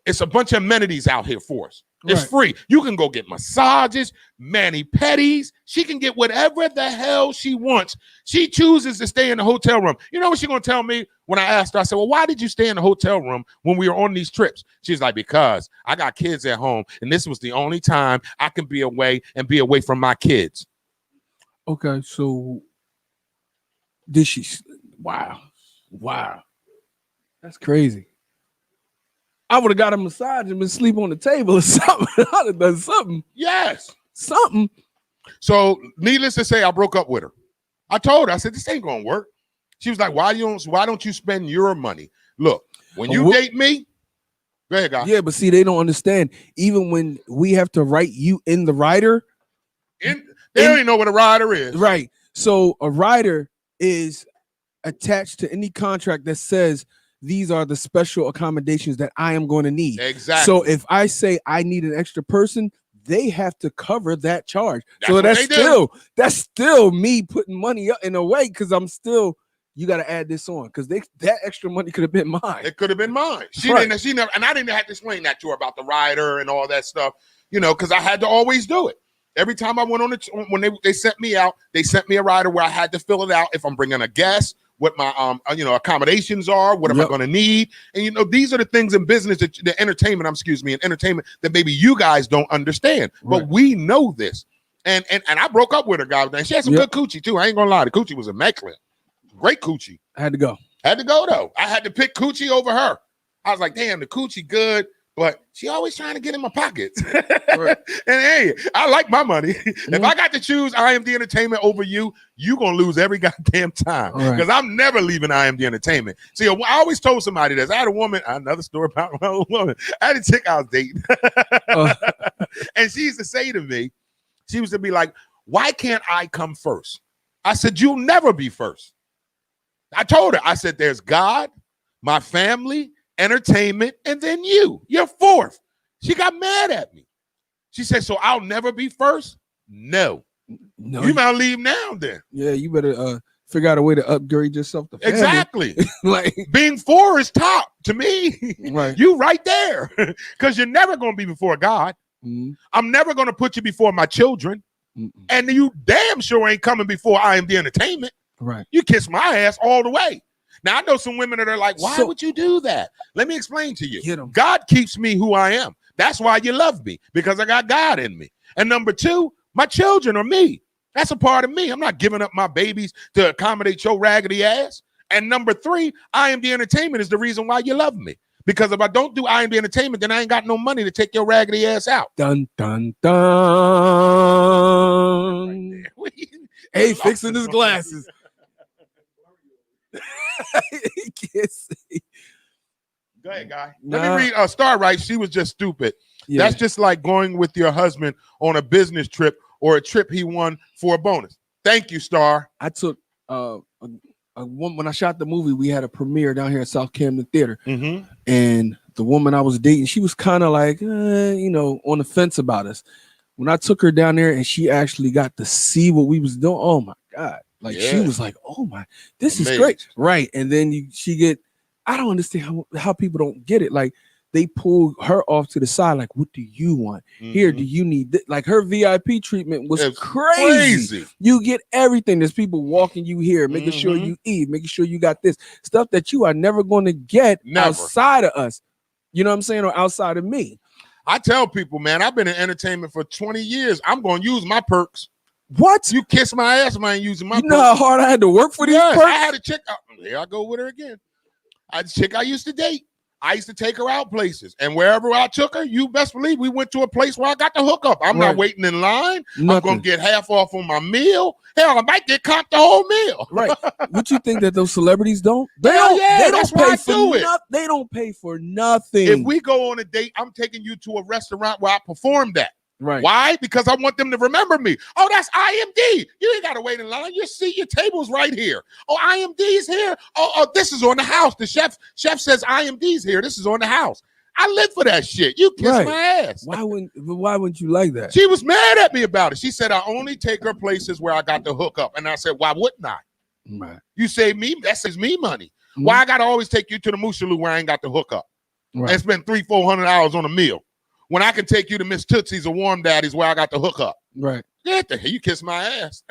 it's a bunch of amenities out here for us. It's free. You can go get massages, mani-pedis. She can get whatever the hell she wants. She chooses to stay in the hotel room. You know what she's going to tell me when I asked her? I said, well, why did you stay in the hotel room when we were on these trips? She's like, because I got kids at home, and this was the only time I can be away from my kids. Okay, so did she? Wow. That's crazy. I would have got a massage and been asleep on the table or something. I'd have done something. Yes. Something. So needless to say, I broke up with her. I told her, I said, this ain't going to work. She was like, why don't you spend your money? Look, when you date me, go ahead, guys. Yeah, but see, they don't understand. Even when we have to write you in the rider. They don't even know what a rider is. Right. So a rider is attached to any contract that says these are the special accommodations that I am going to need. Exactly. So if I say I need an extra person, they have to cover that charge. That's that's still me putting money up in a way, because I'm still, you got to add this on, because that extra money could have been mine. It could have been mine. She never, and I didn't have to explain that to her about the rider and all that stuff, because I had to always do it. Every time I went on when they sent me out, they sent me a rider where I had to fill it out if I'm bringing a guest, what my accommodations are, what am I going to need, and these are the things in business in entertainment that maybe you guys don't understand, but we know this. And I broke up with her, guys. And she had some good coochie too. I ain't gonna lie, the coochie was immaculate, great coochie. I had to go though. I had to pick coochie over her. I was like, damn, the coochie good, but she always trying to get in my pockets. And hey, I like my money. If I got to choose IMD Entertainment over you, you gonna lose every goddamn time, because I'm never leaving IMD Entertainment. See, I always told somebody this. I had a woman, another story about my old woman. I had a chick I was dating, and she used to say to me, she used to be like, why can't I come first? I said, you'll never be first. I told her, I said, there's God, my family, entertainment, and then you're fourth. She got mad at me. She said, so I'll never be first? No. You might leave now then. Yeah, you better figure out a way to upgrade yourself to family. Exactly. Like being 4 is top to me. Right. You right there. Because you're never going to be before God. I'm never going to put you before my children. And you damn sure ain't coming before IMD Entertainment. Right. You kiss my ass all the way. Now, I know some women that are like, why would you do that? Let me explain to you. God keeps me who I am. That's why you love me, because I got God in me. And number 2, my children are me. That's a part of me. I'm not giving up my babies to accommodate your raggedy ass. And number 3, IMD Entertainment is the reason why you love me. Because if I don't do IMD Entertainment, then I ain't got no money to take your raggedy ass out. Dun, dun, dun. Hey, fixing his glasses. He can't see. Go ahead, guy. Let me read Star right. She was just stupid. Yeah. That's just like going with your husband on a business trip or a trip he won for a bonus. Thank you, Star. I took when I shot the movie, we had a premiere down here at South Camden Theater. And the woman I was dating, she was kind of like, on the fence about us. When I took her down there and she actually got to see what we was doing, oh my God. Like she was like, oh my, this is great. Right. And then I don't understand how people don't get it. Like they pull her off to the side. Like, what do you want? Here, do you need like her VIP treatment was crazy. You get everything. There's people walking you here, making sure you eat, making sure you got this stuff that you are never going to get outside of us. You know what I'm saying? Or outside of me. I tell people, man, I've been in entertainment for 20 years. I'm going to use my perks. What? You kiss my ass, man, using my perks. You know how hard I had to work for these perks? I had a chick. Here I go with her again. I had a chick I used to date. I used to take her out places. And wherever I took her, you best believe we went to a place where I got the hookup. I'm not waiting in line. I'm going to get half off on my meal. Hell, I might get comped the whole meal. Right. What you think that those celebrities don't? They don't pay for it. They don't pay for nothing. If we go on a date, I'm taking you to a restaurant where I performed at. Right. Why? Because I want them to remember me. Oh, that's IMD. You ain't got to wait in line. You see your table's right here. Oh, IMD is here. Oh, this is on the house. The chef says IMD's here. This is on the house. I live for that shit. You kiss my ass. Why wouldn't you like that? She was mad at me about it. She said, I only take her places where I got the hookup. And I said, why wouldn't I? Right. You save me. That saves me money. Why I got to always take you to the Moosaloo where I ain't got the hookup? Right. And spend $300-$400 on a meal. When I can take you to Miss Tootsie's or Warm Daddy's where I got the hookup. Right. Get the hell, you kiss my ass.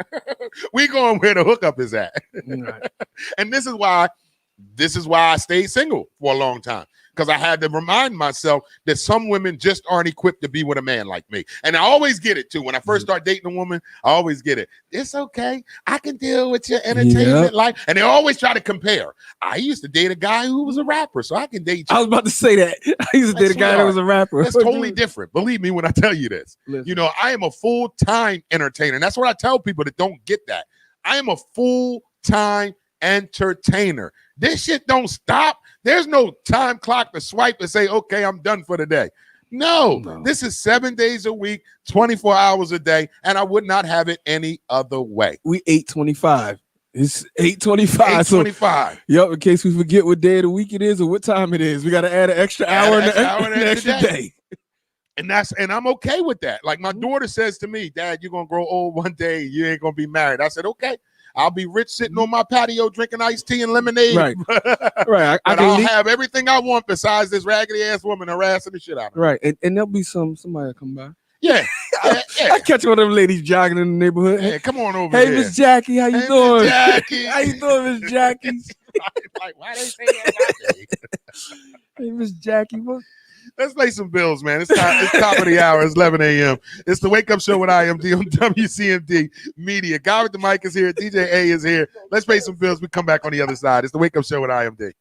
We going where the hookup is at. Right. And this is why I stayed single for a long time. Because I had to remind myself that some women just aren't equipped to be with a man like me. And I always get it too. When I first start dating a woman, I always get it. It's okay. I can deal with your entertainment life. And they always try to compare. I used to date a guy who was a rapper, so I can date you. I was about to say that. I used to date a guy that was a rapper. It's totally different. Believe me when I tell you this. Listen. You know, I am a full-time entertainer. And that's what I tell people that don't get that. I am a full-time entertainer. This shit don't stop. There's no time clock to swipe and say, okay, I'm done for the day. No, this is 7 days a week, 24 hours a day, and I would not have it any other way. We 8:25. It's 8:25. 8:25. So, in case we forget what day of the week it is or what time it is, we got to add an extra hour and an extra day. And I'm okay with that. Like my daughter says to me, Dad, you're going to grow old one day. You ain't going to be married. I said, okay. I'll be rich sitting on my patio drinking iced tea and lemonade. Right. Right. I'll have everything I want besides this raggedy ass woman harassing the shit out of me. Right. And there'll be somebody come by. Yeah. I catch one of them ladies jogging in the neighborhood. Hey, come on over here. Hey, Miss Jackie, how you doing? Miss Jackie. How you doing, Miss Jackie? Like, why they say that? Hey, Miss Jackie, what? Let's pay some bills, man. It's top of the hour. It's 11 a.m. It's the Wake Up Show with IMD on WCMD Media. Guy with the mic is here. DJ A is here. Let's pay some bills. We come back on the other side. It's the Wake Up Show with IMD.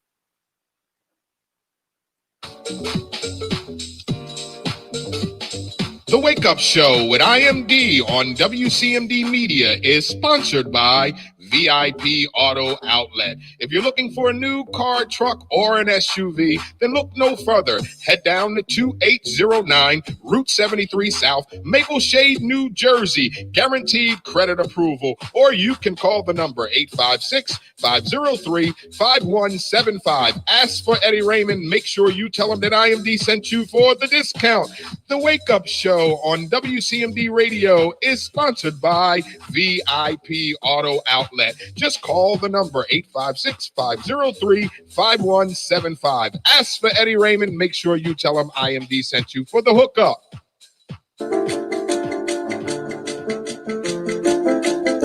The Wake Up Show with IMD on WCMD Media is sponsored by VIP Auto Outlet. If you're looking for a new car, truck, or an SUV, then look no further. Head down to 2809 Route 73 South, Maple Shade, New Jersey. Guaranteed credit approval. Or you can call the number 856-503-5175. Ask for Eddie Raymond. Make sure you tell him that IMD sent you for the discount. The Wake Up Show on WCMD Radio is sponsored by VIP Auto Outlet. Just call the number 856-503-5175. Ask for Eddie Raymond. Make sure you tell him IMD sent you for the hookup.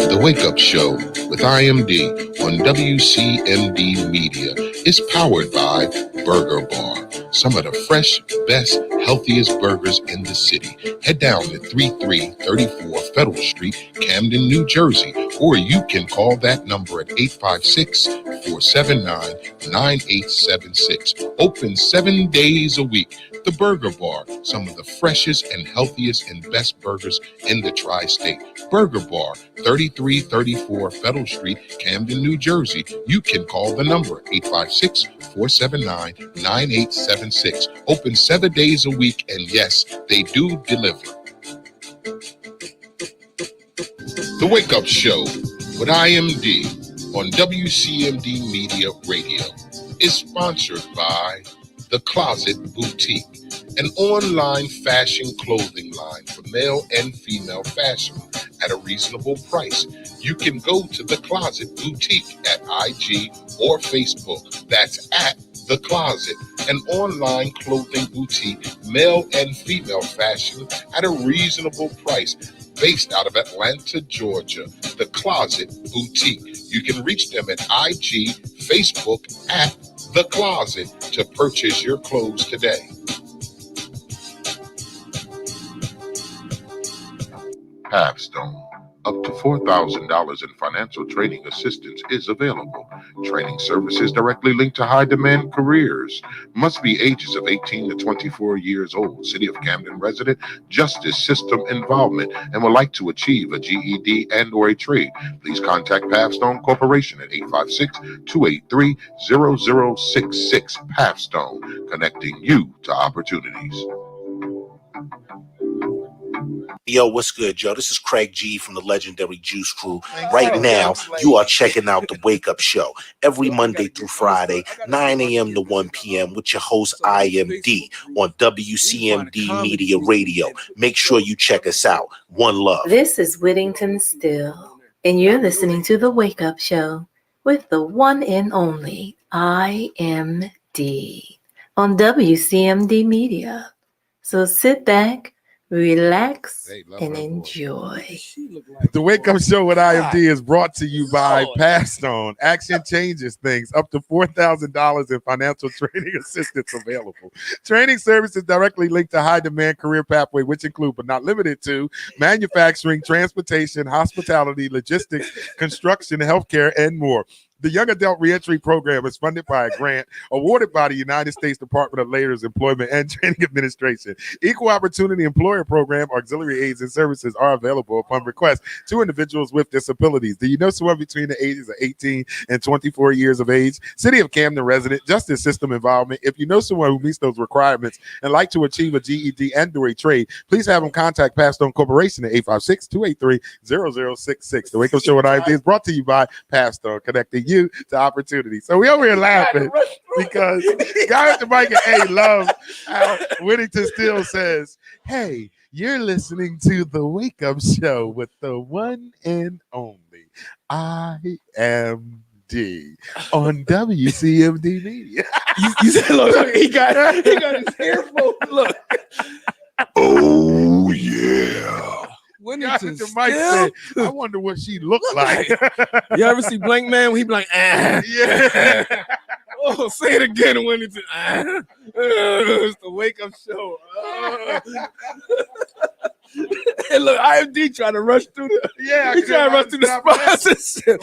The Wake Up Show with IMD on WCMD Media is powered by Burger Bar. Some of the fresh, best, healthiest burgers in the city. Head down to 3334 Federal Street, Camden, New Jersey, or you can call that number at 856-479-9876. Open 7 days a week. The Burger Bar, some of the freshest and healthiest and best burgers in the tri-state. Burger Bar, 3334 Federal Street, Camden, New Jersey. You can call the number 856-479-9876. Open 7 days a week, and yes, they do deliver. The Wake Up Show with IMD on WCMD Media Radio is sponsored by The Closet Boutique, an online fashion clothing line for male and female fashion at a reasonable price. You can go to The Closet Boutique at IG or Facebook. That's at The Closet, an online clothing boutique, male and female fashion at a reasonable price, based out of Atlanta, Georgia. The Closet Boutique. You can reach them at IG, Facebook at The Closet to purchase your clothes today. Pathstone. Up to $4,000 in financial training assistance is available. Training services directly linked to high-demand careers. Must be ages of 18 to 24 years old. City of Camden resident, justice system involvement, and would like to achieve a GED and or a trade. Please contact Pathstone Corporation at 856-283-0066. Pathstone, connecting you to opportunities. Yo, what's good, Joe? This is Craig G from the legendary Juice Crew. Right now, you are checking out the Wake Up Show every Monday through Friday, 9 a.m. to 1 p.m. with your host, IMD, on WCMD Media Radio. Make sure you check us out. One love. This is Whittington Still, and you're listening to The Wake Up Show with the one and only IMD on WCMD Media. So sit back, relax, and enjoy. The Wake Up Show with IMD is brought to you by Pathstone. Action changes things. Up to $4,000 in financial training assistance available. Training services directly linked to high-demand career pathway, which include, but not limited to, manufacturing, transportation, hospitality, logistics, construction, healthcare, and more. The Young Adult Reentry Program is funded by a grant awarded by the United States Department of Labor's Employment and Training Administration. Equal Opportunity Employer Program auxiliary aids and services are available upon request to individuals with disabilities. Do you know someone between the ages of 18 and 24 years of age? City of Camden resident, justice system involvement. If you know someone who meets those requirements and like to achieve a GED and or a trade, please have them contact Pathstone Corporation at 856-283-0066. The Wake Up Show with IMD is brought to you by Pathstone, connecting you to opportunity. So we over here laughing because guy at the mic and A love how Whittington Still says, hey, you're listening to the Wake Up Show with the one and only IMD on WCMD Media. You said, look, he got his hair full. Look. Oh, yeah. Whittington said, I wonder what she looked like. You ever see Blank Man when he be like, Yeah. Oh, say it again, Whittington. It's the Wake Up Show. And look, IMD trying to rush through the he trying to rush through the sponsorship.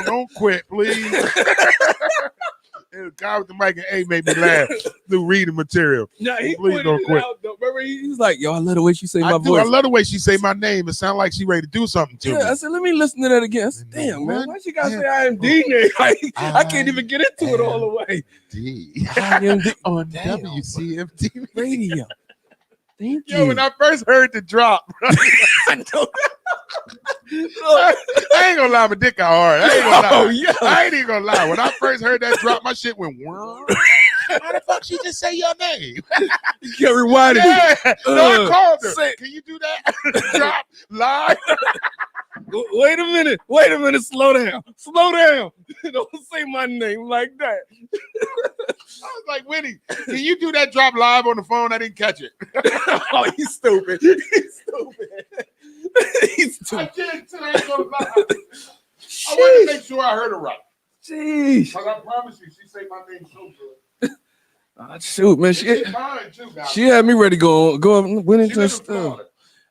Don't quit, please. The guy with the mic and A made me laugh through reading material. No, he please don't quit. Out, though. Remember, he was like, yo, I love the way she say my voice. I love the way she say my name. It sounds like she ready to do something to me. I said, let me listen to that again. I said, damn, man, why she got to say IMD name? I can't even get into it all the way. IMD on WCMD Radio. Thank you. Yo, when I first heard the drop, I know. I ain't gonna lie, my dick got hard. I ain't gonna lie. Oh, yeah. I ain't even gonna lie. When I first heard that drop, my shit went How the fuck she just say your name? You can't rewind it. Yeah. No, I called her. Can you do that? Drop live. Wait a minute. Slow down. Don't say my name like that. I was like, Winnie, can you do that drop live on the phone? I didn't catch it. Oh, he's stupid. I did too. I ain't gonna lie. I want to make sure I heard her right. Jeez. But I promise you, she say my name so good. Shoot, man. She had me ready to go Whittington Still.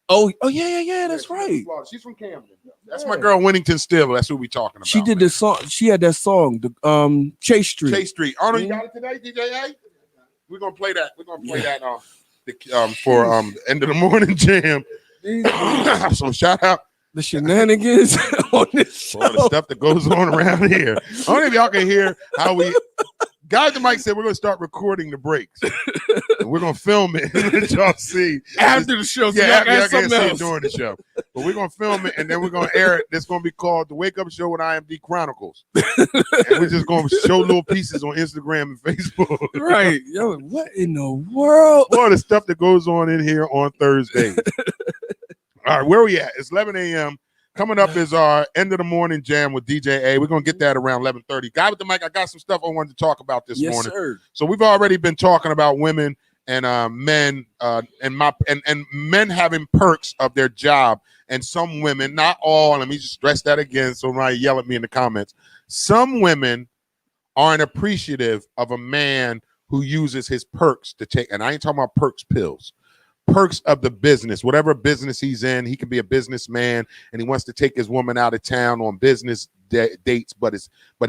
Oh, yeah. That's right. She's from Camden. That's my girl, Whittington Still. That's who we talking about. She did this song. She had that song, the Chase Street. Chase Street. Oh, no, you got it today, DJ A? We're gonna play that. We're gonna play that for end of the morning jam. So shout out the shenanigans on this show. All the stuff that goes on around here. I don't know if y'all can hear how we. Guy at the mic said we're gonna start recording the breaks. And we're gonna film it and let y'all see after the show. So yeah, y'all after got something else during the show. But we're gonna film it and then we're gonna air it. It's gonna be called The Wake Up Show with IMD Chronicles. And we're just gonna show little pieces on Instagram and Facebook. Right. Yo, what in the world? All the stuff that goes on in here on Thursdays. All right, where we at? It's 11 a.m. Coming up is our end of the morning jam with DJ A. We're gonna get that around 11:30. Guy with the mic, I got some stuff I wanted to talk about this morning. Sir. So we've already been talking about women and men and men having perks of their job, and some women, not all. Let me just stress that again, so nobody yell at me in the comments. Some women aren't appreciative of a man who uses his perks to take, and I ain't talking about perks pills. Perks of the business, whatever business he's in. He can be a businessman and he wants to take his woman out of town on business dates, but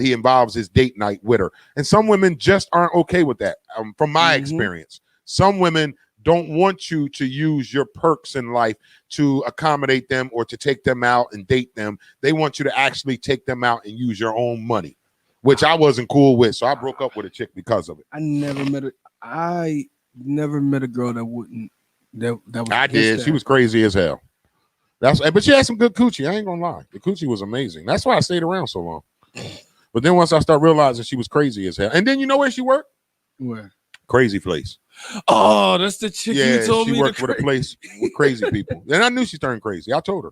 he involves his date night with her. And some women just aren't okay with that. From my experience, some women don't want you to use your perks in life to accommodate them or to take them out and date them. They want you to actually take them out and use your own money, which I wasn't cool with. So I broke up with a chick because of it. I never met a girl that wouldn't. That was I did. that. She was crazy as hell. But she had some good coochie. I ain't gonna lie. The coochie was amazing. That's why I stayed around so long. But then once I started realizing she was crazy as hell, and then you know where she worked? Where? Crazy Place. Oh, that's the chick you told me. She worked with a place with crazy people. And I knew she turned crazy. I told her.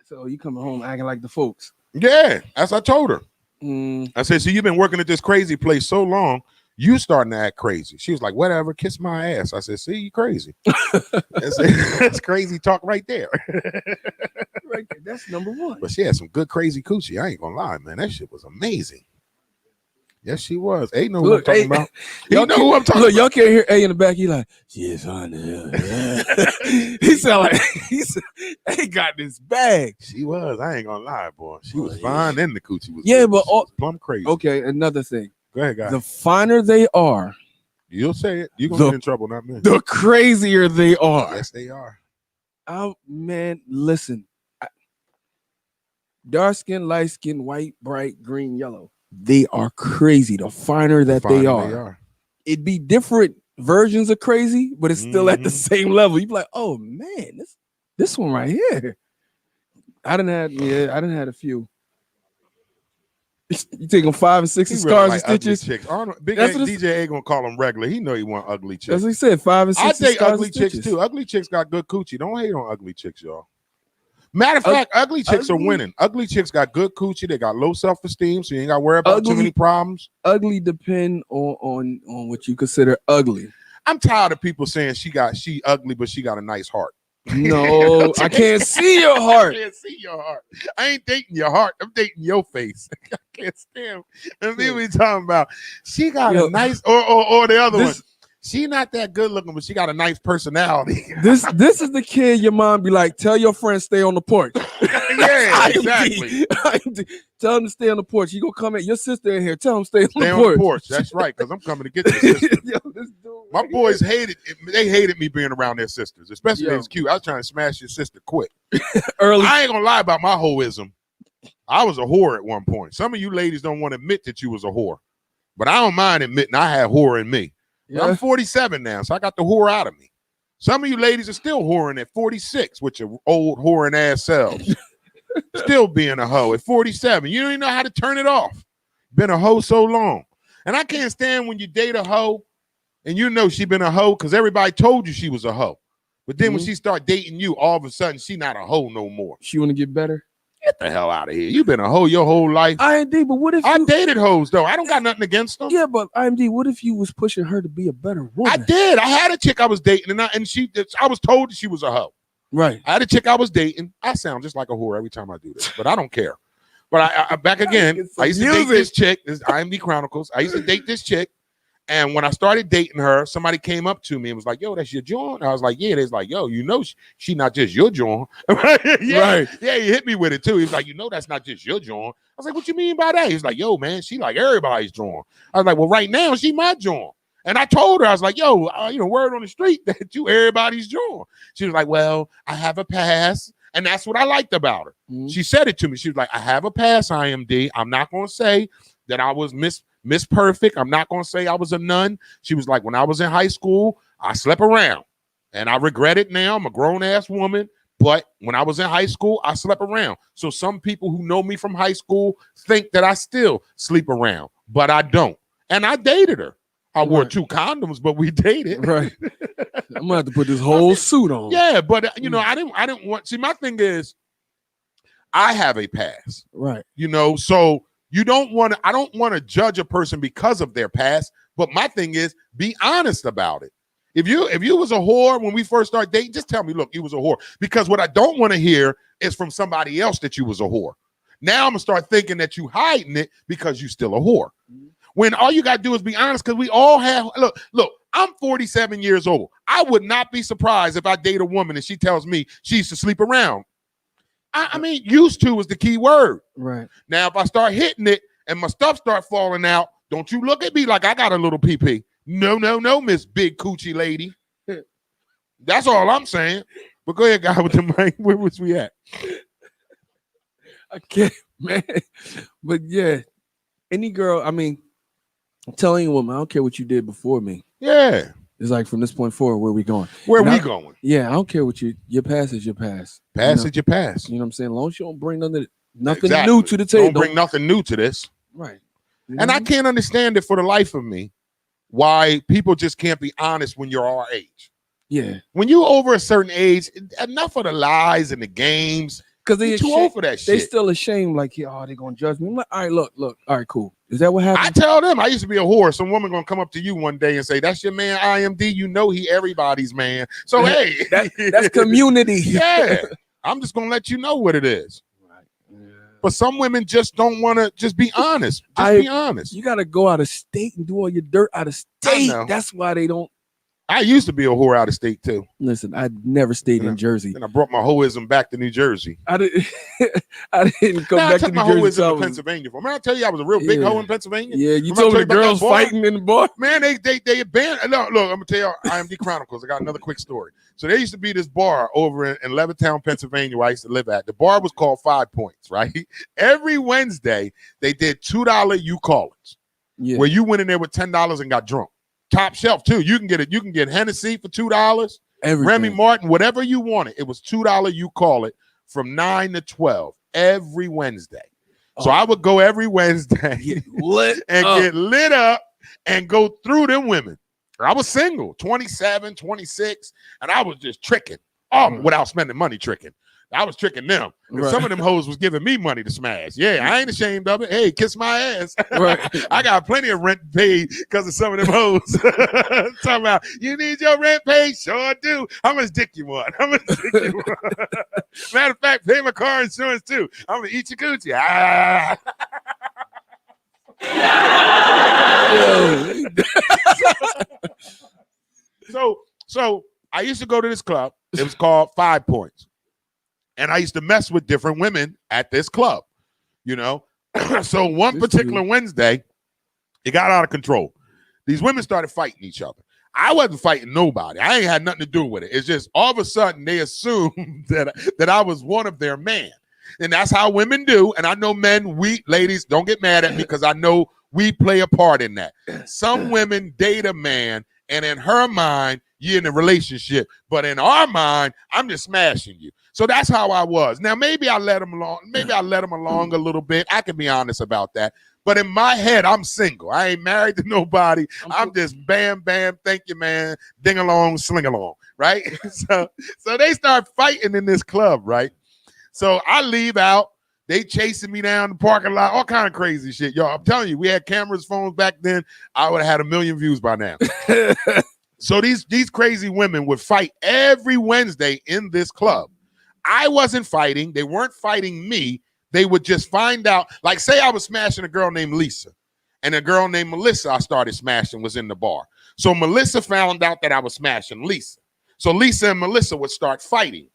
So you coming home acting like the folks? Yeah, as I told her. I said, so you've been working at this crazy place so long. You starting to act crazy. She was like, whatever, kiss my ass. I said, see, you crazy. That's crazy talk right there. Right there. That's number one. But she had some good crazy coochie. I ain't gonna lie, man. That shit was amazing. Yes, she was. A know what I'm talking about. Y'all know who I'm talking about. Y'all can't hear A in the back. He like, yes, I know. He sound like he got this bag. She was. I ain't gonna lie, boy. She was fine and the coochie was yeah, good. but She was plumb crazy. Okay, another thing. Go ahead, guys. The finer they are, you'll say it. You're gonna get in trouble, not me. The crazier they are. Yes, they are. Oh man, listen. Dark skin, light skin, white, bright, green, yellow. They are crazy. The finer that they are. It'd be different versions of crazy, but it's still at the same level. You'd be like, oh man, this one right here. I done had a few. You take them 5 and 6 scars really and like stitches. Chicks. Big DJ ain't gonna call them regular. He know he want ugly chicks. That's what he said. 5 and 6 I scars date ugly and chicks stitches. too. Ugly chicks got good coochie. Don't hate on ugly chicks, y'all. Matter of fact, ugly chicks are winning. Ugly chicks got good coochie. They got low self-esteem, so you ain't got to worry about too many problems. Ugly depend on what you consider ugly. I'm tired of people saying she ugly, but she got a nice heart. No, I can't see your heart. I can't see your heart. I ain't dating your heart. I'm dating your face. I can't stand. And me we talking about. She got a nice, or the other one. She not that good looking, but she got a nice personality. This is the kid your mom be like, tell your friend stay on the porch. Yeah, exactly. Tell him to stay on the porch. You gonna come in, your sister in here. Tell him stay on the porch. That's right, because I'm coming to get your sister. My boys hated me being around their sisters, especially if it was cute. I was trying to smash your sister quick. Early. I ain't gonna lie about my hoism. I was a whore at one point. Some of you ladies don't want to admit that you was a whore, but I don't mind admitting I had whore in me. Yeah. I'm 47 now, so I got the whore out of me. Some of you ladies are still whoring at 46 with your old whoring ass selves. Still being a hoe at 47. You don't even know how to turn it off. Been a hoe so long. And I can't stand when you date a hoe and you know she been a hoe because everybody told you she was a hoe. But then when she start dating you, all of a sudden she not a hoe no more. She want to get better? Get the hell out of here. You been a hoe your whole life. IMD, but what if I dated hoes though? I don't got nothing against them. Yeah, but IMD, what if you was pushing her to be a better woman? I did. I had a chick I was dating, and I was told that she was a hoe. Right. I had a chick I was dating. I sound just like a whore every time I do this, but I don't care. But I back again. I used to date this chick. This is IMD Chronicles. I used to date this chick. And when I started dating her, somebody came up to me and was like, yo, that's your John? I was like, yeah. They was like, yo, you know she not just your John. Yeah, right. Yeah, he hit me with it too. He was like, you know that's not just your John. I was like, what you mean by that? He was like, yo, man, she like everybody's John. I was like, well, right now she my John. And I told her, I was like, yo, word on the street that you everybody's John. She was like, well, I have a pass. And that's what I liked about her. Mm-hmm. She said it to me. She was like, I have a pass, IMD. I'm not going to say that I was Miss Perfect. I'm not going to say I was a nun. She was like, when I was in high school, I slept around. And I regret it now. I'm a grown-ass woman. But when I was in high school, I slept around. So some people who know me from high school think that I still sleep around, but I don't. And I dated her. I wore 2 condoms, but we dated. Right. I'm gonna have to put this whole suit on. Yeah, but you know, I didn't want. See, my thing is, I have a past. Right. You know, so you don't want to. I don't want to judge a person because of their past. But my thing is, be honest about it. If you was a whore when we first started dating, just tell me, look, you was a whore. Because what I don't want to hear is from somebody else that you was a whore. Now I'm gonna start thinking that you hiding it because you still a whore. When all you gotta do is be honest, because we all have look, I'm 47 years old. I would not be surprised if I date a woman and she tells me she used to sleep around. I mean, used to is the key word. Right. Now, if I start hitting it and my stuff start falling out, don't you look at me like I got a little pee-pee. No, Miss Big Coochie Lady. That's all I'm saying. But go ahead, guy with the mic. Where was we at? I can't, man. But yeah, any girl, I mean, I'm telling you, woman, I don't care what you did before me. Yeah. It's like from this point forward, where we going? Where we going? Yeah, I don't care what your past is your past. Past is your past. You know what I'm saying? As long as you don't bring nothing Exactly. new to the table. Don't bring nothing new to this. Right. And I can't understand it for the life of me, why people just can't be honest when you're our age. Yeah. When you're over a certain age, enough of the lies and the games. Because they're too old for that shit. They still ashamed, like, oh, they're going to judge me. I'm like, all right, look. All right, cool. Is that what happened? I tell them, I used to be a whore. Some woman going to come up to you one day and say, that's your man, IMD. You know he everybody's man. So, hey. That's community. Yeah. I'm just going to let you know what it is. But some women just don't want to just be honest. Be honest. You got to go out of state and do all your dirt out of state. That's why they don't. I used to be a whore out of state too. Listen, I never stayed in Jersey. And I brought my hoism back to New Jersey. I didn't come back to New Jersey. Hoism to Pennsylvania. Remember I tell you I was a real big hoe in Pennsylvania? Yeah, you told me the girls fighting in the bar. Man, they abandoned. Look, I'm gonna tell you IMD Chronicles. I got another quick story. So there used to be this bar over in Levittown, Pennsylvania, where I used to live at. The bar was called 5 Points, right? Every Wednesday they did $2 you call it, where you went in there with $10 and got drunk. Top shelf too. You can get Hennessy for $2. Remy Martin, whatever you wanted. It was $2 you call it from 9 to 12 every Wednesday. So I would go every Wednesday get lit up and go through them women. I was single, 27, 26, and I was just tricking. Without spending money tricking. I was tricking them. Right. Some of them hoes was giving me money to smash. Yeah, I ain't ashamed of it. Hey, kiss my ass. Right. I got plenty of rent paid because of some of them hoes. Talking about, you need your rent paid? Sure do. How much dick you want? How much dick you want? Matter of fact, pay my car insurance too. I'm going to eat your coochie. So I used to go to this club. It was called 5 Points. And I used to mess with different women at this club, you know. So one particular Wednesday, it got out of control. These women started fighting each other. I wasn't fighting nobody. I ain't had nothing to do with it. It's just all of a sudden they assumed that I was one of their men. And that's how women do. And I know men, ladies, don't get mad at me because I know we play a part in that. Some women date a man, and in her mind, you're in a relationship. But in our mind, I'm just smashing you. So that's how I was. Now, maybe I let him along. Maybe I let him along a little bit. I can be honest about that. But in my head, I'm single. I ain't married to nobody. I'm just bam, bam, thank you, man. Ding along, sling along, right? So they start fighting in this club, right? So I leave out. They chasing me down the parking lot, all kind of crazy shit. Yo, I'm telling you, we had cameras, phones back then. I would have had 1 million views by now. So these crazy women would fight every Wednesday in this club. I wasn't fighting. They weren't fighting me. They would just find out, like say I was smashing a girl named Lisa, and a girl named Melissa I started smashing was in the bar. So Melissa found out that I was smashing Lisa. So Lisa and Melissa would start fighting.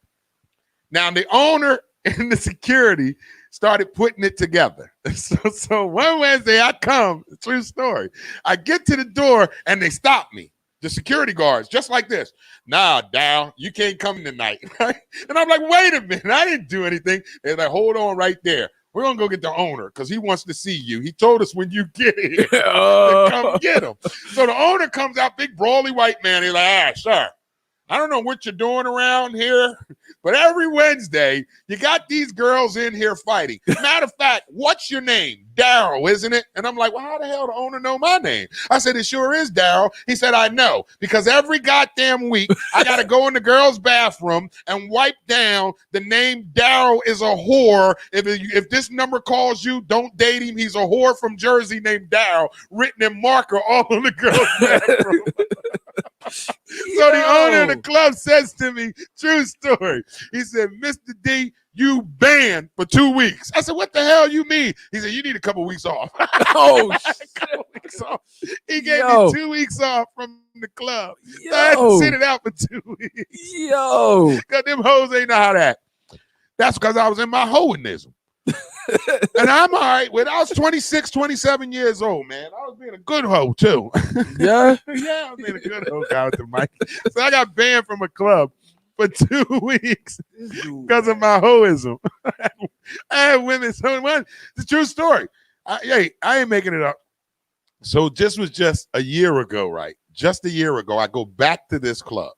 Now the owner and the security started putting it together. So one Wednesday I come, true story. I get to the door and they stop me. The security guards, just like this. Nah, Dow, you can't come tonight. Right? And I'm like, wait a minute, I didn't do anything. They're like, hold on right there. We're going to go get the owner because he wants to see you. He told us when you get here to come get him. So the owner comes out, big, brawly white man. He's like, sir, I don't know what you're doing around here, but every Wednesday, you got these girls in here fighting. Matter of fact, what's your name? Daryl, isn't it? And I'm like, well, how the hell the owner know my name? I said, it sure is Daryl. He said, I know, because every goddamn week, I got to go in the girls' bathroom and wipe down the name Daryl is a whore. If this number calls you, don't date him. He's a whore from Jersey named Daryl, written in marker all in the girls' bathroom. So the owner of the club says to me, true story, he said, Mr. D, you banned for 2 weeks. I said, what the hell you mean? He said, you need a couple weeks off. Oh, couple weeks off. He gave me 2 weeks off from the club. So I had to sit it out for 2 weeks. Yo. Because them hoes ain't know how that. That's because I was in my hoeism. And I'm all right. When I was 26, 27 years old, man, I was being a good hoe, too. Yeah? Yeah, I was being a good hoe guy with the mic. So I got banned from a club for 2 weeks because of my hoeism. I had women. So it's a true story. I ain't making it up. So this was just a year ago, right? Just a year ago, I go back to this club.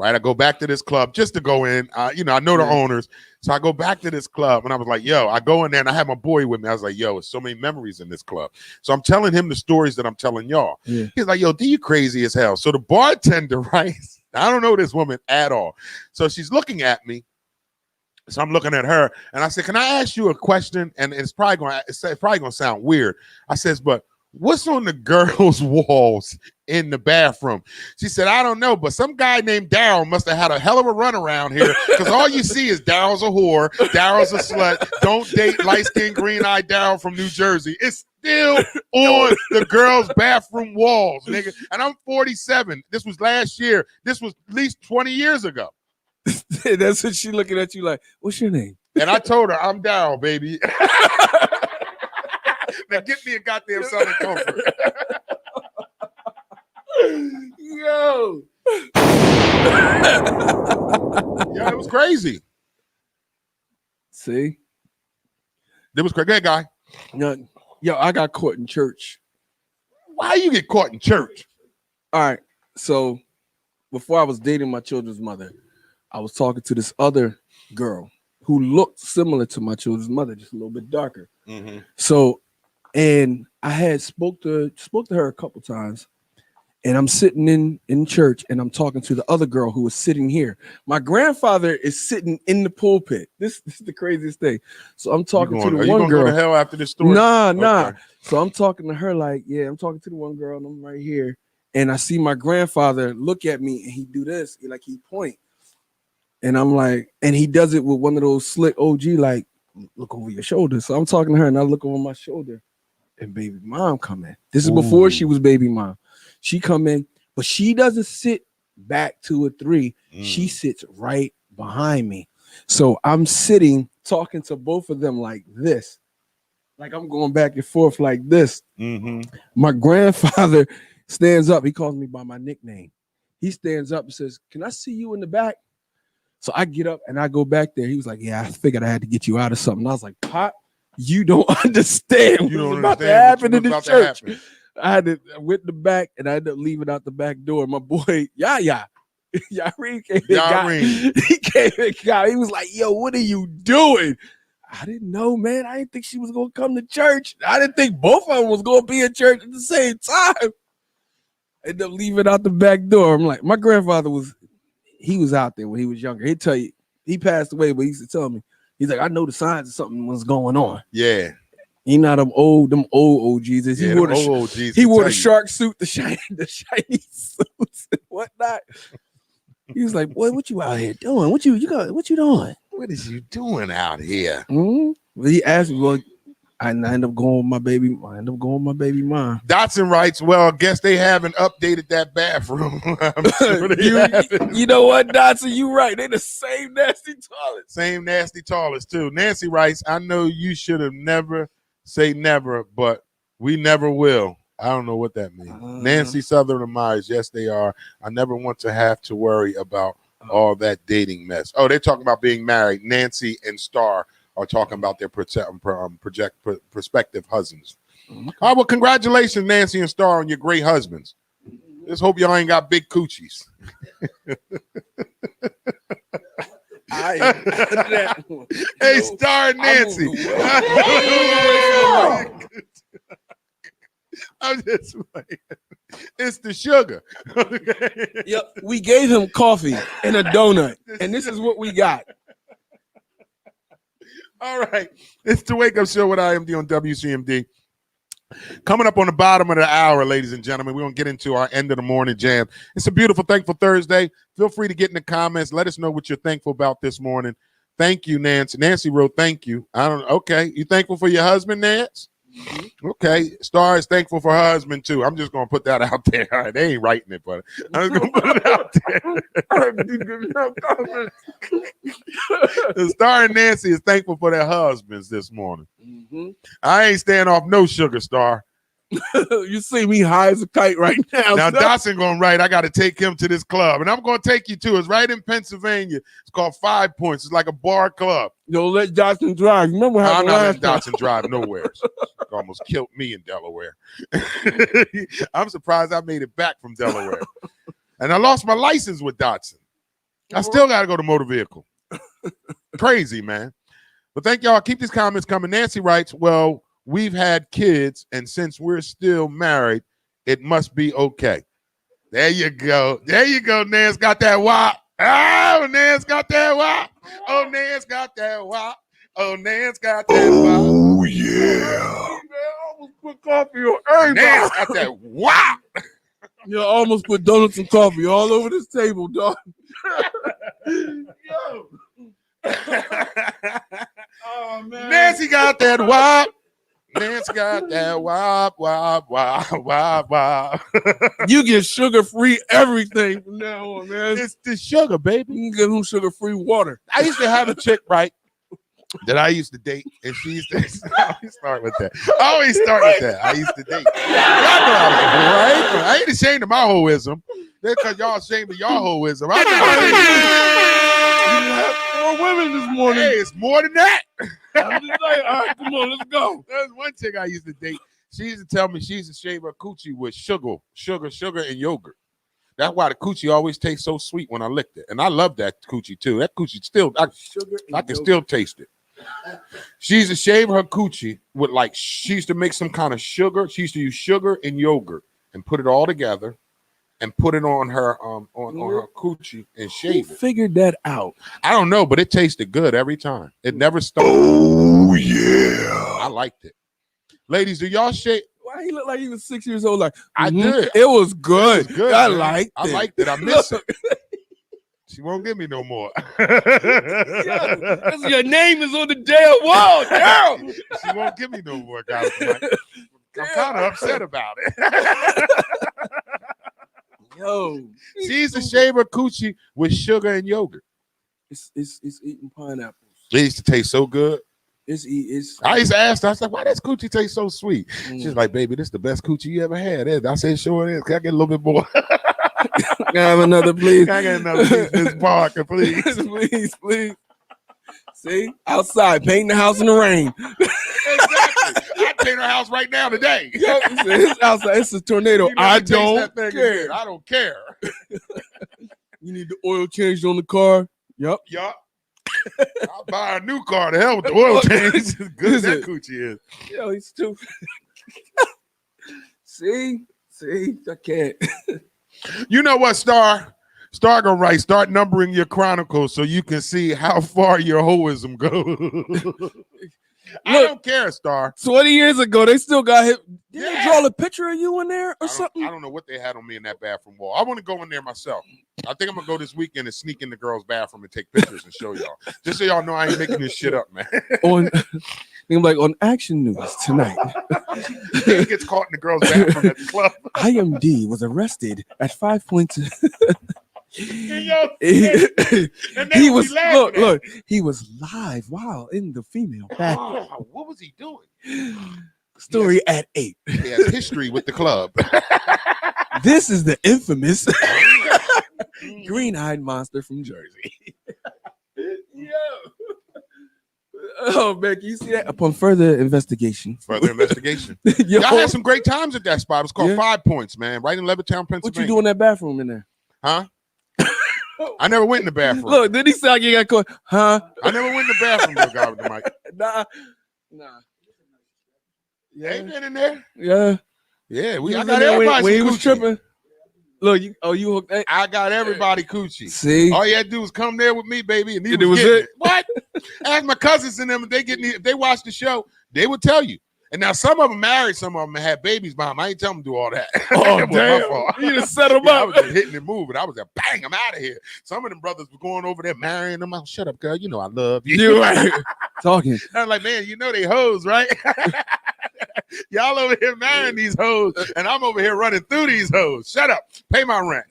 Right, I go back to this club just to go in. I know the owners, so I go back to this club, and I was like, "Yo," I go in there, and I had my boy with me. I was like, "Yo, there's so many memories in this club." So I'm telling him the stories that I'm telling y'all. Yeah. He's like, "Yo, D, you crazy as hell." So the bartender, right? I don't know this woman at all. So she's looking at me. So I'm looking at her, and I said, "Can I ask you a question?" And it's probably gonna sound weird. I says, "But what's on the girls' walls in the bathroom?" She said, "I don't know, but some guy named Daryl must have had a hell of a run around here, because all you see is Daryl's a whore, Daryl's a slut, don't date light-skinned, green-eyed Daryl from New Jersey." It's still on the girls' bathroom walls, nigga. And I'm 47. This was last year. This was at least 20 years ago. That's what she looking at you like, what's your name? And I told her, I'm Daryl, baby. Now get me a goddamn Southern Comfort. Yo. Yeah, it was crazy. See? It was crazy. Good guy. Yo, I got caught in church. Why you get caught in church? All right. So before I was dating my children's mother, I was talking to this other girl who looked similar to my children's mother, just a little bit darker. Mm-hmm. So, and I had spoke to her a couple times, and I'm sitting in church, and I'm talking to the other girl who was sitting here. My grandfather is sitting in the pulpit. This is the craziest thing. So I'm talking to the one girl. Go to hell after this story? Nah. Okay. So I'm talking to her like, yeah, I'm talking to the one girl, and I'm right here, and I see my grandfather look at me, and he do this, like he point. And I'm like, and he does it with one of those slick OG, like, look over your shoulder. So I'm talking to her, and I look over my shoulder, and baby mom come in. This is before she was baby mom. She come in, but she doesn't sit back 2 or 3. She sits right behind me. So I'm sitting talking to both of them like this. Like I'm going back and forth like this. Mm-hmm. My grandfather stands up. He calls me by my nickname. He stands up and says, "Can I see you in the back?" So I get up and I go back there. He was like, "Yeah, I figured I had to get you out of something." I was like, "Pop, you don't understand You what's don't about to understand happen in what's this about to church." I went in the back, and I ended up leaving out the back door. My boy, Yaya came he came and got. He was like, "Yo, what are you doing?" I didn't know, man. I didn't think she was gonna come to church. I didn't think both of them was gonna be in church at the same time. Ended up leaving out the back door. I'm like, my grandfather was out there when he was younger. He'd tell you, he passed away, but he used to tell me, he's like, I know the signs of something was going on. Yeah. He not them old OGs. He wore the shark suit, the shiny suits and whatnot. He was like, "Boy, what you out here doing? What you doing? What is you doing out here?" Mm-hmm. Well, he asked me, well, I end up going with my baby. I end up going with my baby mom. Dotson writes, "Well, I guess they haven't updated that bathroom." I'm sure you know what, Dotson? You right. They the same nasty toilets. Same nasty toilets too. Nancy writes, "I know you should have never say never, but we never will." I don't know what that means. Nancy Southern and Myers, yes, they are. I never want to have to worry about all that dating mess. Oh, they're talking about being married. Nancy and Star are talking about their prospective husbands. Okay. All right, well, congratulations, Nancy and Star, on your great husbands. Just hope y'all ain't got big coochies. Hey, Star Nancy. I'm just playing. It's the sugar. Yep, we gave him coffee and a donut, and this is what we got. All right. It's the Wake Up Show with IMD on WCMD. Coming up on the bottom of the hour, ladies and gentlemen, we're going to get into our end of the morning jam. It's a beautiful, thankful Thursday. Feel free to get in the comments. Let us know what you're thankful about this morning. Thank you, Nancy. Nancy wrote, thank you. Okay. You thankful for your husband, Nance? Okay. Star is thankful for her husband, too. I'm just going to put that out there. All right. They ain't writing it, but I'm just going to put it out there. Star and Nancy is thankful for their husbands this morning. Mm-hmm. I ain't staying off no sugar, Star. You see me high as a kite right now. Now, Dotson going to write, I got to take him to this club. And I'm going to take you to. It's right in Pennsylvania. It's called 5 Points. It's like a bar club. Don't let Dotson drive. Remember how I'm not letting Dotson drive nowhere. It almost killed me in Delaware. I'm surprised I made it back from Delaware. And I lost my license with Dotson. I still got to go to motor vehicle. Crazy, man. But thank y'all. Keep these comments coming. Nancy writes, well, we've had kids, and since we're still married, it must be okay. There you go. There you go, Nance got that wop. Oh, Nance got that wop. Oh, Nance got that wop. Oh, Nance got that wop. Oh, yeah. I almost put coffee on everybody. Nance got that wop. You almost put donuts and coffee all over this table, dog. Yo. Oh, man. Nancy got that wop. Nancy got that wop, wop, wop, wop, wop. You get sugar-free everything from now on, man. It's the sugar, baby. You can get them sugar-free water. I used to have a chick, right, that I used to date, and she used to I always start with that. I used to date. I ain't ashamed of my hoism. That's because y'all ashamed of y'all hoism. You have 4 women this morning. Hey, it's more than that. I'm just like, all right, come on, let's go. There's one chick I used to date. She used to tell me she used to shave her coochie with sugar, and yogurt. That's why the coochie always tastes so sweet when I licked it. And I love that coochie too. That coochie still, I can still taste it. She used to shave her coochie with she used to make some kind of sugar. She used to use sugar and yogurt and put it all together and put it on her on her coochie and shave it. Figured that out. I don't know, but it tasted good every time. It never stopped. Oh, yeah. I liked it. Ladies, do y'all shave? Why he look like he was 6 years old? Like I did. It was good. It was good, I man. liked it. I liked it. I miss it. She won't give me no more. Your name is on the damn wall. Damn. She won't give me no more, guys. I'm kind of upset about it. Yo, she used to shave her coochie with sugar and yogurt. It's eating pineapples. It used to taste so good. It's I used to ask her, I said, why does coochie taste so sweet? She's like, baby, this is the best coochie you ever had. I said, sure it is. Can I get a little bit more? Can I have another, please? Can I get another piece, Miss Parker, please? please. See? Outside, painting the house in the rain. Exactly. I'd paint her house right now today. It's outside. It's a tornado. I don't care. I don't care. You need the oil changed on the car? Yep. I'll buy a new car. To hell with the oil change. As good as that coochie is. Yo, he's stupid. See, I can't. You know what, Star gonna write, start numbering your chronicles so you can see how far your hoism goes. I don't care, Star. 20 years ago, they still got hit. Did they draw a picture of you in there or something? I don't know what they had on me in that bathroom wall. I want to go in there myself. I think I'm gonna go this weekend and sneak in the girls' bathroom and take pictures and show y'all. Just so y'all know I ain't making this shit up, man. On Action News tonight. He gets caught in the girls' bathroom at the club. IMD was arrested at 5 Points. He was look. He was live. Wow, in the female bathroom. What was he doing? Story at 8. He has history with the club. This is the infamous green-eyed monster from Jersey. Oh man, can you see that? Upon further investigation. Y'all had some great times at that spot. It was called 5 Points, man, right in Levittown, Pennsylvania. What you do in that bathroom in there? Huh? I never went in the bathroom. Look, did he sound like you got caught? Huh? I never went in the bathroom, little guy with the mic. Nah. Yeah, ain't been in there. Yeah. Yeah, I got everybody when he some was coochie. tripping. Look, you hooked that. I got everybody coochie. See? All you had to do was come there with me, baby, and And it was it. What? Ask my cousins and them if they watch the show, they would tell you. And now some of them married, some of them had babies by them. I ain't tell them to do all that. Oh, That was damn. my fault. You just set them I up. was just hitting and moving. I was like, bang, I'm out of here. Some of them brothers were going over there marrying them. Shut up, girl. You know I love you. You right. Talking. I was like, man, you know they hoes, right? Y'all over here marrying these hoes, and I'm over here running through these hoes. Shut up. Pay my rent.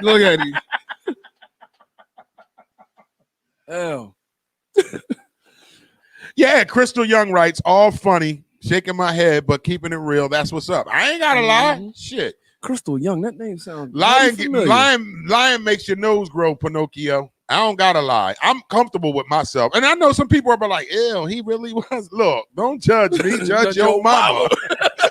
Look at you. Oh. Yeah, Crystal Young writes, all funny, shaking my head, but keeping it real. That's what's up. I ain't gotta lie. Shit. Crystal Young, that name sounds lying makes your nose grow, Pinocchio. I don't gotta lie. I'm comfortable with myself. And I know some people are like, ew, he really was. Look, don't judge me, judge your mama.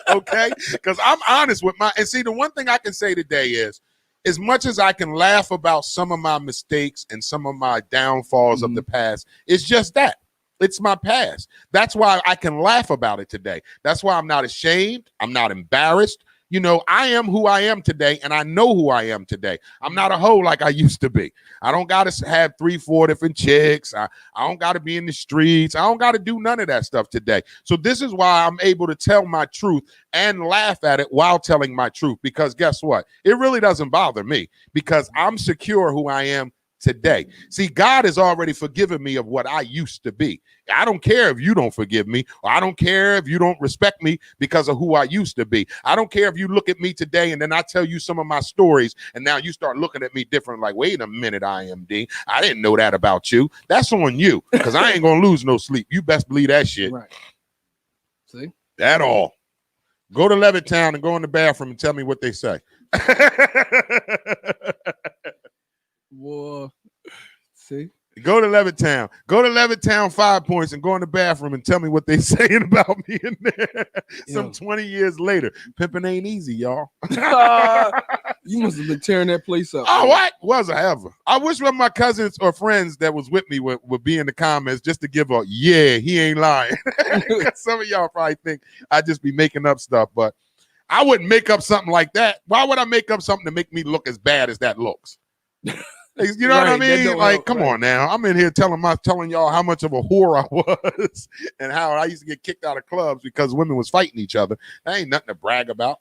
Okay? Because I'm honest with and see, the one thing I can say today is, as much as I can laugh about some of my mistakes and some of my downfalls of the past, it's just that. It's my past. That's why I can laugh about it today. That's why I'm not ashamed. I'm not embarrassed. You know, I am who I am today, and I know who I am today. I'm not a hoe like I used to be. I don't got to have 3-4 different chicks. I don't got to be in the streets. I don't got to do none of that stuff today. So this is why I'm able to tell my truth and laugh at it while telling my truth, because guess what? It really doesn't bother me because I'm secure who I am today. See, God has already forgiven me of what I used to be. I don't care if you don't forgive me, or I don't care if you don't respect me because of who I used to be. I don't care if you look at me today and then I tell you some of my stories and now you start looking at me different, like, wait a minute, IMD, I didn't know that about you. That's on you, because I ain't gonna lose no sleep. You best believe that shit. Right. See? That all. Go to Levittown and go in the bathroom and tell me what they say. Whoa. See? Go to Levittown. Go to Levittown 5 Points and go in the bathroom and tell me what they saying about me in there. Some 20 years later. Pimping ain't easy, y'all. You must have been tearing that place up. Oh, what? Was I ever? I wish one of my cousins or friends that was with me would be in the comments just to give a, yeah, he ain't lying. Some of y'all probably think I just be making up stuff, but I wouldn't make up something like that. Why would I make up something to make me look as bad as that looks? You know what I mean? Like, come on now. I'm in here telling y'all how much of a whore I was and how I used to get kicked out of clubs because women was fighting each other. That ain't nothing to brag about.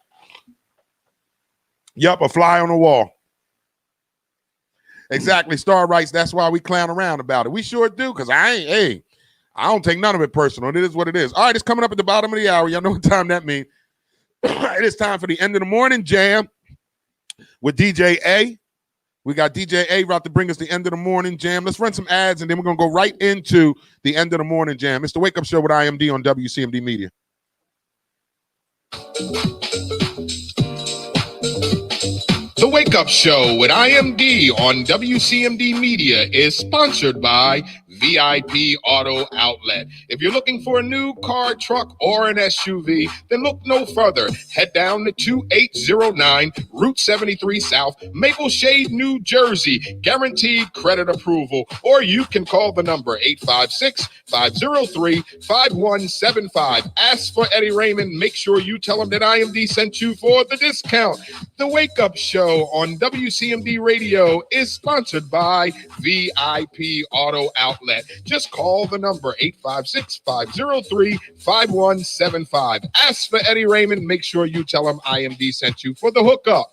Yup, a fly on the wall. Exactly. Star writes, that's why we clown around about it. We sure do, because I don't take none of it personal. It is what it is. All right, it's coming up at the bottom of the hour. Y'all know what time that means. It is time for the end of the morning jam with DJ A. We got DJ A about to bring us the end of the morning jam. Let's run some ads, and then we're going to go right into the end of the morning jam. It's the Wake Up Show with IMD on WCMD Media. The Wake Up Show with IMD on WCMD Media is sponsored by VIP Auto Outlet. If you're looking for a new car, truck, or an SUV, then look no further. Head down to 2809 Route 73 South, Maple Shade, New Jersey. Guaranteed credit approval. Or you can call the number 856-503-5175. Ask for Eddie Raymond. Make sure you tell him that IMD sent you for the discount. The Wake Up Show on WCMD Radio is sponsored by VIP Auto Outlet. Just call the number 856-503-5175. Ask for Eddie Raymond. Make sure you tell him IMD sent you for the hookup.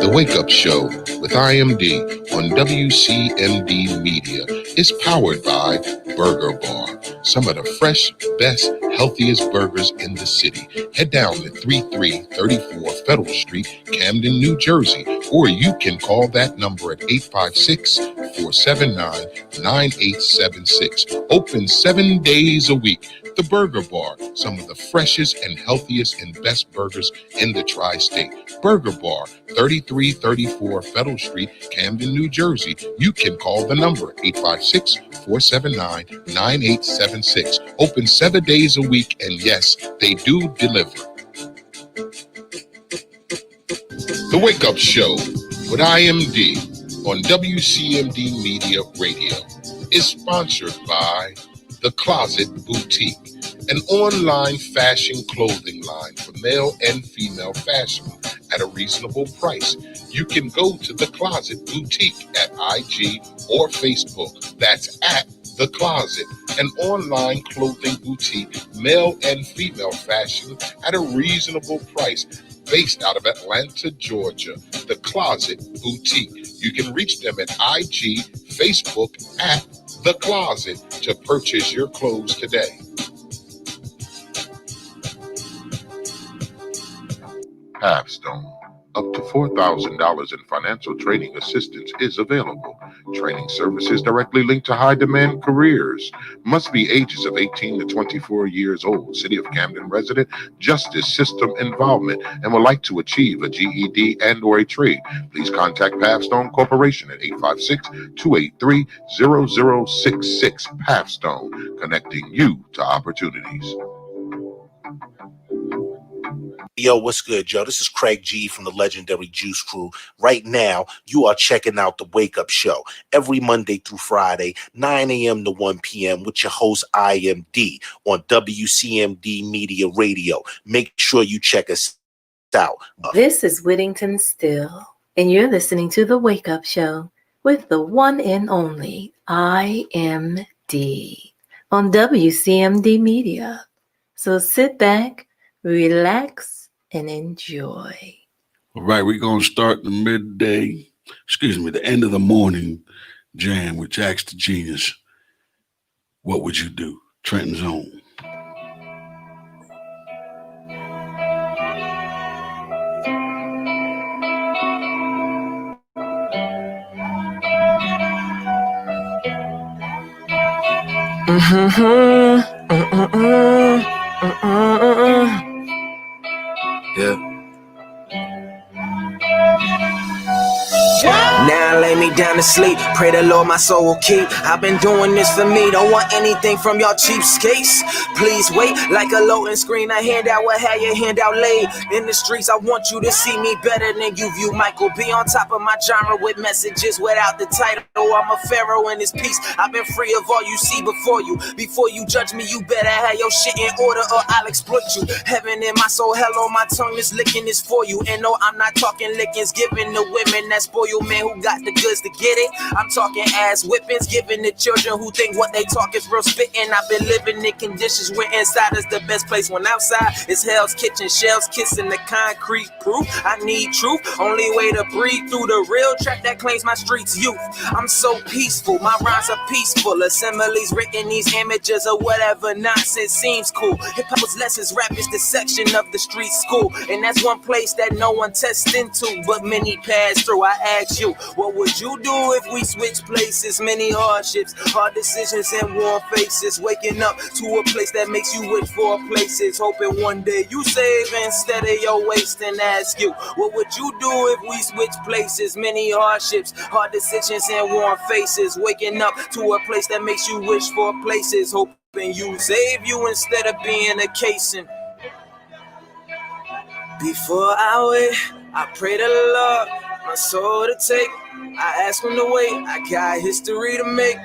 The Wake Up Show with IMD on WCMD Media is powered by Burger Bar. Some of the fresh, best, healthiest burgers in the city. Head down to 3334 Federal Street, Camden, New Jersey, or you can call that number at 856-479-9876. Open 7 days a week. The Burger Bar, some of the freshest and healthiest and best burgers in the tri-state. Burger Bar, 3334 Federal Street, Camden, New Jersey. You can call the number 856-479-9876. Open 7 days a week, and yes, they do deliver. The Wake Up Show with IMD on WCMD Media Radio is sponsored by The Closet Boutique, an online fashion clothing line for male and female fashion at a reasonable price. You can go to The Closet Boutique at IG or Facebook. That's at The Closet, an online clothing boutique, male and female fashion at a reasonable price, based out of Atlanta, Georgia. The Closet Boutique. You can reach them at IG, Facebook at The Closet to purchase your clothes today. Halfstone. Up to $4,000 in financial training assistance is available. Training services directly linked to high-demand careers. Must be ages of 18 to 24 years old. City of Camden resident, justice system involvement, and would like to achieve a GED and or a trade. Please contact Halfstone Corporation at 856-283-0066. Halfstone, connecting you to opportunities. Yo, what's good, Joe? This is Craig G from the legendary Juice Crew. Right now, you are checking out the Wake Up Show every Monday through Friday, 9 a.m. to 1 p.m. with your host, IMD, on WCMD Media Radio. Make sure you check us out. This is Whittington Still, and you're listening to The Wake Up Show with the one and only IMD on WCMD Media. So sit back, relax, and enjoy. All right, we're going to start the the end of the morning jam with Jax the Genius. What would you do? Trenton's Own. Yeah. Now lay me down to sleep. Pray the Lord my soul will keep. I've been doing this for me. Don't want anything from y'all cheapskates. Please wait. Like a loading screen, a handout will have your handout laid. In the streets, I want you to see me better than you view Michael. Be on top of my genre with messages without the title. I'm a pharaoh in this piece. I've been free of all you see before you. Before you judge me, you better have your shit in order or I'll exploit you. Heaven in my soul, hell on my tongue, this licking is for you. And no, I'm not talking lickings, giving the women that spoil men who got the goods to get it. I'm talking ass whippings, giving the children who think what they talk is real spitting. I've been living in conditions where inside is the best place, when outside is hell's kitchen. Shells kissing the concrete proof. I need truth, only way to breathe through the real track that claims my streets youth. I'm so peaceful, my rhymes are peaceful. Assemblies written, these images of whatever nonsense seems cool. Hip-hop was lessons, rap is the section of the street school. And that's one place that no one tests into, but many pass through. I ask you, what would you do if we switch places? Many hardships, hard decisions and warm faces. Waking up to a place that makes you wish for places. Hoping one day you save instead of your waste. And ask you, what would you do if we switch places? Many hardships, hard decisions and warm faces. Waking up to a place that makes you wish for places. Hoping you save you instead of being a casing. Before I wait, I pray to the Lord my soul to take. I ask him to wait, I got history to make.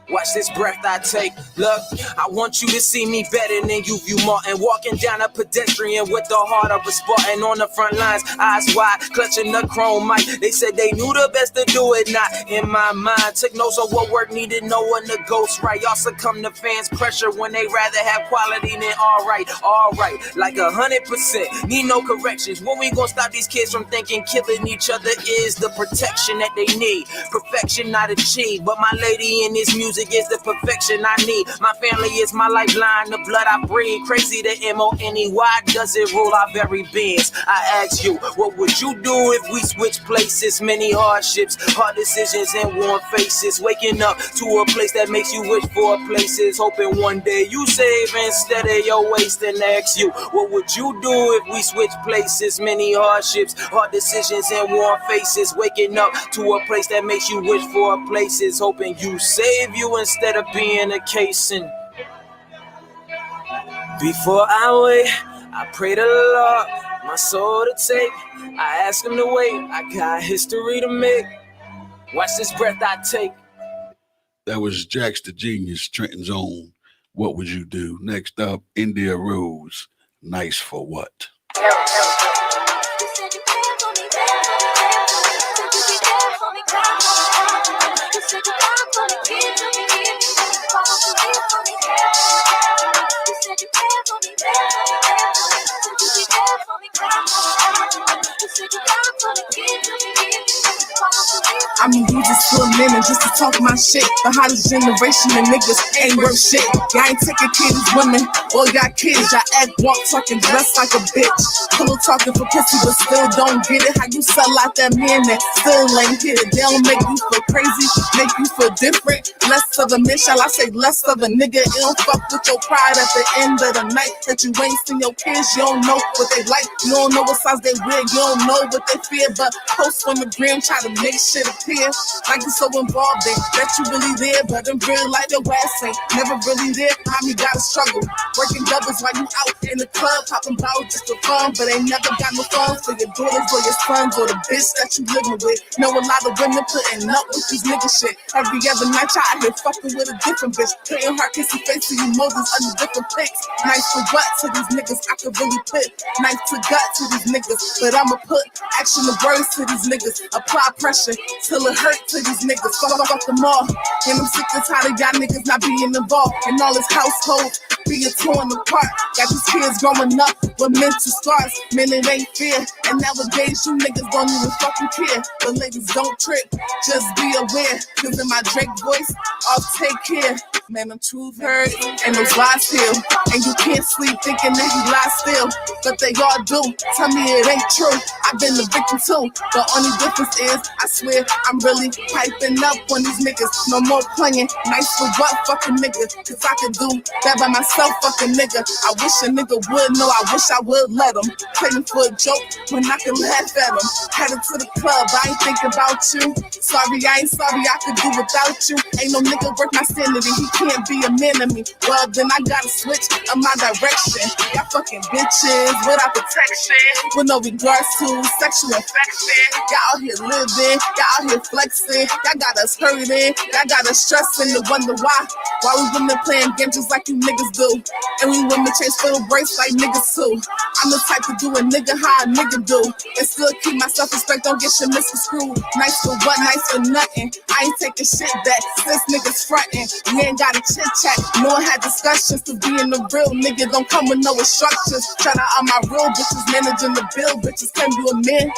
Watch this breath I take. Look, I want you to see me better than you view Martin. Walking down a pedestrian with the heart of a Spartan. On the front lines, eyes wide, clutching the chrome mic. They said they knew the best to do it, not in my mind. Took notes on what work needed, no one to ghost right. Y'all succumb to fans' pressure when they rather have quality than alright, like 100%. Need no corrections. When we gonna stop these kids from thinking killing each other is the protection that they need? Perfection not achieved, but my lady in this music music is the perfection I need. My family is my lifeline, the blood I breathe. Crazy the M-O-N-E, why does it rule our very beings? I ask you, what would you do if we switch places? Many hardships, hard decisions, and warm faces. Waking up to a place that makes you wish for places. Hoping one day you save instead of your waste. And ask you, what would you do if we switch places? Many hardships, hard decisions, and warm faces. Waking up to a place that makes you wish for places. Hoping you save you instead of being a casing. Before I wait, I pray to the Lord my soul to take. I ask him to wait, I got history to make. Watch this breath I take. That was Jax the Genius, Trenton's own. What would you do? Next up, India Rose. Nice for what? I mean, you just for a minute just to talk my shit. The hottest generation of niggas ain't worth shit. Y'all ain't taking kids, women, or got kids. Y'all act, walk, talking, dress like a bitch. Pillow talking for pussy, but still don't get it. How you sell out that man that still ain't hit it? They don't make you feel crazy, make you feel different. Less of a man, shall I say less of a nigga. It don't fuck with your pride at the end of the night. That you ain't seen your kids, you don't know what they like. You don't know what size they wear, you don't know what they fear. But post on the gram, try to make shit appear like you so involved in that you really there, but in real life your ass ain't never really there. Mommy gotta struggle, working doubles while you out in the club, popping bottles just for fun, but ain't never got no funds for your daughters or your sons or the bitch that you living with. Know a lot of women putting up with these nigga shit. Every other night y'all out here fucking with a different bitch, putting her kissy face to you Moses under different pics. Nice for what to these niggas? I could really put knife to gut to these niggas, but I'ma put action to words to these niggas. Apply pressure till it hurt to these niggas. Fuck them all. And I'm sick and tired of y'all niggas not being involved in all this household being torn apart. Got these kids growing up with mental scars. Man, it ain't fair. And nowadays you niggas don't even fucking care. But ladies, don't trip. Just be aware. Cause in my Drake voice, I'll take care. Man, the truth hurt and those lies feel. And you can't sleep thinking that he lies still. But they all do. Tell me it ain't true. I've been the victim too. The only difference is, I swear, I'm really piping up on these niggas. No more playing nice for what fucking nigga. Cause I could do that by myself, fucking nigga. I wish a nigga would know, I wish I would let him. Play me for a joke when I can laugh at him. Headed to the club, I ain't think about you. Sorry, I ain't sorry, I could do without you. Ain't no nigga worth my sanity, he can't be a man of me. Well, then I gotta switch in my direction. Y'all fucking bitches without protection, with no regards to sexual infection. Y'all out here living, y'all out here flexing. Y'all got us hurting, y'all got us stressing to wonder why we women playing games just like you niggas do. And we women change for the brace like niggas too. I'm the type to do a nigga how a nigga do, and still keep my self-respect, don't get shit misconstrued. Nice for what, nice for nothing. I ain't taking shit back, this niggas frontin'. We ain't got a chit-chat, no one had discussions. To being a real nigga don't come with no instructions. Tryna out my real bitches, managing the bill, bitches can you a man?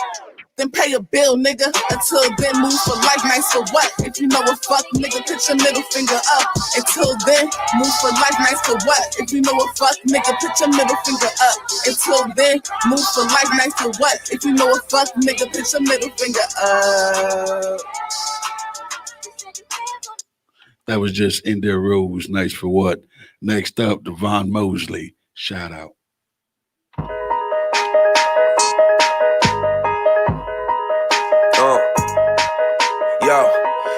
Then pay a bill, nigga. Until then, move for life. Nice for what? If you know a fuck, nigga, put your middle finger up. Until then, move for life. Nice for what? If you know a fuck, nigga, put your middle finger up. Until then, move for life. Nice for what? If you know a fuck, nigga, put your middle finger up. That was just India Rose. Nice for what? Next up, Devon Mosley. Shout out. Yo,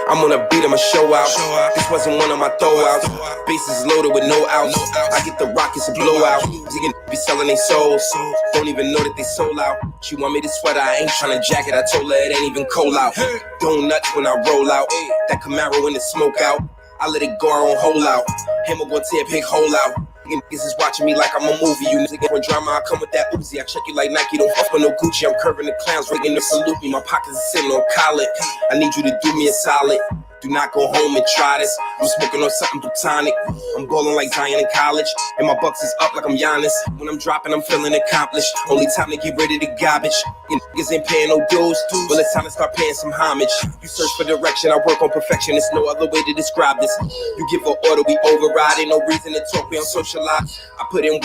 I'm on a beat, I'ma show out. This wasn't one of my throwouts. Bases loaded with no outs. I get the rockets a blowout. Niggas be selling their souls. Don't even know that they sold out. She want me to sweater, I ain't tryna jacket. I told her it ain't even cold out. Going nuts when I roll out. That Camaro in the smoke out. I let it go on hole out. Hammer gonna tear a big hole out. Niggas is watching me like I'm a movie. You niggas want drama, I come with that Uzi. I check you like Nike, don't fuck with no Gucci. I'm curving the clowns, waiting to salute me. My pockets are sitting on collar. I need you to do me a solid. Do not go home and try this. I'm smoking on something plutonic. I'm balling like Zion in college. And my bucks is up like I'm Giannis. When I'm dropping, I'm feeling accomplished. Only time to get rid of the garbage. You niggas ain't paying no dues. Well, it's time to start paying some homage. You search for direction, I work on perfection. There's no other way to describe this. You give an order, we override. Ain't no reason to talk, we on social life. I put in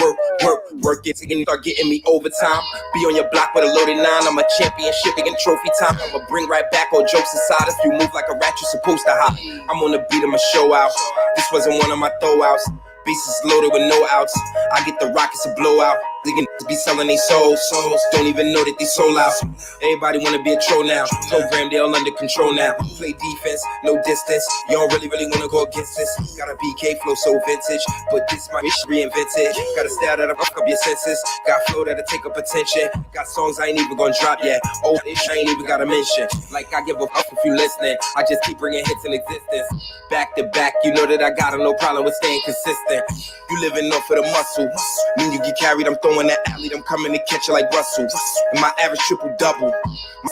work it to start getting me overtime. Be on your block with a loaded 9. I'm a championship and trophy time. I'ma bring right back all jokes aside. If you move like a rat, you're supposed to hop. I'm on the beat of my show out. This wasn't one of my throwouts. Bases loaded with no outs. I get the rockets to blow out. They can be selling their souls. Don't even know that they sold out. Everybody wanna be a troll now. Program, they all under control now. Play defense, no distance. You don't really wanna go against this. Got a BK flow so vintage, but this my bitch reinvented. Got a style that'll fuck up your senses. Got flow that'll take up attention. Got songs I ain't even gonna drop yet. Oh, this I ain't even gotta mention. Like I give a fuck if you listening. I just keep bringing hits in existence. Back to back, you know that I got no problem with staying consistent. You living off of the muscle. When you get carried, I'm throwing that alley, I'm coming to catch you like Russell. And my average triple-double.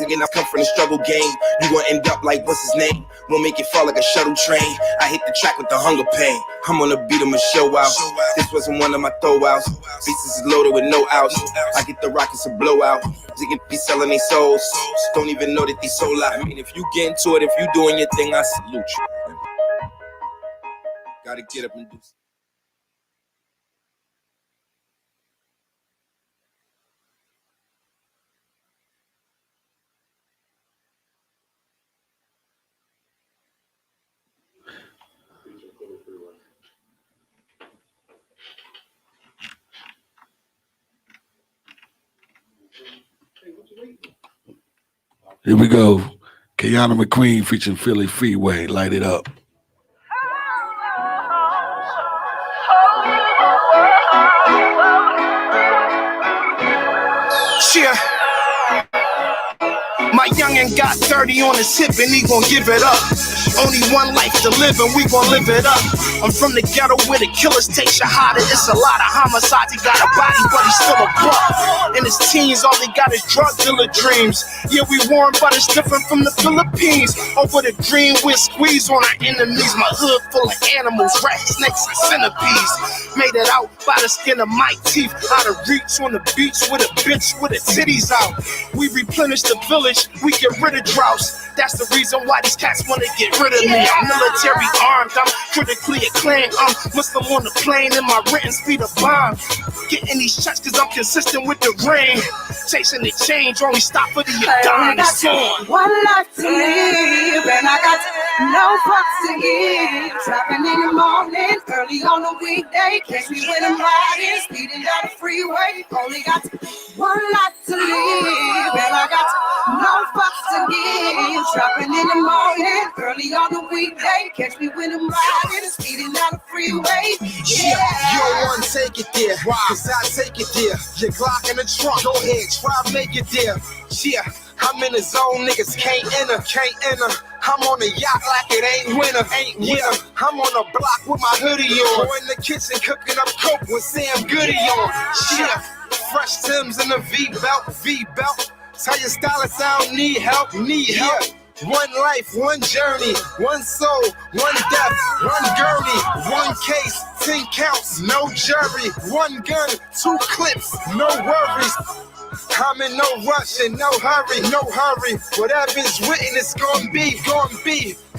Again, I come from the struggle game. You gonna end up like, what's his name? Won't make it fall like a shuttle train. I hit the track with the hunger pain. I'm on the beat of my show out. This wasn't one of my throwouts. Pieces is loaded with no outs. I get the rockets to blow out. They can be selling their souls. Don't even know that they sold out. I mean, if you get into it, if you doing your thing, I salute you. Gotta get up and do something. Here we go. Kiana McQueen featuring Philly Freeway. Light it up. Yeah. My youngin' got 30 on his hip and he gon' give it up. Only one life to live and we gon' live it up. I'm from the ghetto where the killers take shahada. It's a lot of homicides. He got a body, but he's still a buck. In his teens, all he got is drug dealer dreams. Yeah, we warm, but it's different from the Philippines. Over the green, we'll squeeze on our enemies. My hood full of animals, rats, snakes, and centipedes. Made it out by the skin of my teeth. Out of reach on the beach with a bitch with her titties out. We replenish the village, we get rid of droughts. That's the reason why these cats wanna get rid of me. I'm military armed, I'm critically acclaimed. I'm Muslim on the plane and my written speed of bomb. Getting these checks cause I'm consistent with the rain. Chasing the change, only stop for the Adon. It's on. One life to live and I got no fucks to give. Trapping in the morning, early on the weekday. Catch me when I'm riding, speeding down the freeway. Only got one life to live and I got no fucks to give. Trapping in the morning, early on the weekday. Catch me when I'm riding, speeding down the freeway. Yeah. You don't want to take it there. Why? Cause I take it there. Your Glock in the trunk. Go ahead, try make it there. Yeah. I'm in the zone, niggas can't enter. I'm on a yacht like it ain't winter. Yeah, I'm on a block with my hoodie on. Or in the kitchen cooking up coke with Sam Goody on. Yeah, fresh Timbs in the V-belt. Tell your stylist I don't need help. One life, one journey, one soul, one death, one gurney, one case, 10 counts, no jury, one gun, 2 clips, no worries. I'm in no rush and no hurry. Whatever's written, it's gonna be.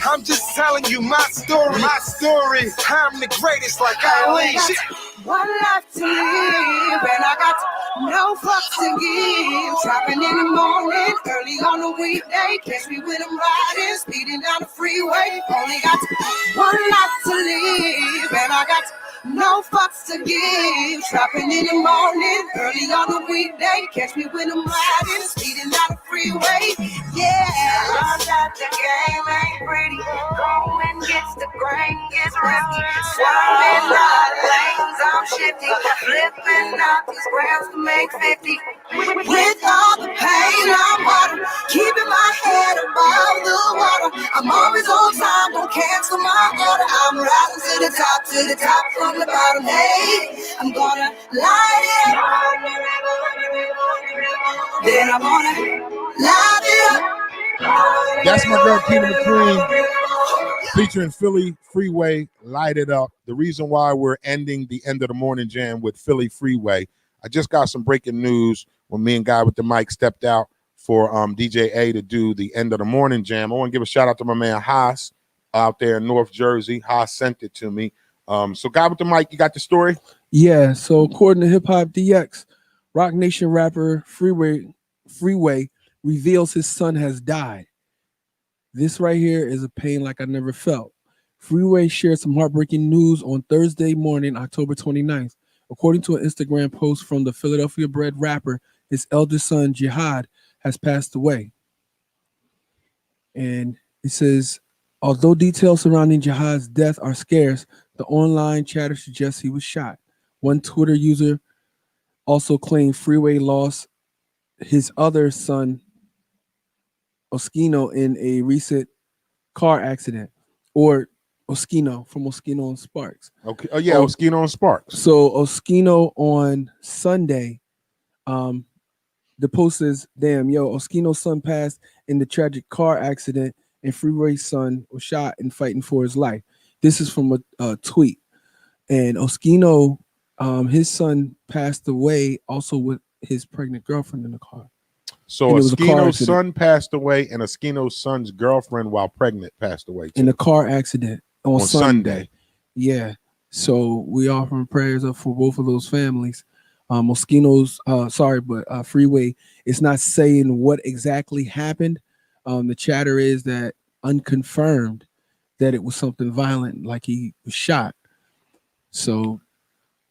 I'm just telling you my story. I'm the greatest like Ali. One life to live and I got no fucks to give. Trapping in the morning, early on the weekday. Catch me when I'm riding, speeding down the freeway. Only got one life to live and I got no fucks to give. Trapping in the morning, early on the weekday. Catch me when I'm riding, speeding down the freeway. Yeah. Love that the game ain't pretty. Going gets the grain, gets risky. Swerving out lanes, I'm shifty. Flipping out these grams to make 50. With all the pain I'm water, keeping my head above the water. I'm always on time, don't cancel my order. I'm rising to the top from the bottom. Hey, I'm gonna light it up. Then I'm gonna light it up. That's my girl, Kiana McQueen. featuring Philly Freeway, Light It Up. The reason why we're ending the end of the morning jam with Philly Freeway, I just got some breaking news when me and Guy with the mic stepped out for DJ A to do the end of the morning jam. I want to give a shout out to my man Haas out there in North Jersey. Haas sent it to me. So Guy with the mic, you got the story? Yeah, so according to Hip Hop DX, Rock Nation rapper Freeway reveals his son has died. This right here is a pain like I never felt. Freeway shared some heartbreaking news on Thursday morning, October 29th. According to an Instagram post from the Philadelphia-bred rapper, his eldest son, Jihad, has passed away. And it says, although details surrounding Jihad's death are scarce, the online chatter suggests he was shot. One Twitter user also claimed Freeway lost his other son, Oskino, in a recent car accident, or Oskino from Oskino and Sparks. Okay. Oh yeah, Oskino and Sparks. So Oskino on Sunday, the post says, "Damn, yo, Oskino's son passed in the tragic car accident, and Freeway's son was shot and fighting for his life." This is from a tweet, and Oskino, his son passed away also with his pregnant girlfriend in the car. So Oskino's son passed away, and Oskino's son's girlfriend, while pregnant, passed away too. In a car accident on Sunday. Yeah. So we offering prayers up for both of those families. Oskino's, Freeway is not saying what exactly happened. The chatter is that unconfirmed that it was something violent, like he was shot. So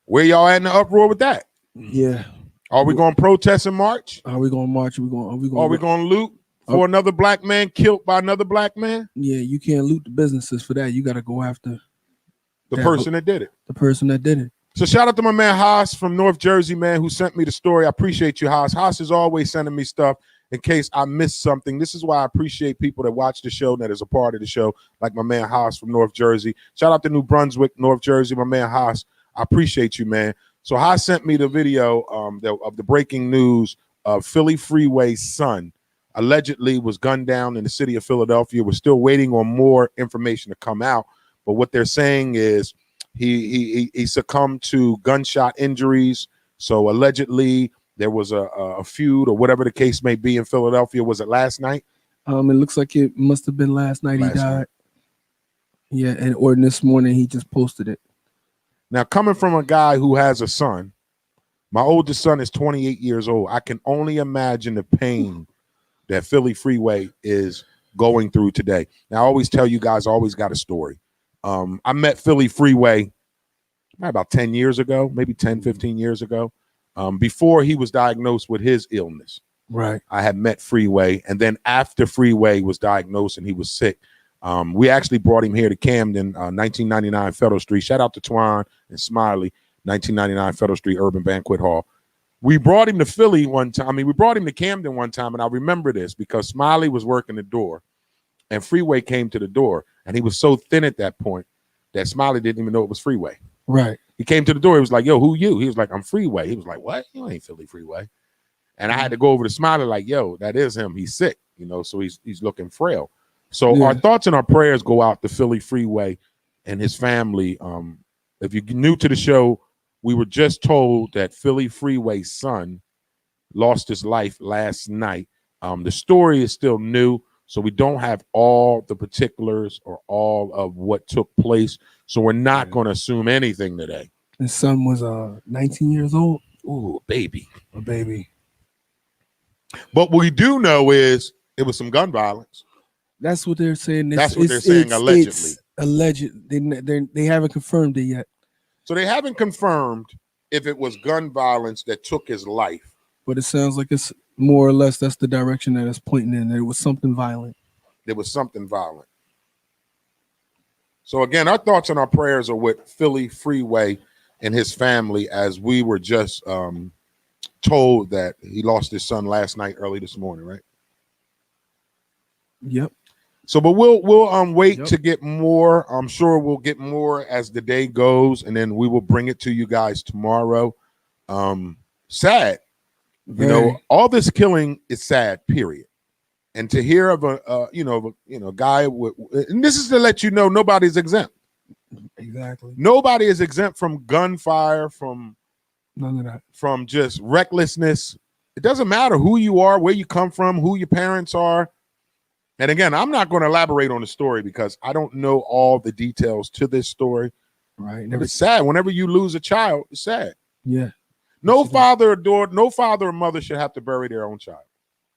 where y'all at in the uproar with that? Yeah. Are we going to protest and march? Are we going to march? Are we going to loot for another black man killed by another black man? Yeah, you can't loot the businesses for that. You got to go after the person that did it. The person that did it. So shout out to my man Haas from North Jersey, man, who sent me the story. I appreciate you, Haas. Haas is always sending me stuff in case I missed something. This is why I appreciate people that watch the show, that is a part of the show, like my man Haas from North Jersey. Shout out to New Brunswick, North Jersey, my man Haas. I appreciate you, man. So Haas sent me the video of the breaking news of Philly Freeway's son allegedly was gunned down in the city of Philadelphia. We're still waiting on more information to come out, but what they're saying is he succumbed to gunshot injuries. So allegedly there was a feud or whatever the case may be in Philadelphia. Was it last night? It looks like it must have been last night he died. Yeah, or this morning he just posted it. Now, coming from a guy who has a son, my oldest son is 28 years old. I can only imagine the pain that Philly Freeway is going through today. Now, I always tell you guys, I always got a story. I met Philly Freeway about 10 years ago, maybe 10, 15 years ago, before he was diagnosed with his illness. Right. I had met Freeway, and then after Freeway was diagnosed and he was sick, we actually brought him here to Camden, 1999 Federal Street. Shout out to Twan and Smiley, 1999 Federal Street Urban Banquet Hall. We brought him to Philly one time. I mean, we brought him to Camden one time, and I remember this because Smiley was working the door, and Freeway came to the door, and he was so thin at that point that Smiley didn't even know it was Freeway. Right. He came to the door. He was like, "Yo, who you?" He was like, "I'm Freeway." He was like, "What? You ain't Philly Freeway." And I had to go over to Smiley like, "Yo, that is him. He's sick, so he's looking frail." So our thoughts and our prayers go out to Philly Freeway and his family. If you're new to the show, we were just told that Philly Freeway's son lost his life last night. The story is still new, so we don't have all the particulars or all of what took place. So we're not going to assume anything today. His son was 19 years old. Ooh, a baby. A baby. But what we do know is it was some gun violence. That's what they're saying. That's what they're saying, allegedly. It's alleged. They haven't confirmed it yet. So they haven't confirmed if it was gun violence that took his life. But it sounds like it's more or less that's the direction that it's pointing in. There was something violent. There was something violent. So again, our thoughts and our prayers are with Philly Freeway and his family, as we were just told that he lost his son last night, early this morning, right? Yep. So, but we'll wait to get more. I'm sure we'll get more as the day goes, and then we will bring it to you guys tomorrow. Sad, all this killing is sad. Period. And to hear of a guy with, and this is to let you know nobody's exempt. Exactly. Nobody is exempt from gunfire, from none of that, from just recklessness. It doesn't matter who you are, where you come from, who your parents are. And again, I'm not going to elaborate on the story because I don't know all the details to this story. Right. But it's sad. Whenever you lose a child, it's sad. Yeah. No father or mother should have to bury their own child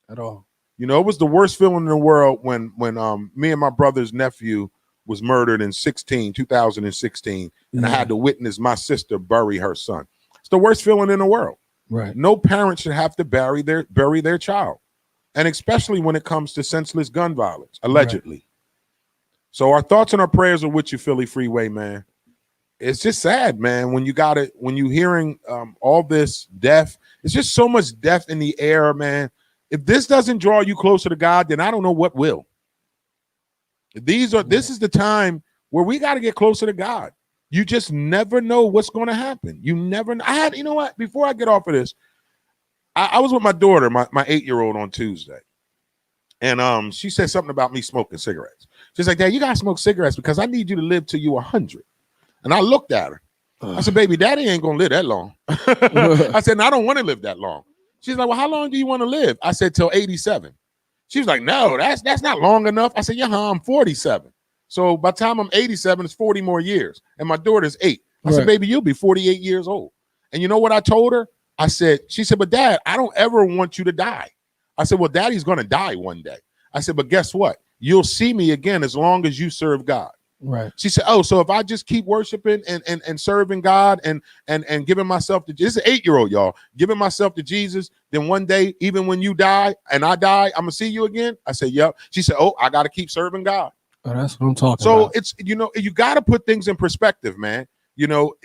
at all. You know, it was the worst feeling in the world when me and my brother's nephew was murdered in 2016, and I had to witness my sister bury her son. It's the worst feeling in the world. Right. No parent should have to bury their child, and especially when it comes to senseless gun violence, allegedly. Right. So our thoughts and our prayers are with you, Philly Freeway, man. It's just sad, man, when you hearing all this death. It's just so much death in the air, man. If this doesn't draw you closer to God, then I don't know what will. This is the time where we got to get closer to God. You just never know what's going to happen. You never know. You know what? Before I get off of this, I was with my daughter, my 8-year-old, on Tuesday. And she said something about me smoking cigarettes. She's like, Dad, you got to smoke cigarettes because I need you to live till you 100. And I looked at her. I said, baby, Daddy ain't going to live that long. I said, no, I don't want to live that long. She's like, well, how long do you want to live? I said, till 87. She was like, no, that's not long enough. I said, yeah, I'm 47. So by the time I'm 87, it's 40 more years. And my daughter's 8. I said, baby, you'll be 48 years old. And you know what I told her? She said, but Dad, I don't ever want you to die. I said, well, Daddy's going to die one day. I said, but guess what? You'll see me again as long as you serve God. Right. She said, oh, so if I just keep worshiping and serving God and giving myself to this is an 8-year-old, y'all, giving myself to Jesus, then one day, even when you die and I die, I'm gonna see you again. I said, yep. She said, oh, I gotta keep serving God. Oh, that's what I'm talking So about. it's, you gotta put things in perspective, man. You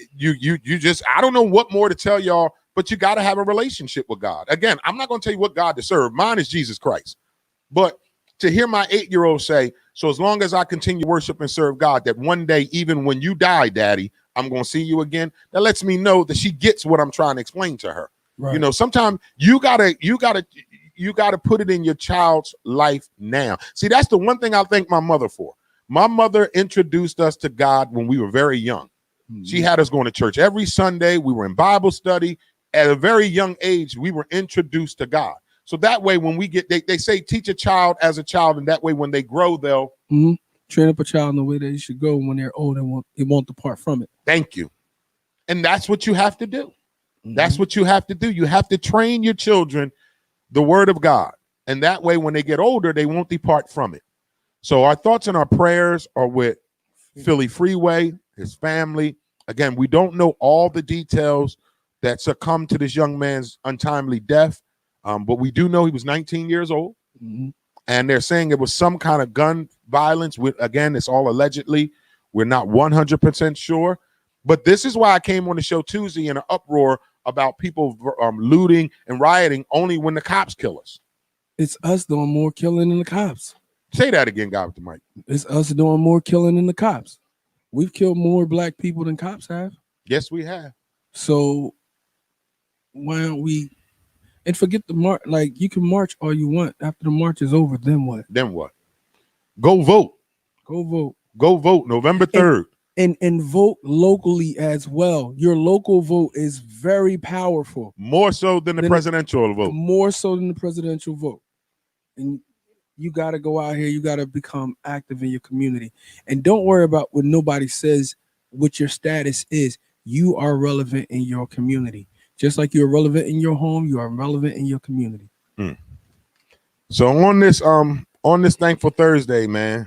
just, I don't know what more to tell y'all, but you gotta have a relationship with God. Again, I'm not gonna tell you what God to serve. Mine is Jesus Christ. But to hear my 8-year-old say, so as long as I continue to worship and serve God, that one day, even when you die, Daddy, I'm going to see you again. That lets me know that she gets what I'm trying to explain to her. Right. You know, sometimes you gotta put it in your child's life now. See, that's the one thing I thank my mother for. My mother introduced us to God when we were very young. Mm-hmm. She had us going to church every Sunday. We were in Bible study. At a very young age, we were introduced to God. So that way, when we get, they say, teach a child as a child, and that way, when they grow, they'll train up a child in the way that he should go. When they're old, and it won't depart from it. Thank you. And that's what you have to do. Mm-hmm. That's what you have to do. You have to train your children the word of God, and that way, when they get older, they won't depart from it. So our thoughts and our prayers are with Philly Freeway, his family. Again, we don't know all the details that succumbed to this young man's untimely death. But we do know he was 19 years old, and they're saying it was some kind of gun violence. Again, it's all allegedly. We're not 100% sure. But this is why I came on the show Tuesday in an uproar about people looting and rioting only when the cops kill us. It's us doing more killing than the cops. Say that again, guy with the mic. It's us doing more killing than the cops. We've killed more black people than cops have. Yes, we have. So why aren't we? And forget the march. Like, you can march all you want. After the march is over, then what? Then what? Go vote. Go vote. Go vote November 3rd. And vote locally as well. Your local vote is very powerful. More so than the presidential vote. More so than the presidential vote. And you got to go out here. You got to become active in your community. And don't worry about what nobody says, what your status is. You are relevant in your community. Just like you're relevant in your home, you are relevant in your community. So on this Thankful Thursday, man,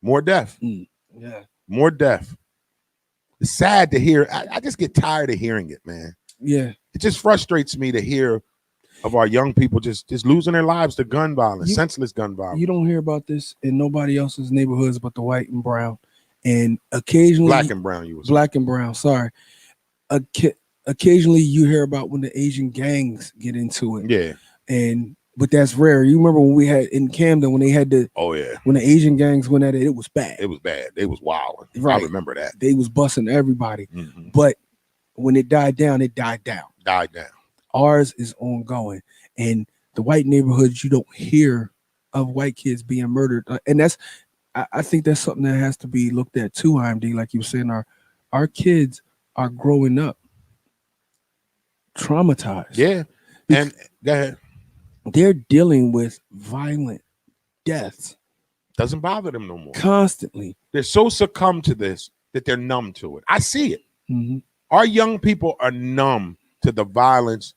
more death. Yeah. More death. It's sad to hear. I just get tired of hearing it, man. Yeah. It just frustrates me to hear of our young people just losing their lives to gun violence, senseless gun violence. You don't hear about this in nobody else's neighborhoods but the white and brown. And occasionally black and brown, sorry. Occasionally you hear about when the Asian gangs get into it. Yeah. But that's rare. You remember when we had in Camden when they had when the Asian gangs went at it, it was bad. It was bad. They was wild. Right. I remember that. They was busting everybody. But when it died down, it died down. Ours is ongoing. And the white neighborhoods, you don't hear of white kids being murdered, and that's I think that's something that has to be looked at too. IMD, like you were saying, our kids are growing up traumatized. Yeah, and go ahead. They're dealing with violent deaths. Doesn't bother them no more. Constantly. They're so succumbed to this that they're numb to it. I see it. Mm-hmm. Our young people are numb to the violence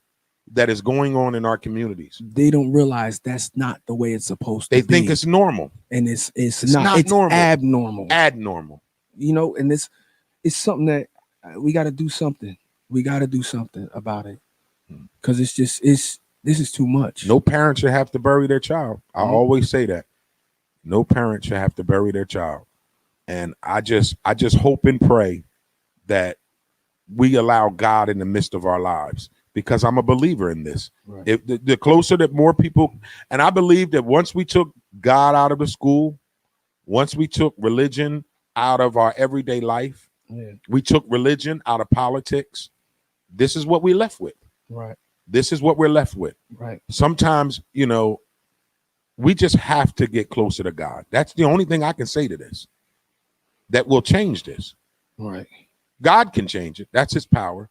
that is going on in our communities. They don't realize that's not the way it's supposed to be. They think it's normal. And it's not it's normal. abnormal. Abnormal. You know, and it's something that we got to do something. We got to do something about it. Because this is too much. No parent should have to bury their child. I always say that. No parent should have to bury their child. And I just hope and pray that we allow God in the midst of our lives, because I'm a believer in this. Right. If the closer that more people, and I believe that once we took God out of the school, once we took religion out of our everyday life, we took religion out of politics, this is what we left with. Right. This is what we're left with. Right. Sometimes, we just have to get closer to God. That's the only thing I can say to this that will change this. Right. God can change it. That's his power.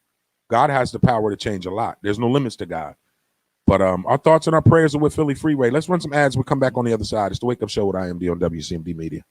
God has the power to change a lot. There's no limits to God. But our thoughts and our prayers are with Philly Freeway. Let's run some ads. We'll come back on the other side. It's the Wake Up Show with IMD on WCMD Media.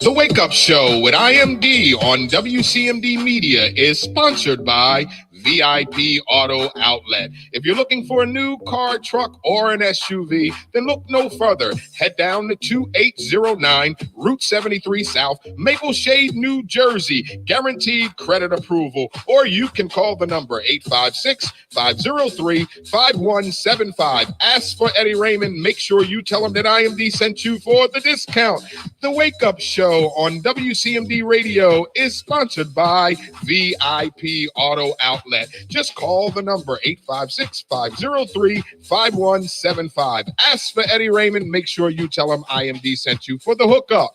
The Wake Up Show with IMD on WCMD Media is sponsored by VIP Auto Outlet. If you're looking for a new car, truck, or an SUV, then look no further. Head down to 2809 Route 73 South, Maple Shade, New Jersey. Guaranteed credit approval. Or you can call the number 856-503-5175. Ask for Eddie Raymond. Make sure you tell him that IMD sent you for the discount. The Wake Up Show on WCMD Radio is sponsored by VIP Auto Outlet. Just call the number 856-503-5175. Ask for Eddie Raymond. Make sure you tell him IMD sent you for the hookup.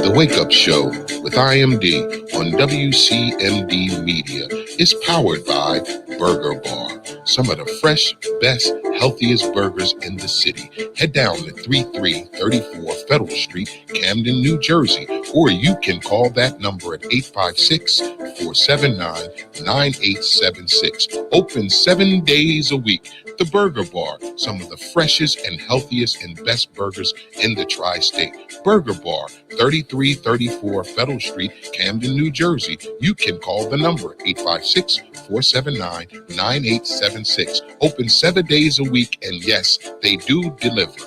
The Wake Up Show with IMD on WCMD Media is powered by Burger Bar. Some of the fresh, best, healthiest burgers in the city. Head down to 3334 Federal Street, Camden, New Jersey, or you can call that number at 856-479-9876. Open 7 days a week. The Burger Bar, some of the freshest and healthiest and best burgers in the tri-state. Burger Bar, 3334 Federal Street, Camden, New Jersey. You can call the number 856-479-9876. Open 7 days a week, and yes, they do deliver.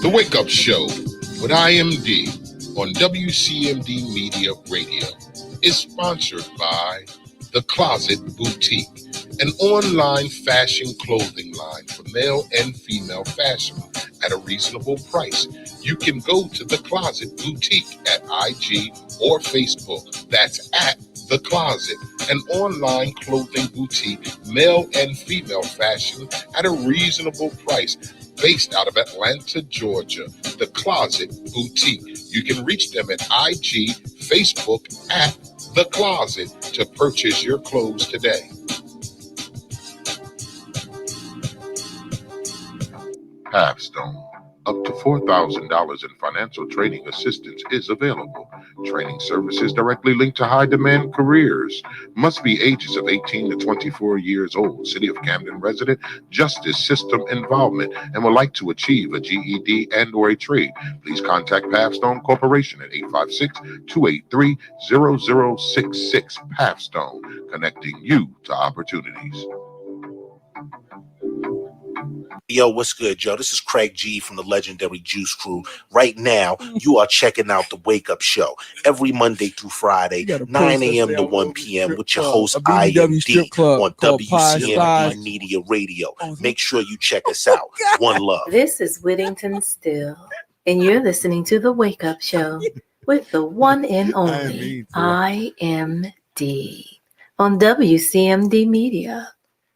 The Wake Up Show with IMD on WCMD Media Radio is sponsored by The Closet Boutique, an online fashion clothing line for male and female fashion at a reasonable price. You can go to The Closet Boutique at IG or Facebook. That's at The Closet, an online clothing boutique, male and female fashion at a reasonable price. Based out of Atlanta, Georgia, The Closet Boutique. You can reach them at IG, Facebook at The Closet to purchase your clothes today. Halfstone. Up to $4,000 in financial training assistance is available. Training services directly linked to high-demand careers. Must be ages of 18 to 24 years old. City of Camden resident, justice system involvement, and would like to achieve a GED and or a trade. Please contact Halfstone Corporation at 856-283-0066. Halfstone, connecting you to opportunities. Yo, what's good, Joe? This is Craig G from the legendary Juice Crew. Right now, you are checking out the Wake Up Show every Monday through Friday, 9 a.m. to 1 p.m. with your host, IMD, on WCMD Media Radio. Make sure you check us out. One love. This is Whittington Still, and you're listening to The Wake Up Show with the one and only IMD on WCMD Media.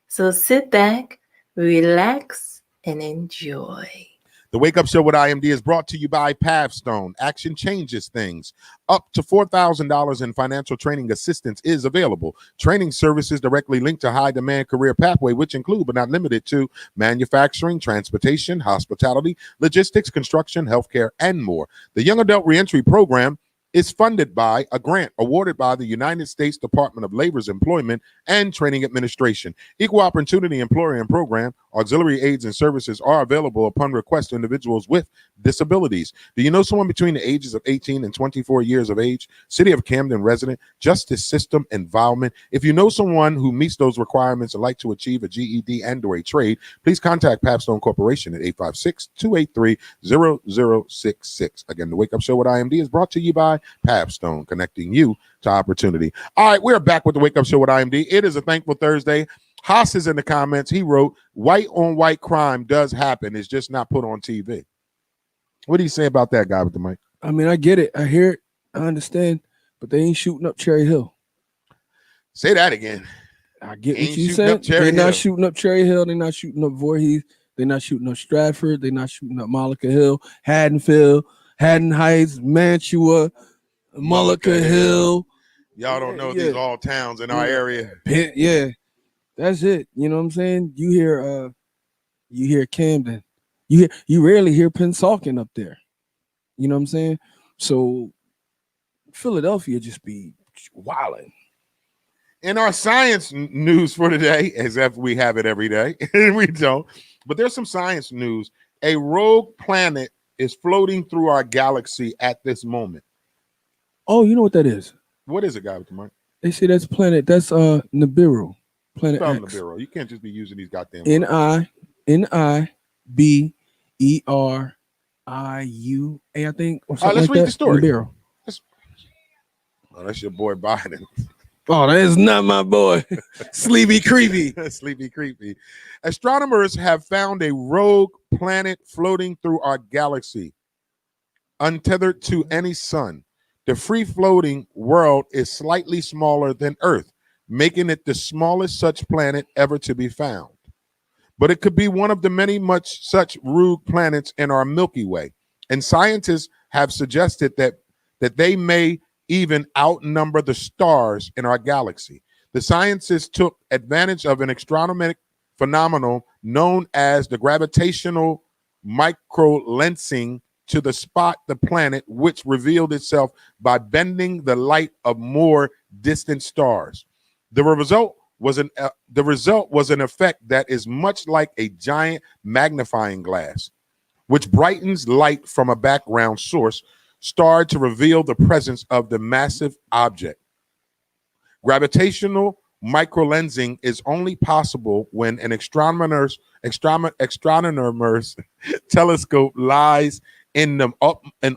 So sit back, relax, and enjoy. The Wake Up Show with IMD is brought to you by Pathstone. Action changes things. Up to $4,000 in financial training assistance is available. Training services directly linked to high-demand career pathway, which include but not limited to manufacturing, transportation, hospitality, logistics, construction, healthcare, and more. The Young Adult Reentry Program is funded by a grant awarded by the United States Department of Labor's Employment and Training Administration. Equal Opportunity Employer and Program auxiliary aids and services are available upon request to individuals with disabilities. Do you know someone between the ages of 18 and 24 years of age? City of Camden resident, justice system involvement. If you know someone who meets those requirements and like to achieve a GED and or a trade, please contact Pathstone Corporation at 856-283-0066. Again, the Wake Up Show with IMD is brought to you by Pathstone, connecting you to opportunity. All right, we're back with the Wake Up Show with IMD. It is a thankful Thursday. Haas is in the comments. He wrote, white on white crime does happen. It's just not put on TV. What do you say about that, guy with the mic? I mean, I get it. I hear it. I understand. But they ain't shooting up Cherry Hill. Say that again. I get what you said. They're not shooting up Cherry Hill. They're not shooting up Voorhees. They're not shooting up Stratford. They're not shooting up Mullica Hill, Haddonfield, Haddon Heights, Mantua, Mullica Hill. Y'all don't know these all towns in our area. Yeah, that's it. You know what I'm saying? You hear Camden. You rarely hear Pennsauken up there. You know what I'm saying? So Philadelphia just be wilding. In our science news for today, as if we have it every day, we don't. But there's some science news. A rogue planet is floating through our galaxy at this moment. Oh, you know what that is? What is it, guy with the mic? They say that's planet. That's Nibiru. Planet Spell X. Nibiru. You can't just be using these goddamn. Nibiru. I think. Or something let's like read that. the story. Nibiru. Oh, that's your boy Biden. Oh, that is not my boy. Sleepy creepy. Sleepy creepy. Astronomers have found a rogue planet floating through our galaxy, untethered to any sun. The free-floating world is slightly smaller than Earth, making it the smallest such planet ever to be found. But it could be one of the many much such rogue planets in our Milky Way. And scientists have suggested that they may even outnumber the stars in our galaxy. The scientists took advantage of an astronomical phenomenon known as the gravitational microlensing to spot the planet, which revealed itself by bending the light of more distant stars. The result was an effect that is much like a giant magnifying glass, which brightens light from a background source star to reveal the presence of the massive object. Gravitational microlensing is only possible when an astronomer's telescope lies in an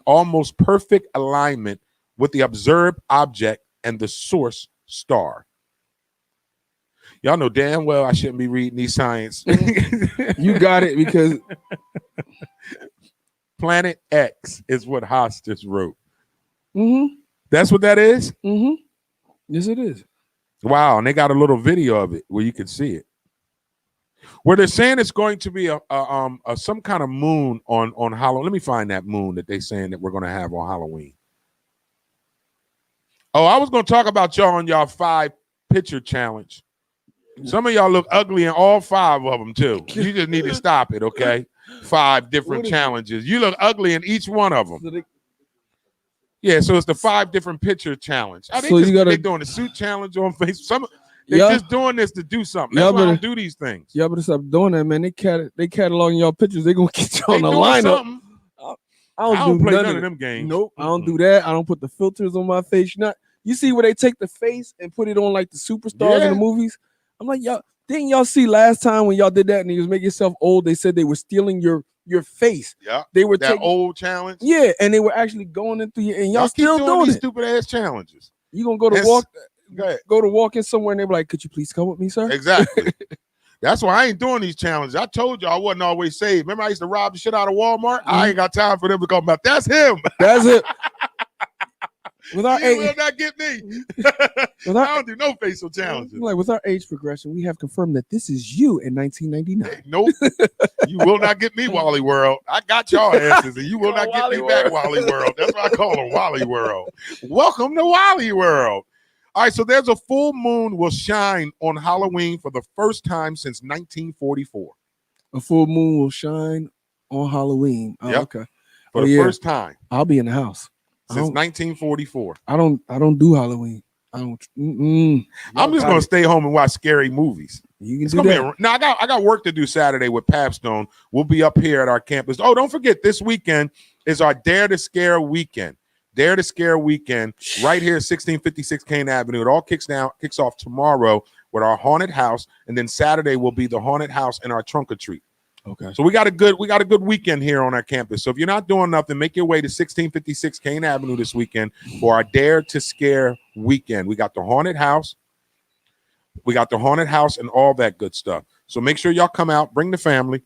almost perfect alignment with the observed object and the source star. Y'all know damn well I shouldn't be reading these science. You got it, because Planet X is what Haas just wrote. Mm-hmm. That's what that is? Mm-hmm. Yes, it is. Wow, and they got a little video of it where you can see it. Where they're saying it's going to be a some kind of moon on Halloween. Let me find that moon that they're saying that we're going to have on Halloween. Oh, I was going to talk about y'all on y'all 5-picture challenge. Some of y'all look ugly in all 5 of them too. You just need to stop it, okay? 5 different challenges. You look ugly in each one of them. Yeah, so it's the 5 different picture challenge. They're doing the suit challenge on Facebook. They're just doing this to do something. That's why I don't do these things. Y'all better stop doing that, man. They cataloging y'all pictures. They're gonna get you on the lineup. I don't do play none of them games. Nope, I don't do that. I don't put the filters on my face. You see where they take the face and put it on like the superstars in the movies? I'm like, y'all, didn't y'all see last time when y'all did that and you was making yourself old? They said they were stealing your face. Yeah, they were that old challenge. Yeah, and they were actually going into you, and y'all still doing these it. Stupid ass challenges. You gonna go to walk in somewhere and they be like, "Could you please come with me, sir?" Exactly. That's why I ain't doing these challenges. I told you I wasn't always saved. Remember, I used to rob the shit out of Walmart. I ain't got time for them to come back. That's him. That's it. With our You will age, not get me. with I our, don't do no facial challenges. like with our age progression, we have confirmed that this is you in 1999. Nope. You will not get me, Wally World. I got y'all answers, and you will not get me back, Wally World. That's why I call him Wally World. Welcome to Wally World. All right, so there's a full moon will shine on Halloween for the first time since 1944. A full moon will shine on Halloween. Oh, Yep. okay. For the first time I'll be in the house since 1944. I don't do Halloween. I don't. I'm just gonna stay home and watch scary movies. You can It's do gonna that. be now. I got work to do Saturday with Papstone. We'll be up here at our campus. Oh, don't forget this weekend is our Dare to Scare weekend. Dare to Scare weekend right here, 1656 Kane Avenue. It all kicks off tomorrow with our haunted house, and then Saturday will be the haunted house and our trunk or treat. Okay. So we got a good weekend here on our campus. So if you're not doing nothing, make your way to 1656 Kane Avenue this weekend for our Dare to Scare weekend. We got the haunted house. We got the haunted house and all that good stuff. So make sure y'all come out, bring the family.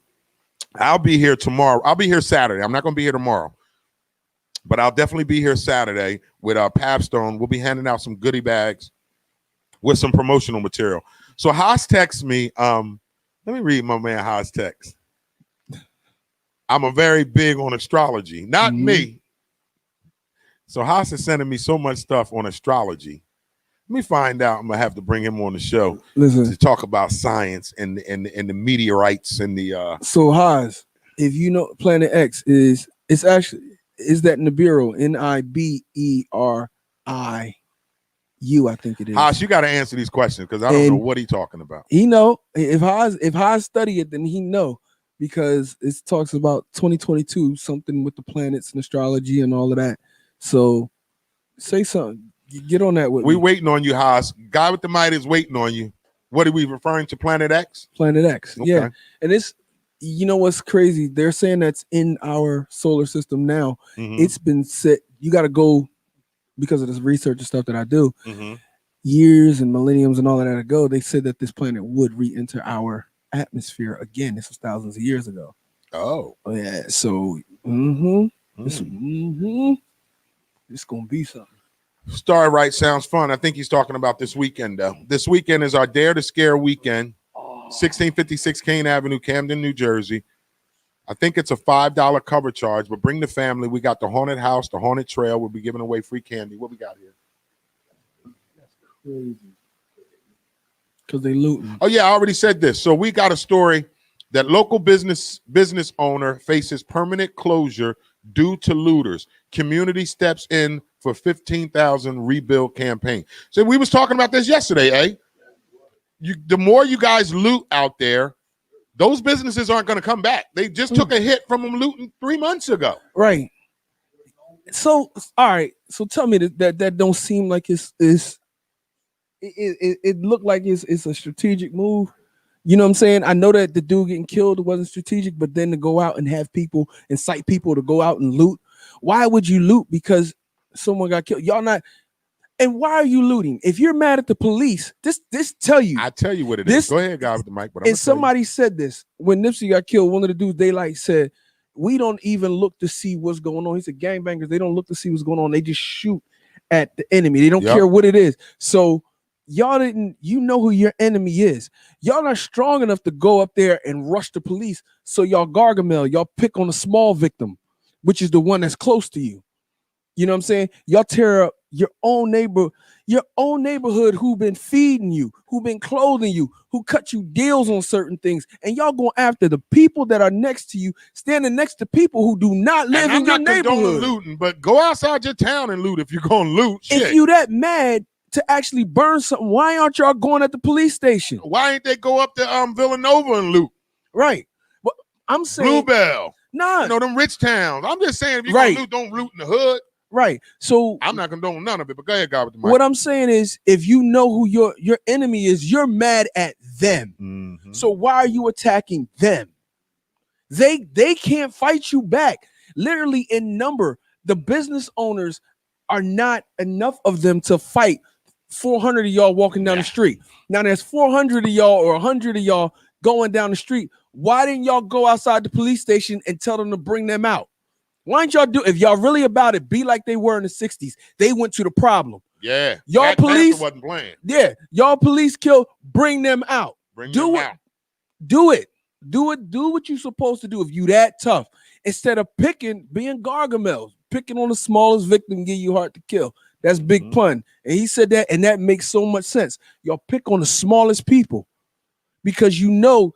I'll be here tomorrow. I'll be here Saturday. I'm not going to be here tomorrow, but I'll definitely be here Saturday with Papstone. We'll be handing out some goodie bags with some promotional material. So Haas texts me. Let me read my man Haas text. I'm a very big on astrology, not me. So Haas is sending me so much stuff on astrology. Let me find out. I'm gonna have to bring him on the show to talk about science and the meteorites and the. So Haas, if you know Planet X is that Nibiru, Nibiru, I think it is. Haas, you got to answer these questions because I don't know what he's talking about. He know if Haas study it, then he know. Because it talks about 2022, something with the planets and astrology and all of that. So say something. Get on that with we me. Waiting on you, Haas. Guy with the mic is waiting on you. What are we referring to? Planet X? Planet X. Okay. Yeah. And it's, you know what's crazy? They're saying that's in our solar system now. Mm-hmm. It's been set. You got to go because of this research and stuff that I do. Mm-hmm. Years and millenniums and all of that ago, they said that this planet would re-enter our atmosphere again. This was thousands of years ago. Oh yeah. So it's gonna be something. Star Right sounds fun. I think he's talking about this weekend though. This weekend is our Dare to Scare weekend. 1656 Kane Avenue, Camden, New Jersey. I think it's a $5 cover charge, but bring the family. We got the haunted house, the haunted trail. We'll be giving away free candy. What we got here? That's crazy. Because they looting. Oh yeah, I already said this. So we got a story that local business owner faces permanent closure due to looters. Community steps in for $15,000 rebuild campaign. So we was talking about this yesterday, eh? The more you guys loot out there, those businesses aren't going to come back. They just took a hit from them looting 3 months ago. Right. So all right. So tell me that don't seem like it looked like it's a strategic move. You know what I'm saying? I know that the dude getting killed wasn't strategic, but then to go out and have people incite people to go out and loot. Why would you loot because someone got killed? Y'all not. And why are you looting? If you're mad at the police, this tell you. I tell you what it is. Go ahead, guy with the mic. But and somebody said this when Nipsey got killed. One of the dudes they said, "We don't even look to see what's going on." He said, "Gangbangers, they don't look to see what's going on. They just shoot at the enemy. They don't care what it is." So y'all you know who your enemy is. Y'all not strong enough to go up there and rush the police. So y'all Gargamel, y'all pick on a small victim, which is the one that's close to you. You know what I'm saying? Y'all tear up your own neighborhood who been feeding you, who been clothing you, who cut you deals on certain things, and y'all going after the people that are next to you, standing next to people who do not live in your neighborhood. Looting, but go outside your town and loot if you're going to loot. Shit. If you that mad to actually burn something, why aren't y'all going at the police station? Why ain't they go up to Villanova and loot? Right. Well, I'm saying Bluebell. Nah. You know, them rich towns. I'm just saying if you're going to loot, don't loot in the hood. Right. So I'm not condoning none of it, but go ahead, guy with the mic. What I'm saying is if you know who your enemy is, you're mad at them. Mm-hmm. So why are you attacking them? They can't fight you back. Literally in number, the business owners are not enough of them to fight 400 of y'all walking down the street. Now there's 400 of y'all or 100 of y'all going down the street. Why didn't y'all go outside the police station and tell them to bring them out? Why don't y'all do, if y'all really about it, be like they were in the 60s. They went to the problem. Yeah. Y'all Black police Panther wasn't playing. Yeah, y'all police kill, bring them out. Do it. Do it. Do what you're supposed to do if you that tough. Instead of being Gargamel, picking on the smallest victim, give you heart to kill. That's big pun. And he said that, and that makes so much sense. Y'all pick on the smallest people because you know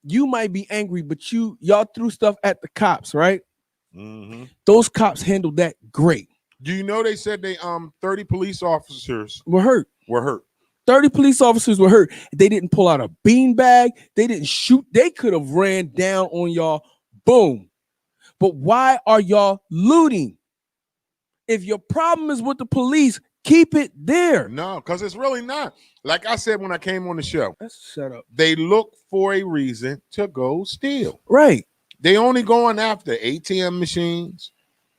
you might be angry, but y'all threw stuff at the cops, right? Those cops handled that great. Do you know they said 30 police officers were hurt? 30 police officers were hurt. They didn't pull out a beanbag. They didn't shoot. They could have ran down on y'all. Boom. But why are y'all looting? If your problem is with the police, keep it there. No, because it's really not. Like I said when I came on the show, let's shut up. They look for a reason to go steal. Right. They only going after ATM machines,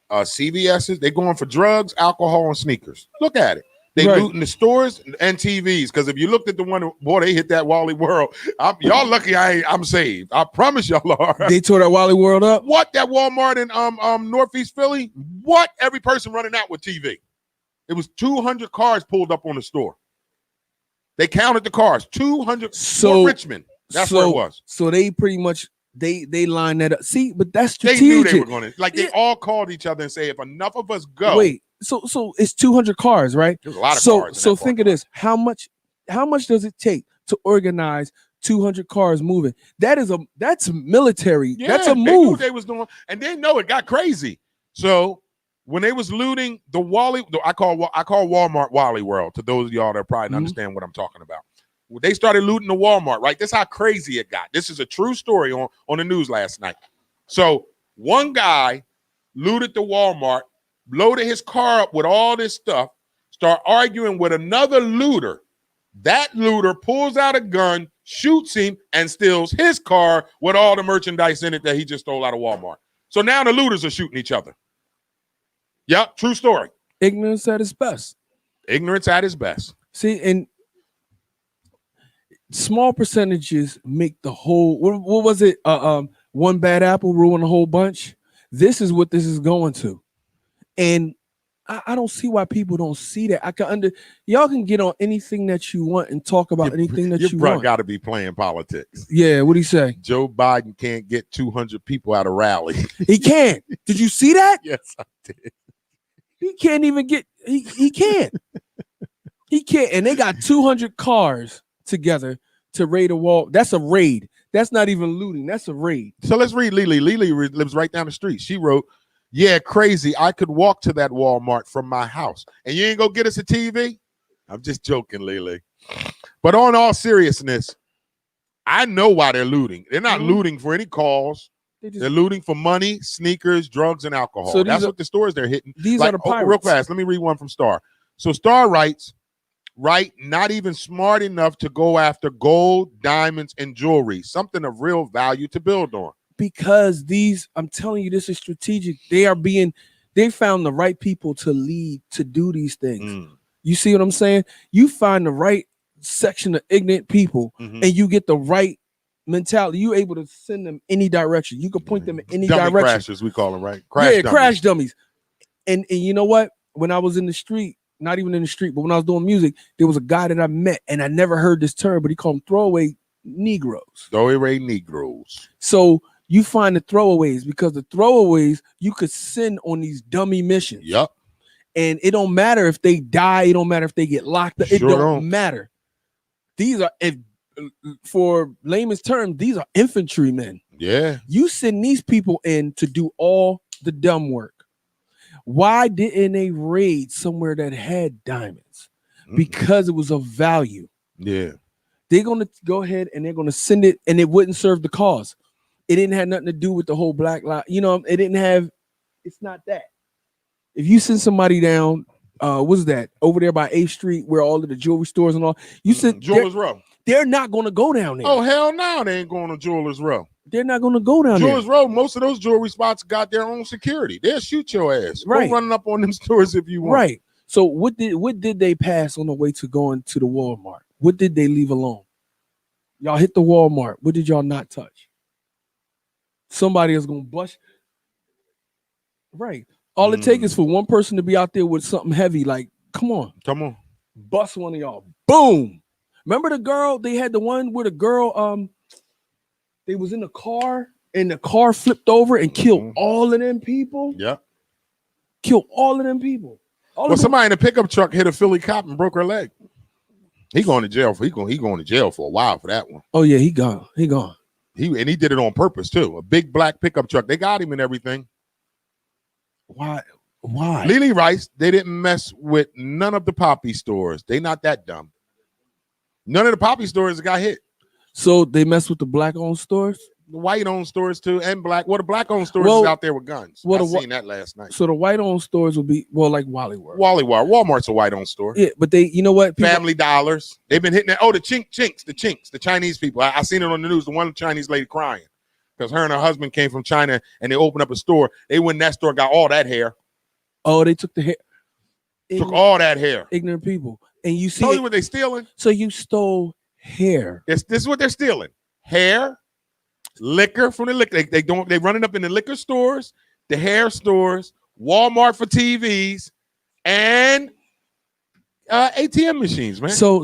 CVS's. They going for drugs, alcohol, and sneakers. Look at it. They looting the stores and TVs. Because if you looked at the one, boy, they hit that Wally World. Y'all lucky I'm saved. I promise y'all are. They tore that Wally World up. What, that Walmart in Northeast Philly? What? Every person running out with TV. It was 200 cars pulled up on the store. They counted the cars. 200. So Richmond. That's where it was. So they pretty much they lined that up. See, but that's strategic. They knew they were going to. Like they all called each other and say, if enough of us go. Wait. So it's 200 cars, right? There's a lot of cars. So think of this. How much does it take to organize 200 cars moving? That's military. Yeah, that's a move. They knew what they was doing, and they know it got crazy. So when they was looting the I call Walmart Wally World. To those of y'all that probably understand what I'm talking about. They started looting the Walmart, right? This is how crazy it got. This is a true story on the news last night. So one guy looted the Walmart, loaded his car up with all this stuff, start arguing with another looter. That looter pulls out a gun, shoots him, and steals his car with all the merchandise in it that he just stole out of Walmart. So now the looters are shooting each other. Yep, true story. Ignorance at its best. Ignorance at its best. See, and small percentages make the whole. What was it? One bad apple ruin a whole bunch. This is what this is going to, and I don't see why people don't see that. Y'all can get on anything that you want and talk about anything that you want. Got to be playing politics. Yeah, what do you say? Joe Biden can't get 200 people at a rally. He can't. Did you see that? Yes, I did. He can't even get. He can't. He can't. And they got 200 cars together to raid a wall. That's a raid. That's not even looting. That's a raid. So let's read Lily. Lily lives right down the street. She wrote, "Yeah, crazy. I could walk to that Walmart from my house. And you ain't gonna get us a TV?" I'm just joking, Lily. But on all seriousness, I know why they're looting. They're not looting for any cause. They're looting for money, sneakers, drugs, and alcohol. So that's what the stores they're hitting. These are the pirates. Real fast, let me read one from Star. So Star writes, not even smart enough to go after gold, diamonds, and jewelry, something of real value to build on. Because I'm telling you, this is strategic. They found the right people to lead, to do these things. You see what I'm saying? You find the right section of ignorant people and you get the right mentality. You able to send them any direction. You can point them in any Dummy direction. Crashers, we call them, right? Crash dummies. And you know what? When I was in the street, not even in the street, but when I was doing music, there was a guy that I met, and I never heard this term, but he called them throwaway Negroes. Throwaway Negroes. So you find the throwaways, because the throwaways you could send on these dummy missions. Yep. And it don't matter if they die. It don't matter if they get locked up. It don't matter. These are, for layman's terms, these are infantrymen. Yeah. You send these people in to do all the dumb work. Why didn't they raid somewhere that had diamonds? Because it was of value. Yeah. They're going to go ahead and they're going to send it, and it wouldn't serve the cause. It didn't have nothing to do with the whole Black Lives. It didn't have, it's not that. If you send somebody down, what's that? Over there by 8th Street where all of the jewelry stores and all, you send Jewelers Row. They're not going to go down there. Oh, hell no, they ain't going to Jewelers Row. They're not going to go down there. Jewelers Row, most of those jewelry spots got their own security. They'll shoot your ass. Right. Go running up on them stores if you want. Right. So what did they pass on the way to going to the Walmart? What did they leave alone? Y'all hit the Walmart. What did y'all not touch? Somebody is going to bust. Right. All it takes is for one person to be out there with something heavy. Like, come on. Bust one of y'all. Boom. Remember the girl? They had the one where the girl, they was in the car and the car flipped over and killed all of them people. Yeah. Killed all of them people. Well, somebody in a pickup truck hit a Philly cop and broke her leg. He going to jail for he going to jail for a while for that one. Oh yeah, he gone. He gone. He did it on purpose too. A big black pickup truck. They got him and everything. Why? Why? Lily Rice, they didn't mess with none of the poppy stores. They not that dumb. None of the poppy stores got hit. So they mess with the black-owned stores? The white-owned stores too, and black. Well, the black-owned stores is out there with guns. I seen that last night. So the white-owned stores will be like Wally World. Walmart's a white-owned store. Yeah, but they, you know what? Family Dollars. They've been hitting that. Oh, the Chinks, the Chinese people. I seen it on the news. The one Chinese lady crying because her and her husband came from China and they opened up a store. They went in that store, got all that hair. Oh, they took the hair. Took all that hair. Ignorant people. And you see, tell you what they stealing. So you stole hair. This is what they're stealing: hair, liquor from the liquor. They running up in the liquor stores, the hair stores, Walmart for TVs, and ATM machines, man. So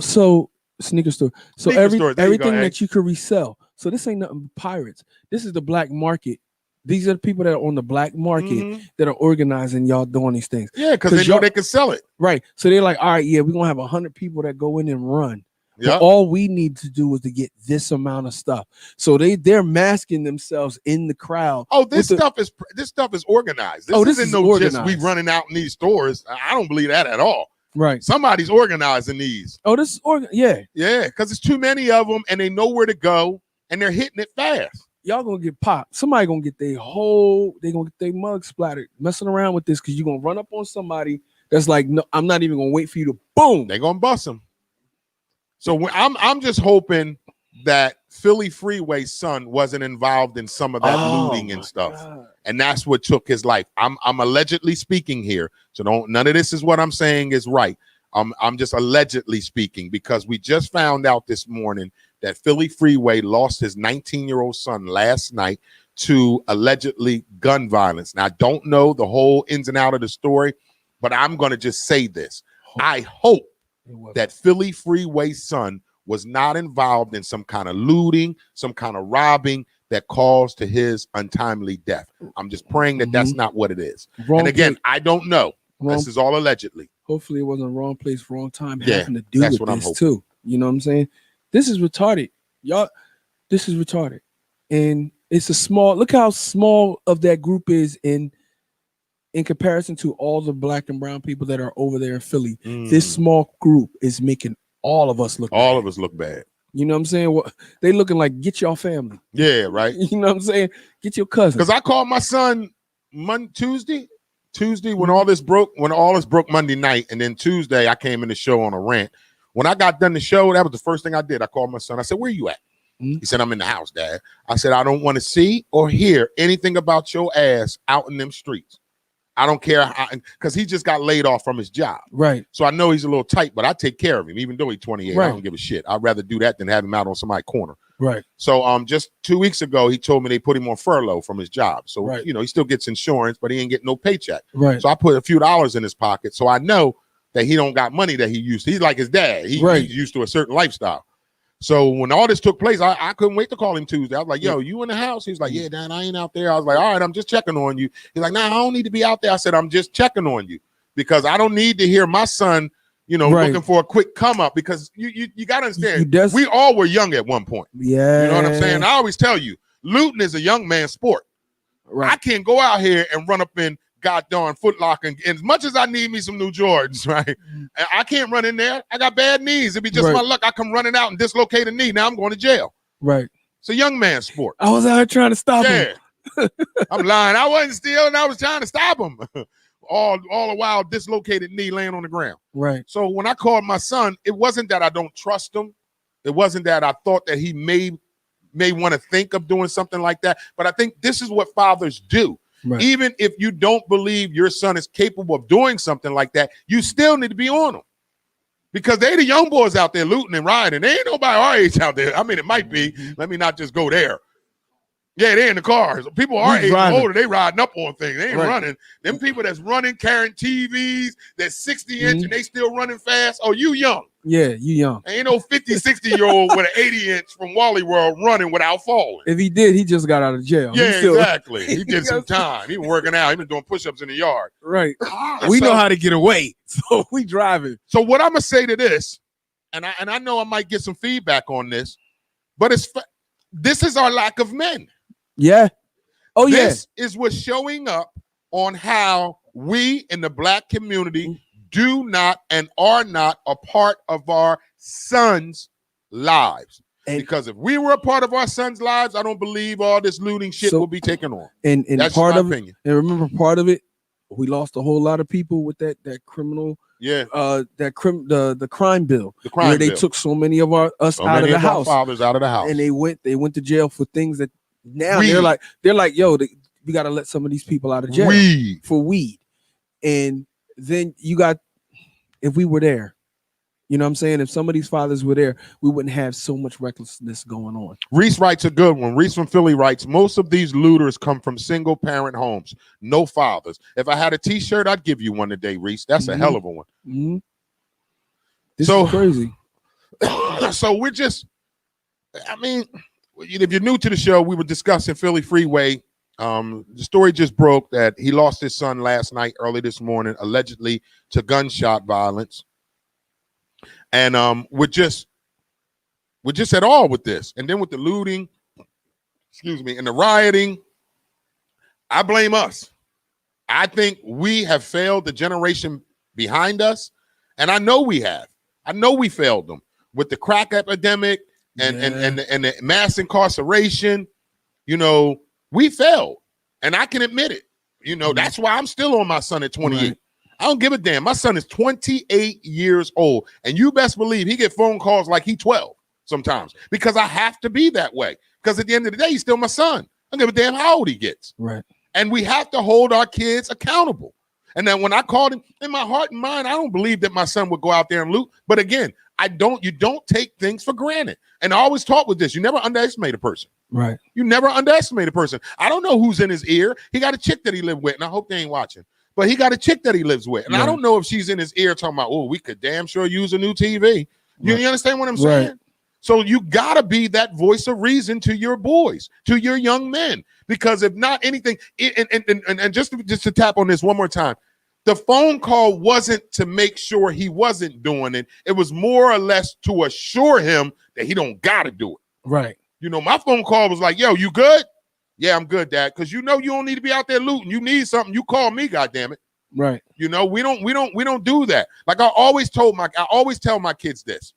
sneaker store. So Sneaker stores. There you go, everything Hank. that you could resell. So this ain't nothing but pirates. This is the black market. These are the people that are on the black market that are organizing y'all doing these things. Yeah, because they know they can sell it. Right. So they're like, all right, yeah, we're gonna have 100 people that go in and run. Yeah. But all we need to do is to get this amount of stuff. So they're masking themselves in the crowd. Oh, this stuff is organized. This isn't no organized. just we running out in these stores. I don't believe that at all. Right. Somebody's organizing these. Oh, this is Yeah, because it's too many of them, and they know where to go, and they're hitting it fast. Y'all gonna get popped. Somebody gonna get they gonna get their mug splattered messing around with this because you're gonna run up on somebody that's like, no, I'm not even gonna wait for you to boom. They're gonna bust them. So I'm just hoping that Philly Freeway's son wasn't involved in some of that looting and stuff. God. And that's what took his life. I'm allegedly speaking here. So none of this is what I'm saying is right. I'm just allegedly speaking because we just found out this morning that Philly Freeway lost his 19-year-old son last night to allegedly gun violence. Now, I don't know the whole ins and out of the story, but I'm going to just say this. I hope that Philly Freeway's son was not involved in some kind of looting, some kind of robbing that caused to his untimely death. I'm just praying that that's not what it is. And again, I don't know. This is all allegedly. Hopefully it wasn't wrong place, wrong time having to do that's with what I'm this hoping. too. You know what I'm saying? This is retarded. Y'all, this is retarded. And it's a small, look how small of that group is in comparison to all the black and brown people that are over there in Philly. This small group is making all of us look bad. You know what I'm saying? Well, they looking like, get your family. Yeah, right. You know what I'm saying? Get your cousin. Because I called my son Tuesday when all this broke Monday night, and then Tuesday I came in the show on a rant. When I got done the show, that was the first thing I did. I called my son. I said, "Where you at?" He said, "I'm in the house, Dad." I said, "I don't want to see or hear anything about your ass out in them streets. I don't care," because he just got laid off from his job. Right. So I know he's a little tight, but I take care of him, even though he's 28. Right. I don't give a shit. I'd rather do that than have him out on somebody's corner. Right. So just 2 weeks ago, he told me they put him on furlough from his job. So Right. he still gets insurance, but he ain't getting no paycheck. Right. So I put a few dollars in his pocket, so I know that he don't got money that he used to. He's like his dad. He's used to a certain lifestyle. So when all this took place, I couldn't wait to call him Tuesday. I was like, "Yo, you in the house?" He's like, "Yeah, Dad, I ain't out there." I was like, "All right, I'm just checking on you." He's like, "Nah, I don't need to be out there." I said, "I'm just checking on you because I don't need to hear my son, looking for a quick come up because you got to understand, we all were young at one point. Yeah. You know what I'm saying? I always tell you, looting is a young man's sport. Right. I can't go out here and run up in goddamn Foot Locker and as much as I need me some new Jordans, right? I can't run in there. I got bad knees. It'd be just my luck. I come running out and dislocate a knee. Now I'm going to jail. Right. It's a young man's sport. I was out here trying to stop him. I'm lying. I wasn't stealing. I was trying to stop him. all the while dislocated knee laying on the ground. Right. So when I called my son, it wasn't that I don't trust him. It wasn't that I thought that he may want to think of doing something like that. But I think this is what fathers do. Right. Even if you don't believe your son is capable of doing something like that, you still need to be on them. Because they the young boys out there looting and riding. There ain't nobody our age out there. I mean, it might be. Let me not just go there. Yeah, they in the cars. People our age and older, they riding up on things. They ain't Right. running. Them people that's running, carrying TVs, that's 60-inch, and they still running fast. Oh, you young. Yeah, you young. Ain't no 50, 60-year-old with an 80-inch from Wally World running without falling. If he did, he just got out of jail. Yeah, He's still- exactly. He did some time. He been working out. He been doing push-ups in the yard. Right. We know how to get away, so we driving. So what I'm gonna say to this, and I know I might get some feedback on this, but this is our lack of men. Yeah. Oh, yeah. This is what's showing up on how we in the black community do not and are not a part of our sons' lives. Because if we were a part of our sons' lives, I don't believe all this looting shit will be taken on. And That's part my of opinion. it, and remember part of it, we lost a whole lot of people with that criminal, the crime bill, The crime where they bill. took so many of us So out of many the of our house, fathers out of the house. and they went to jail for things that now Weed. they're like, yo, we got to let some of these people out of jail for weed, and then you got, if we were there, you know what I'm saying? If some of these fathers were there, we wouldn't have so much recklessness going on. Reese writes a good one. Reese from Philly writes, most of these looters come from single parent homes, no fathers. If I had a t-shirt, I'd give you one today, Reese. That's a hell of a one. Mm-hmm. This is crazy. So we're just, I mean, if you're new to the show, we were discussing Philly Freeway. The story just broke that he lost his son last night, early this morning, allegedly to gunshot violence. And we're just at all with this. And then with the looting, and the rioting, I blame us. I think we have failed the generation behind us. And I know we have. I know we failed them with the crack epidemic and the mass incarceration. You know, we failed. And I can admit it. You know, that's why I'm still on my son at 28. Right. I don't give a damn. My son is 28 years old. And you best believe he get phone calls like he 12 sometimes because I have to be that way. Because at the end of the day, he's still my son. I don't give a damn how old he gets. Right. And we have to hold our kids accountable. And then when I called him, in my heart and mind, I don't believe that my son would go out there and loot. But again, you don't take things for granted. And I always talk with this. You never underestimate a person. Right. You never underestimate a person. I don't know who's in his ear. He got a chick that he lived with, and I hope they ain't watching. But he got a chick that he lives with. And I don't know if she's in his ear talking about, oh, we could damn sure use a new TV. You understand what I'm saying? Right. So you got to be that voice of reason to your boys, to your young men. Because if not anything, and just to tap on this one more time, the phone call wasn't to make sure he wasn't doing it. It was more or less to assure him that he don't got to do it. Right. You know, my phone call was like, yo, you good? Yeah, I'm good, Dad. Because you know you don't need to be out there looting. You need something, you call me, goddammit. Right. You know, we don't do that. Like I always tell my kids this.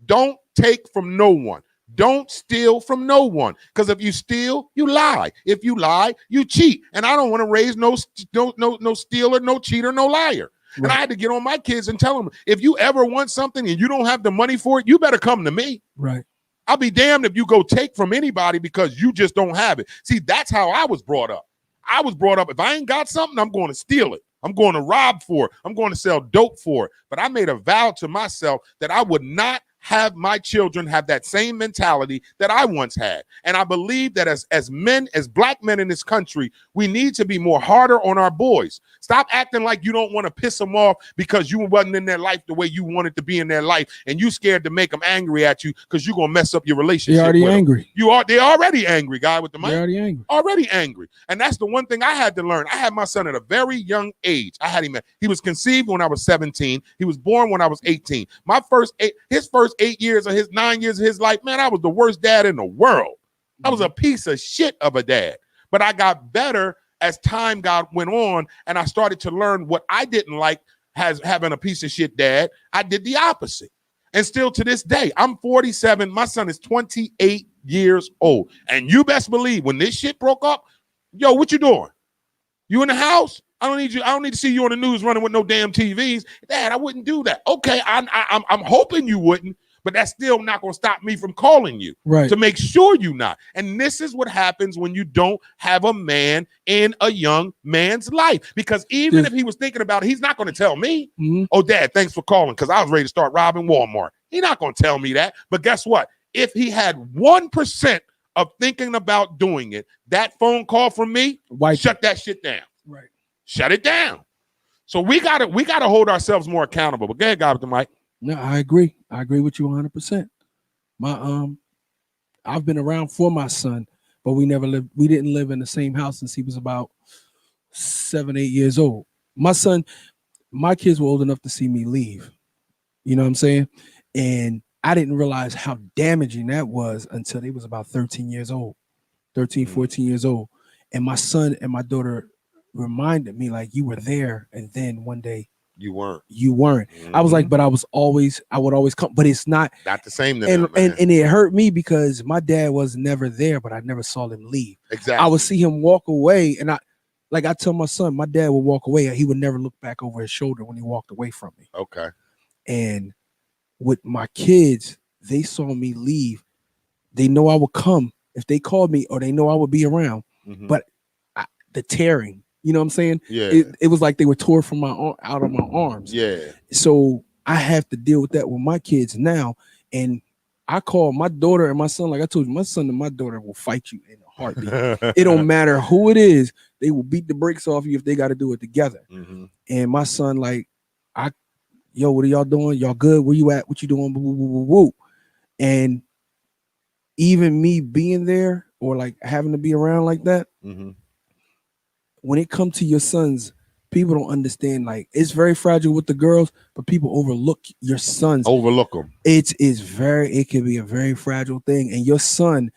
Don't take from no one. Don't steal from no one. Because if you steal, you lie. If you lie, you cheat. And I don't want to raise no stealer, no cheater, no liar. Right. And I had to get on my kids and tell them, if you ever want something and you don't have the money for it, you better come to me. Right. I'll be damned if you go take from anybody because you just don't have it. See, that's how I was brought up. I was brought up, if I ain't got something, I'm going to steal it. I'm going to rob for it. I'm going to sell dope for it. But I made a vow to myself that I would not have my children have that same mentality that I once had. And I believe that as men, as black men in this country, we need to be more harder on our boys. Stop acting like you don't want to piss them off because you wasn't in their life the way you wanted to be in their life, and you scared to make them angry at you because you're going to mess up your relationship. They're already angry. They're already angry, guy with the mic. They're already angry. Already angry. And that's the one thing I had to learn. I had my son at a very young age. He was conceived when I was 17. He was born when I was 18. His first 9 years of his life, man, I was the worst dad in the world. I was a piece of shit of a dad. But I got better as time went on, and I started to learn what I didn't like having a piece of shit dad. I did the opposite. And still to this day, I'm 47. My son is 28 years old. And you best believe when this shit broke up, yo, what you doing? You in the house? I don't need to see you on the news running with no damn TVs. Dad, I wouldn't do that. Okay, I'm hoping you wouldn't. But that's still not going to stop me from calling you to make sure you're not. And this is what happens when you don't have a man in a young man's life. Because even if he was thinking about it, he's not going to tell me, oh, Dad, thanks for calling because I was ready to start robbing Walmart. He's not going to tell me that. But guess what? If he had 1% of thinking about doing it, that phone call from me, shut that shit down. Right. Shut it down. So we gotta hold ourselves more accountable. But go ahead, God, with the mic. No, I agree. I agree with you 100%. I've been around for my son, but we didn't live in the same house since he was about 7, 8 years old. My kids were old enough to see me leave. You know what I'm saying? And I didn't realize how damaging that was until they was about 13 years old, 13, 14 years old. And my son and my daughter reminded me, like, you were there, and then one day you weren't. I was like, but I would always come, but it's not the same. And it hurt me because my dad was never there, but I never saw him leave. Exactly. I would see him walk away, and I tell my son, my dad would walk away, and he would never look back over his shoulder when he walked away from me. Okay. And with my kids, they saw me leave. They know I would come if they called me, or they know I would be around. But the tearing, you know what I'm saying? Yeah. It was like they were tore from out of my arms. Yeah. So I have to deal with that with my kids now. And I call my daughter and my son, like I told you, my son and my daughter will fight you in a heartbeat. It don't matter who it is. They will beat the brakes off you if they got to do it together. And my son, like, yo, what are y'all doing? Y'all good? Where you at? What you doing? Woo, woo, woo, woo. And even me being there or like having to be around like that, when it comes to your sons, people don't understand. Like, it's very fragile with the girls, but people overlook your sons. Overlook them. It can be a very fragile thing. And your son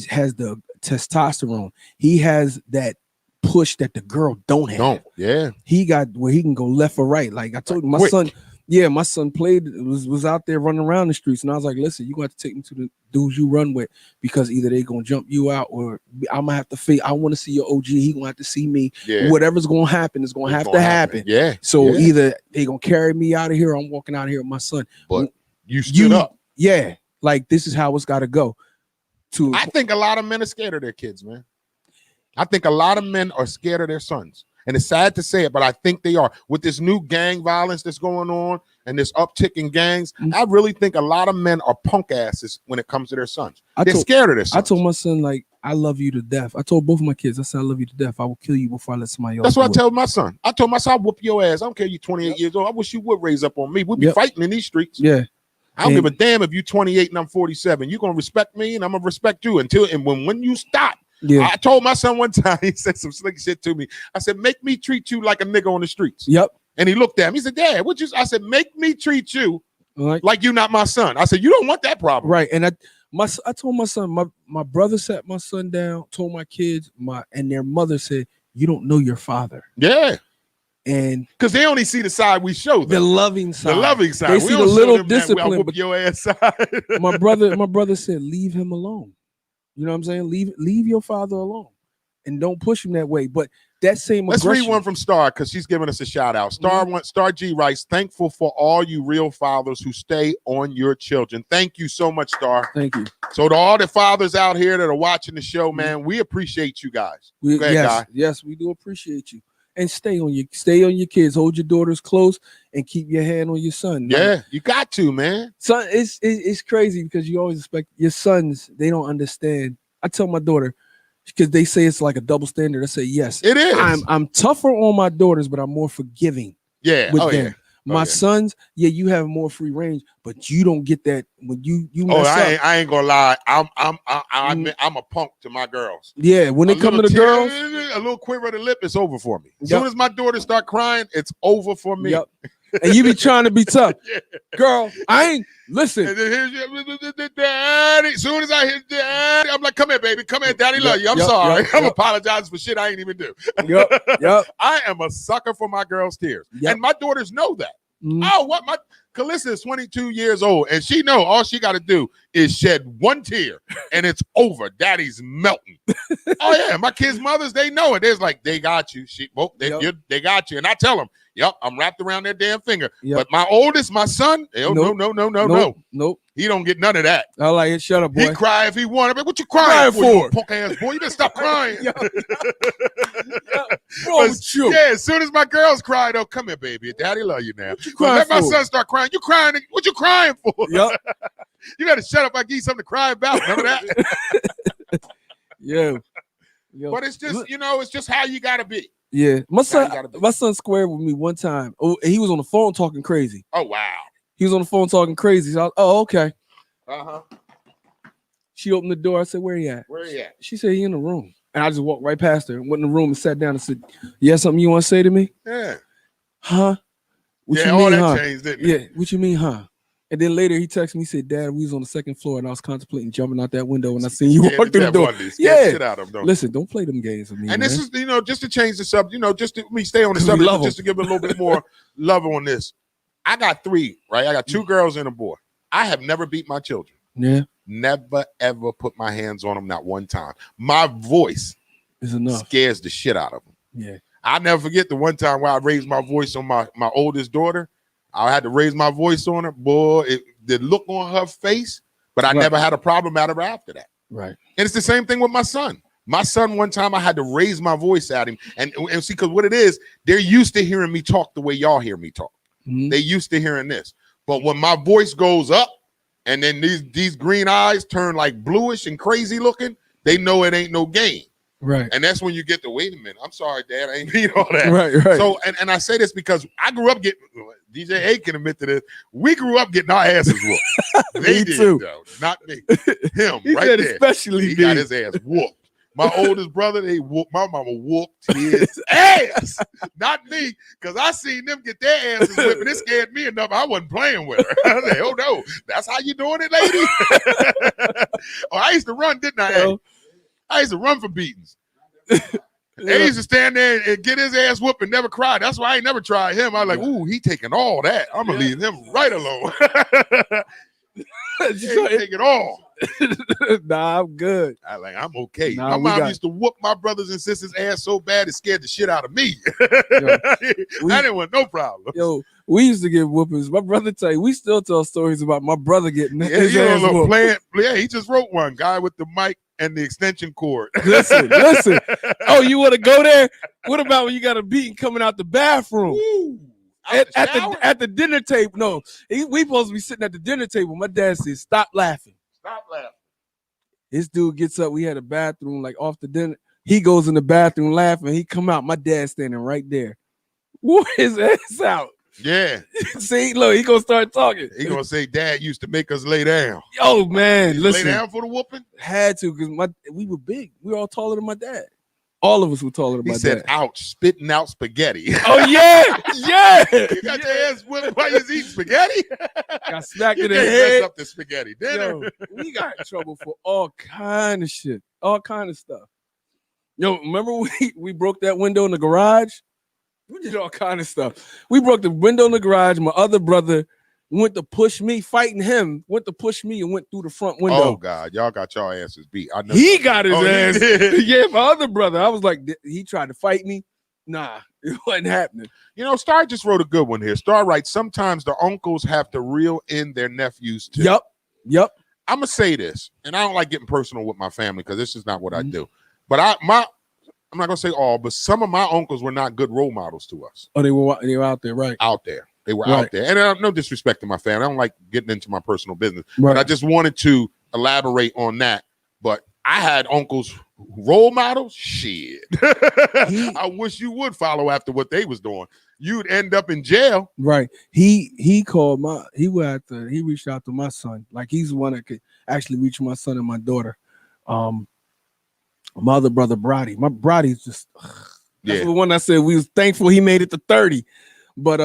has the testosterone. He has that push that the girl don't have. Yeah. He got where he can go left or right. Like I told you, my son. Yeah, my son was out there running around the streets, and I was like, listen, you're going to take me to the dudes you run with, because either they're going to jump you out, or I'm going to have to face. I want to see your OG. He going to have to see me. Yeah. Whatever's going to happen is going to have to happen. Yeah. So either they going to carry me out of here, or I'm walking out of here with my son. But you stood up. Yeah. Like, this is how it's got to go. I think a lot of men are scared of their kids, man. I think a lot of men are scared of their sons. And it's sad to say it, but I think they are. With this new gang violence that's going on and this uptick in gangs, I really think a lot of men are punk asses when it comes to their sons. They're scared of their sons. I told my son, like, I love you to death. I told both of my kids, I said, I love you to death. I will kill you before I let somebody else. That's what I told my son. I told my son, I'll whoop your ass. I don't care you 28 years old. I wish you would raise up on me. We'll be fighting in these streets. Yeah. I don't give a damn if you 28 and I'm 47. You're going to respect me, and I'm going to respect you when you stop. Yeah. I told my son one time, he said some slick shit to me. I said, make me treat you like a nigga on the streets. Yep. And he looked at me. He said, Dad, I said, make me treat you like you're not my son. I said, you don't want that problem. Right. And I told my son, my brother sat my son down, told my kids, and their mother said, you don't know your father. Yeah. And because they only see the side we show them. The loving side. The loving side. They see the little discipline. Whoop your ass side. my brother said, leave him alone. You know what I'm saying? Leave your father alone, and don't push him that way. But that same Let's aggression. read one from Star, because she's giving us a shout out. Star G writes, thankful for all you real fathers who stay on your children. Thank you so much, Star. Thank you. So to all the fathers out here that are watching the show, man, we appreciate you guys. Yes, we do appreciate you. And stay on your kids. Hold your daughters close and keep your hand on your son. Yeah, you got to, man. Son, it's crazy because you always expect your sons. They don't understand. I tell my daughter, because they say it's like a double standard. I say yes, it is. I'm tougher on my daughters, but I'm more forgiving. Yeah, with them. My sons, you have more free range, but you don't get that when you mess up. I ain't gonna lie. I'm a punk to my girls. Yeah, when they come to the girls, a little quiver of the lip, it's over for me. As soon as my daughters start crying, it's over for me. Yep. And you be trying to be tough. Girl, I ain't listen. And then here's your daddy. As soon as I hear daddy, I'm like, come here, baby. Come here, daddy. Love you. I'm sorry. I'm apologizing for shit I ain't even do. Yep. I am a sucker for my girls' tears. And my daughters know that. Oh, what my Calissa is 22 years old, and she know all she got to do is shed one tear, and it's over. Daddy's melting. Oh yeah, my kids' mothers, they know it. They're like, they got you. They got you, and I tell them, yep, I'm wrapped around their damn finger. Yep. But my oldest, my son, no. He don't get none of that. I like it. Shut up, boy. He cry if he wanted. But what you crying for? You punk ass boy, you better stop crying. Yeah, as soon as my girls cry, though, come here, baby. Daddy love you now. Let my son start crying. You crying? What you crying for? Yep. You got to shut up. I give you something to cry about. Remember that? Yo. But it's just, it's just how you gotta be. Yeah, my son squared with me one time. Oh, and he was on the phone talking crazy. Oh wow. He was on the phone talking crazy. So okay. Uh-huh. She opened the door. I said, "Where he at?" Where he at? She said, "He in the room." And I just walked right past her and went in the room and sat down and said, "You have something you want to say to me?" Yeah. Huh? What you all mean, that huh? changed, didn't it? Yeah. What you mean, huh? And then later he texted me, he said, "Dad, we was on the second floor and I was contemplating jumping out that window when I seen you walk through the door." Shit out of them, don't Listen, don't play them games with me. And man. this is, just to change the subject, just to me stay on the subject, just to give it a little bit more love on this. I got 3, right? I got 2 girls and a boy. I have never beat my children. Yeah. Never, ever put my hands on them, not one time. My voice is enough. Scares the shit out of them. Yeah. I'll never forget the one time where I raised my voice on my oldest daughter. I had to raise my voice on her. Boy, the look on her face, but I never had a problem out of her after that. Right. And it's the same thing with my son. My son, one time I had to raise my voice at him. And see, because what it is, they're used to hearing me talk the way y'all hear me talk. Mm-hmm. They used to hearing this. But when my voice goes up and then these green eyes turn like bluish and crazy looking, they know it ain't no game. Right. And that's when you get to, wait a minute, I'm sorry, Dad, I ain't mean all that. Right. So, and I say this because I grew up getting, DJ A can admit to this, we grew up getting our asses whooped. They did, too. though, not me. Him, He right said there. especially he me. got his ass whooped. My oldest brother, my mama whooped his ass. Not me, because I seen them get their asses whipped, and it scared me enough. I wasn't playing with her. I was like, oh no, that's how you doing it, lady? I used to run, didn't I? I used to run for beatings. He used to stand there and get his ass whooped and never cry. That's why I ain't never tried him. I was like, ooh, he taking all that. I'm gonna leave him right alone. He take it all. Nah, I'm good. I'm okay. Nah, my mom used to whoop my brothers and sisters' ass so bad it scared the shit out of me. I didn't want no problem. Yo, we used to get whoopings. My brother we still tell stories about my brother getting his you know, ass little whooped. Yeah, he just wrote one. Guy with the mic and the extension cord. Listen. Oh, you want to go there? What about when you got a beating coming out the bathroom? Ooh, at the dinner table. No, we supposed to be sitting at the dinner table. My dad said, "Stop laughing." Stop laughing. This dude gets up. We had a bathroom like off the dinner. He goes in the bathroom laughing. He come out. My dad standing right there. Whoop his ass out. Yeah. See, look, he gonna start talking. He gonna say, "Dad used to make us lay down." Oh man, listen. Lay down for the whooping? Had to, because we were big. We were all taller than my dad. All of us were taller than my dad. He said, "Ouch, spitting out spaghetti." Oh yeah. You got your ass whipped while you eating spaghetti? Got smacked You in the can't head. mess up the spaghetti dinner. Yo, we got in trouble for all kind of shit, all kind of stuff. Yo, remember we broke that window in the garage? We did all kind of stuff. We broke the window in the garage. My other brother went to push me, fighting him, went to push me and went through the front window. Oh God, y'all got y'all asses beat. I know He got his ass. He did. Yeah, my other brother. I was like, he tried to fight me. Nah, it wasn't happening. You know, Star just wrote a good one here. Star writes, sometimes the uncles have to reel in their nephews too. Yep. I'm gonna say this, and I don't like getting personal with my family because this is not what I Mm-hmm. do. But I'm not gonna say all, but some of my uncles were not good role models to us. Oh, they were out there, right? Out there. They were Right. out there. And no disrespect to my family. I don't like getting into my personal business. Right. But I just wanted to elaborate on that. But I had uncles, role models. Shit. I wish you would follow after what they was doing. You'd end up in jail. Right. He called he reached out to my son. Like he's the one that could actually reach my son and my daughter. My other brother, Brody. My Brody's just that's the one I said we was thankful he made it to 30. But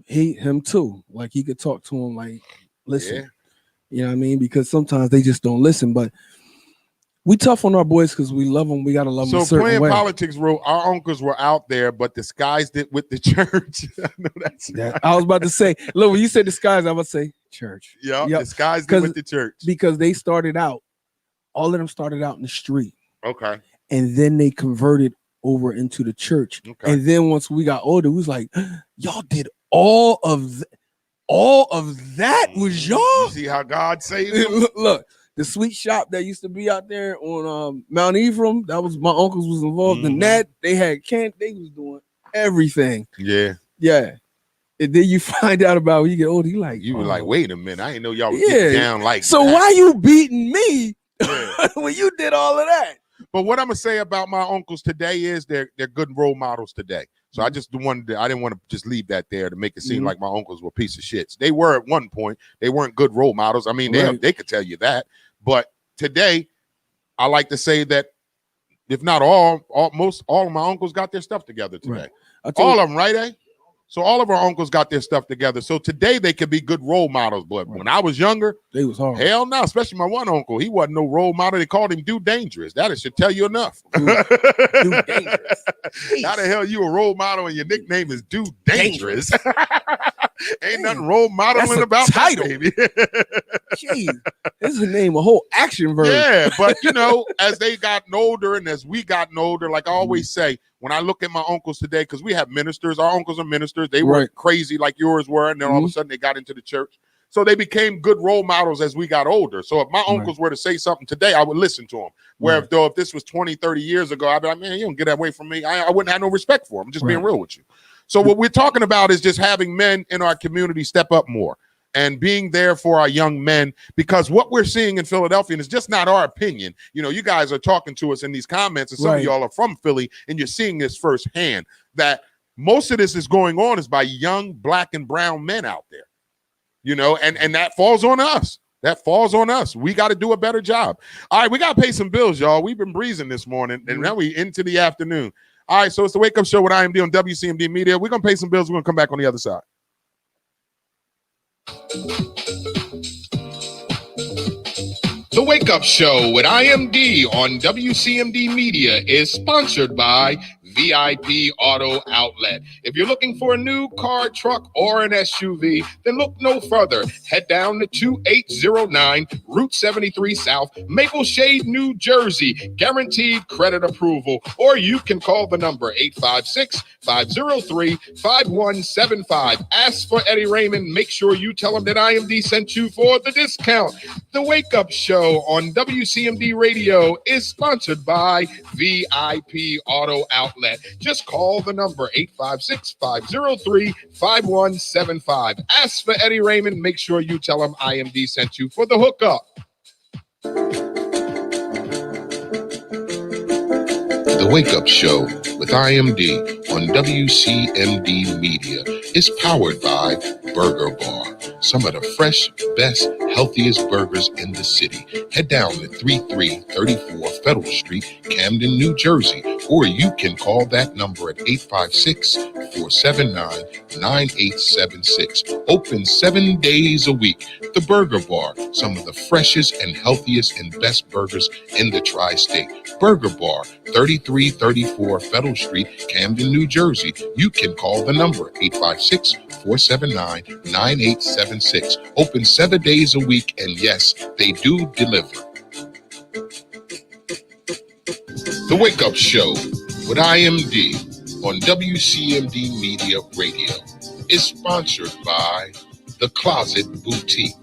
him too. Like he could talk to him like, listen. Yeah. You know what I mean? Because sometimes they just don't listen. But we tough on our boys because we love them. We gotta love them a So certain playing way. politics role, our uncles were out there, but disguised it with the church. I know that's Yeah, I was about to say, look, when you said disguise, I would say church. Yeah, Yep. disguised it with the church. Because they started out, all of them started out in the street. Okay. And then they converted over into the church. Okay. And then once we got older, we was like, y'all did all of that was y'all. You see how God saved them? Look, the sweet shop that used to be out there on Mount Ephraim, that was my uncles was involved in that. They had they was doing everything. Yeah. Yeah. And then you find out about when you get older, You were like, wait a minute, I didn't know y'all was yeah. getting down like so that. why you beating me when you did all of that? But what I'm gonna say about my uncles today is they're good role models today. So I just I didn't want to just leave that there to make it seem like my uncles were piece of shits. They were at one point. They weren't good role models. I mean, they could tell you that. But today, I like to say that if not most of my uncles got their stuff together today. All of them, right, eh? So all of our uncles got their stuff together. So today they could be good role models. But when I was younger, they was hard. Hell no, especially my one uncle. He wasn't no role model. They called him Dude Dangerous. That should tell you enough. Dude Dangerous. How the hell you a role model and your nickname is Dude Dangerous? Ain't nothing role modeling about title. that, baby. Jeez, this is a name, a whole action version. Yeah, but as they gotten older and as we gotten older, like I always say, when I look at my uncles today, because we have ministers, our uncles are ministers. They weren't crazy like yours were, and then all of a sudden they got into the church. So they became good role models as we got older. So if my uncles were to say something today, I would listen to them. Where if this was 20, 30 years ago, I'd be like, man, you don't get away from me. I wouldn't have no respect for them. I'm just being real with you. So what we're talking about is just having men in our community step up more and being there for our young men, because what we're seeing in Philadelphia, and it's just not our opinion. You guys are talking to us in these comments, and some of y'all are from Philly, and you're seeing this firsthand, that most of this is going on is by young black and brown men out there, and that falls on us. That falls on us. We got to do a better job. All right, we got to pay some bills, y'all. We've been breezing this morning, and now we into the afternoon. All right, so it's the Wake Up Show with IMD on WCMD Media. We're going to pay some bills. We're going to come back on the other side. The Wake Up Show with IMD on WCMD Media is sponsored by VIP Auto Outlet. If you're looking for a new car, truck, or an SUV, then look no further. Head down to 2809 Route 73 South, Maple Shade, New Jersey. Guaranteed credit approval. Or you can call the number 856-503-5175. Ask for Eddie Raymond. Make sure you tell him that IMD sent you for the discount. The Wake Up Show on WCMD Radio is sponsored by VIP Auto Outlet. Just call the number 856-503-5175. Ask for Eddie Raymond. Make sure you tell him IMD sent you for the hookup. The Wake Up Show with IMD on WCMD Media is powered by Burger Bar. Some of the fresh, best, healthiest burgers in the city. Head down to 3334 Federal Street, Camden, New Jersey, or you can call that number at 856-479-9876. Open 7 days a week. The Burger Bar, some of the freshest and healthiest and best burgers in the tri-state. Burger Bar, 3334 Federal Street, Camden, New Jersey. You can call the number 856-479-9876. Open 7 days a week, and yes, they do deliver. The Wake Up Show with IMD on WCMD Media Radio is sponsored by The Closet Boutique,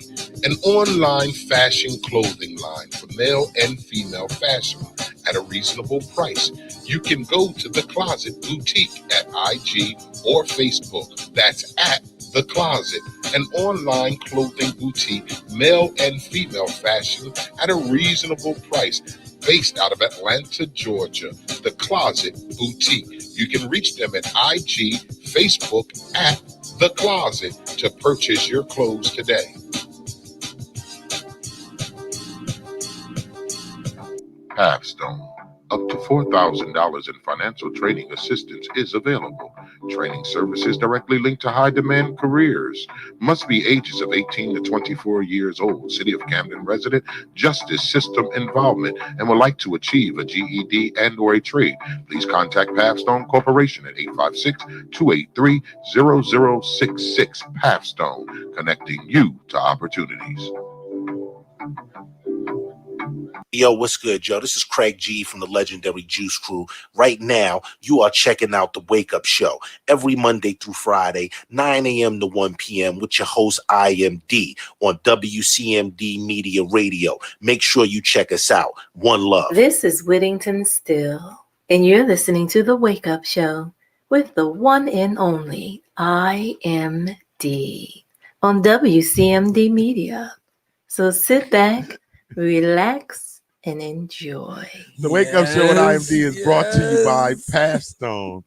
an online fashion clothing line for male and female fashion at a reasonable price. You can go to The Closet Boutique at IG or Facebook. That's at The Closet, an online clothing boutique, male and female fashion at a reasonable price, based out of Atlanta, Georgia. The Closet Boutique. You can reach them at IG, Facebook at The Closet to purchase your clothes today. Halfstone. Up to $4,000 in financial training assistance is available. Training services directly linked to high-demand careers. Must be ages of 18 to 24 years old. City of Camden resident, justice system involvement, and would like to achieve a GED and or a trade. Please contact Halfstone Corporation at 856-283-0066. Halfstone, connecting you to opportunities. Yo, what's good, Joe? This is Craig G from the legendary Juice Crew. Right now, you are checking out the Wake Up Show every Monday through Friday, 9 a.m. to 1 p.m. with your host, IMD, on WCMD Media Radio. Make sure you check us out. One love. This is Whittington Still, and you're listening to the Wake Up Show with the one and only IMD on WCMD Media. So sit back, relax, and enjoy. The Wake Up Show at IMD is brought to you by Pathstone.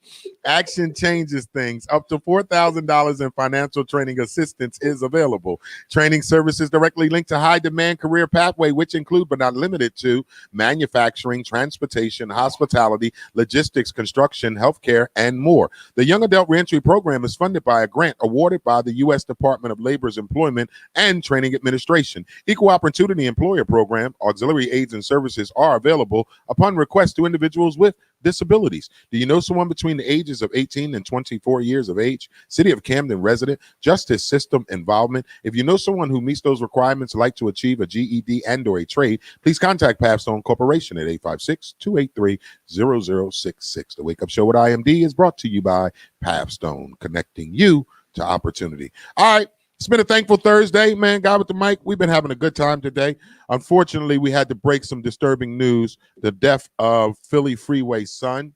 Action changes things. Up to $4,000 in financial training assistance is available. Training services directly linked to high demand career pathway, which include but not limited to manufacturing, transportation, hospitality, logistics, construction, healthcare, and more. The Young Adult Reentry Program is funded by a grant awarded by the U.S. Department of Labor's Employment and Training Administration. Equal Opportunity Employer Program, auxiliary aids and services are available upon request to individuals with disabilities. Do you know someone between the ages of 18 and 24 years of age? City of Camden resident, justice system involvement. If you know someone who meets those requirements, like to achieve a GED and or a trade, please contact Pathstone Corporation at 856-283-0066. The Wake Up Show with IMD is brought to you by Pathstone, connecting you to opportunity. All right. It's been a thankful Thursday, man. God with the mic. We've been having a good time today. Unfortunately, we had to break some disturbing news, the death of Philly Freeway's son.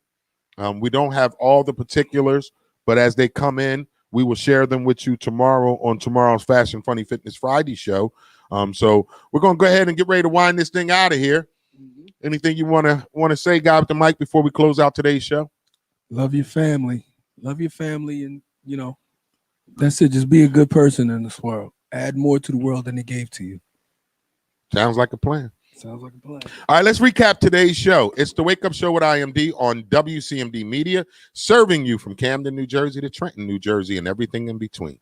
We don't have all the particulars, but as they come in, we will share them with you tomorrow on tomorrow's Fashion Funny Fitness Friday show. So we're going to go ahead and get ready to wind this thing out of here. Anything you want to say, God with the mic, before we close out today's show? Love your family. Love your family, and, you know, that's it. Just be a good person in this world. Add more to the world than it gave to you. Sounds like a plan. Sounds like a plan. All right, let's recap today's show. It's the Wake Up Show with IMD on WCMD Media, serving you from Camden, New Jersey to Trenton, New Jersey, and everything in between.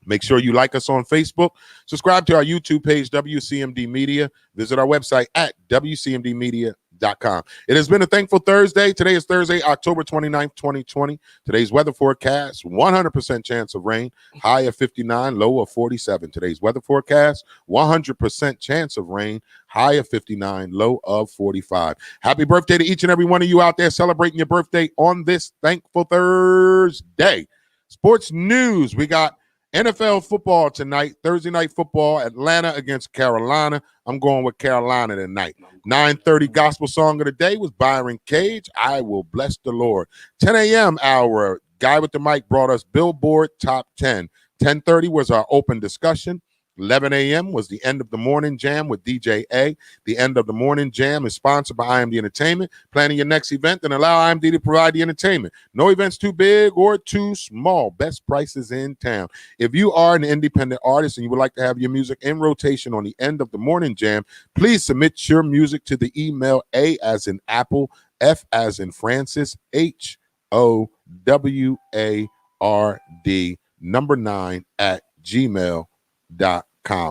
Make sure you like us on Facebook. Subscribe to our YouTube page, WCMD Media. Visit our website at WCMDmedia.com. It has been a thankful Thursday. Today is Thursday, October 29th, 2020. Today's weather forecast, 100% chance of rain, high of 59, low of 47. Today's weather forecast, 100% chance of rain, high of 59, low of 45. Happy birthday to each and every one of you out there celebrating your birthday on this thankful Thursday. Sports news, we got NFL football tonight, Thursday night football, Atlanta against Carolina. I'm going with Carolina tonight. 9:30 gospel song of the day was Byron Cage, I Will Bless the Lord. 10 a.m. hour, Guy with the Mic brought us Billboard Top 10. 10:30 was our open discussion. 11 a.m. was the End of the Morning Jam with DJ A. The End of the Morning Jam is sponsored by IMD Entertainment. Planning your next event and allow IMD to provide the entertainment. No events too big or too small. Best prices in town. If you are an independent artist and you would like to have your music in rotation on the End of the Morning Jam, please submit your music to the email A as in Apple, F as in Francis, HOWARD 9 at gmail.com.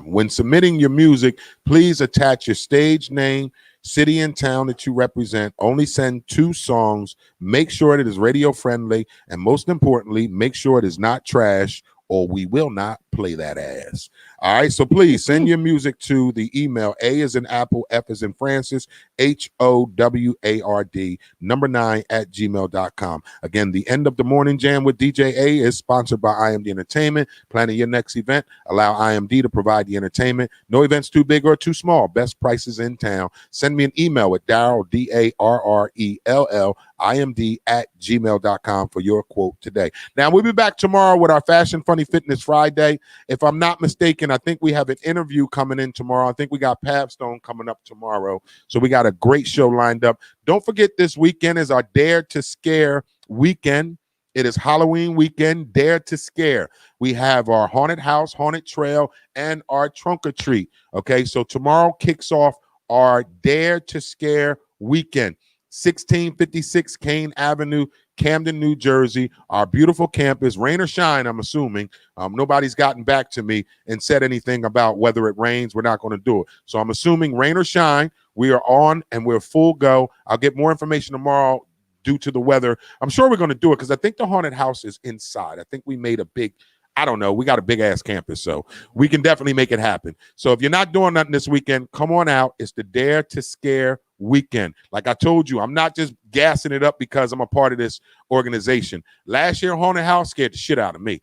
When submitting your music, please attach your stage name, city and town that you represent. Only send 2 songs. Make sure it is radio friendly, and most importantly, make sure it is not trash, or we will not play that ass. All right, so please send your music to the email A as in Apple, F as in Francis, HOWARD 9 at gmail.com. Again, the End of the Morning Jam with DJ A is sponsored by IMD Entertainment. Planning your next event, allow IMD to provide the entertainment. No events too big or too small. Best prices in town. Send me an email at Darrell, DARRELL, IMD at gmail.com for your quote today. Now, we'll be back tomorrow with our Fashion Funny Fitness Friday. If I'm not mistaken, I think we have an interview coming in tomorrow. I think we got Pathstone coming up tomorrow. So we got a great show lined up. Don't forget, this weekend is our Dare to Scare weekend. It is Halloween weekend, Dare to Scare. We have our haunted house, haunted trail, and our trunk or treat. Okay, so tomorrow kicks off our Dare to Scare weekend. 1656 Kane Avenue, Camden, New Jersey, our beautiful campus. Rain or shine, I'm assuming. Nobody's gotten back to me and said anything about whether it rains. We're not going to do it. So I'm assuming rain or shine, we are on and we're full go. I'll get more information tomorrow due to the weather. I'm sure we're going to do it because I think the haunted house is inside. I think we made a big, I don't know, we got a big ass campus, so we can definitely make it happen. So if you're not doing nothing this weekend, come on out. It's the Dare to Scare weekend. Like I told you, I'm not just gassing it up because I'm a part of this organization. Last year, haunted house scared the shit out of me.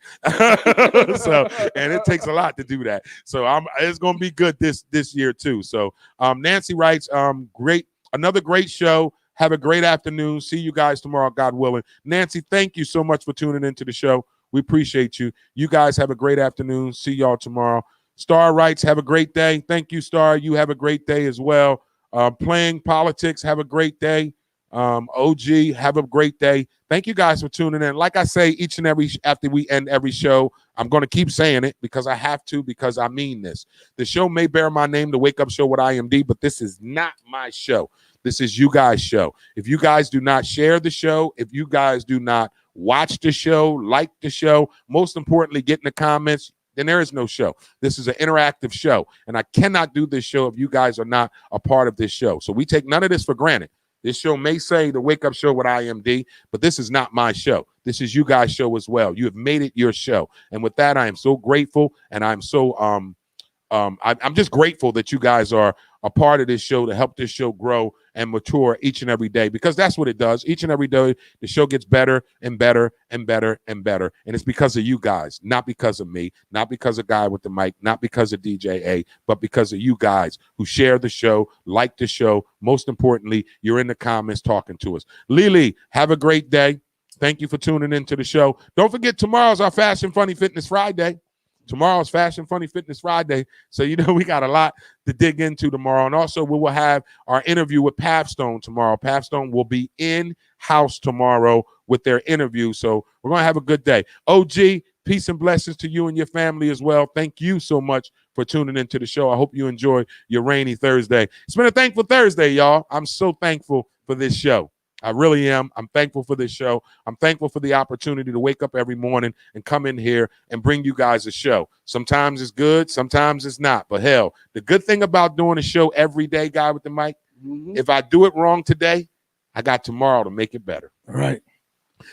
So, and it takes a lot to do that. So it's going to be good this year too. So Nancy writes, another great show. Have a great afternoon. See you guys tomorrow, God willing. Nancy, thank you so much for tuning into the show. We appreciate you. You guys have a great afternoon. See y'all tomorrow. Star writes, have a great day. Thank you, Star. You have a great day as well. Playing Politics, have a great day. OG, have a great day. Thank you guys for tuning in. Like I say, each and every after we end every show, I'm going to keep saying it because I have to, because I mean this. The show may bear my name, The Wake Up Show with IMD, but this is not my show. This is you guys' show. If you guys do not share the show, if you guys do not watch the show, like the show, most importantly, get in the comments, then there is no show. This is an interactive show, and I cannot do this show if you guys are not a part of this show. So we take none of this for granted. This show may say The Wake Up Show with IMD, but this is not my show. This is you guys' show as well. You have made it your show. And with that, I am so grateful, and I'm so I'm just grateful that you guys are a part of this show to help this show grow and mature each and every day, because that's what it does. Each and every day, the show gets better and better and better and better. And it's because of you guys, not because of me, not because of Guy with the Mic, not because of DJ A, but because of you guys who share the show, like the show. Most importantly, you're in the comments talking to us. Lily, have a great day. Thank you for tuning into the show. Don't forget, tomorrow's our Fashion Funny Fitness Friday. Tomorrow's Fashion Funny Fitness Friday. So, you know, we got a lot to dig into tomorrow. And also, we will have our interview with Pavstone tomorrow. Pavstone will be in-house tomorrow with their interview. So we're going to have a good day. OG, peace and blessings to you and your family as well. Thank you so much for tuning into the show. I hope you enjoy your rainy Thursday. It's been a thankful Thursday, y'all. I'm so thankful for this show. I really am. I'm thankful for this show. I'm thankful for the opportunity to wake up every morning and come in here and bring you guys a show. Sometimes it's good, sometimes it's not. But hell, the good thing about doing a show every day, Guy with the Mic, if I do it wrong today, I got tomorrow to make it better. All right.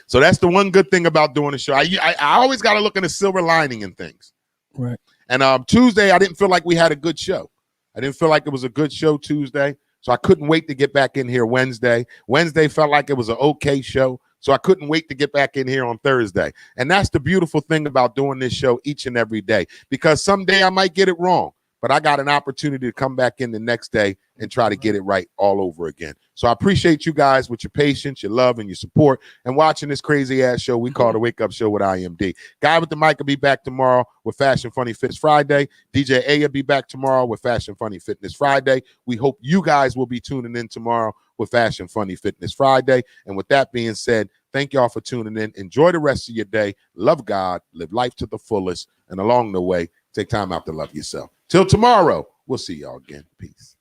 So that's the one good thing about doing a show. I always got to look at the silver lining in things. Right. And Tuesday, I didn't feel like we had a good show. I didn't feel like it was a good show Tuesday. So I couldn't wait to get back in here Wednesday. Wednesday felt like it was an okay show. So I couldn't wait to get back in here on Thursday. And that's the beautiful thing about doing this show each and every day, because someday I might get it wrong, but I got an opportunity to come back in the next day and try to get it right all over again. So I appreciate you guys with your patience, your love, and your support, and watching this crazy ass show we call The Wake Up Show with IMD. Guy with the Mic will be back tomorrow with Fashion Funny Fitness Friday. DJ A will be back tomorrow with Fashion Funny Fitness Friday. We hope you guys will be tuning in tomorrow with Fashion Funny Fitness Friday. And with that being said, thank y'all for tuning in. Enjoy the rest of your day. Love God, live life to the fullest, and along the way, take time out to love yourself. Till tomorrow, we'll see y'all again. Peace.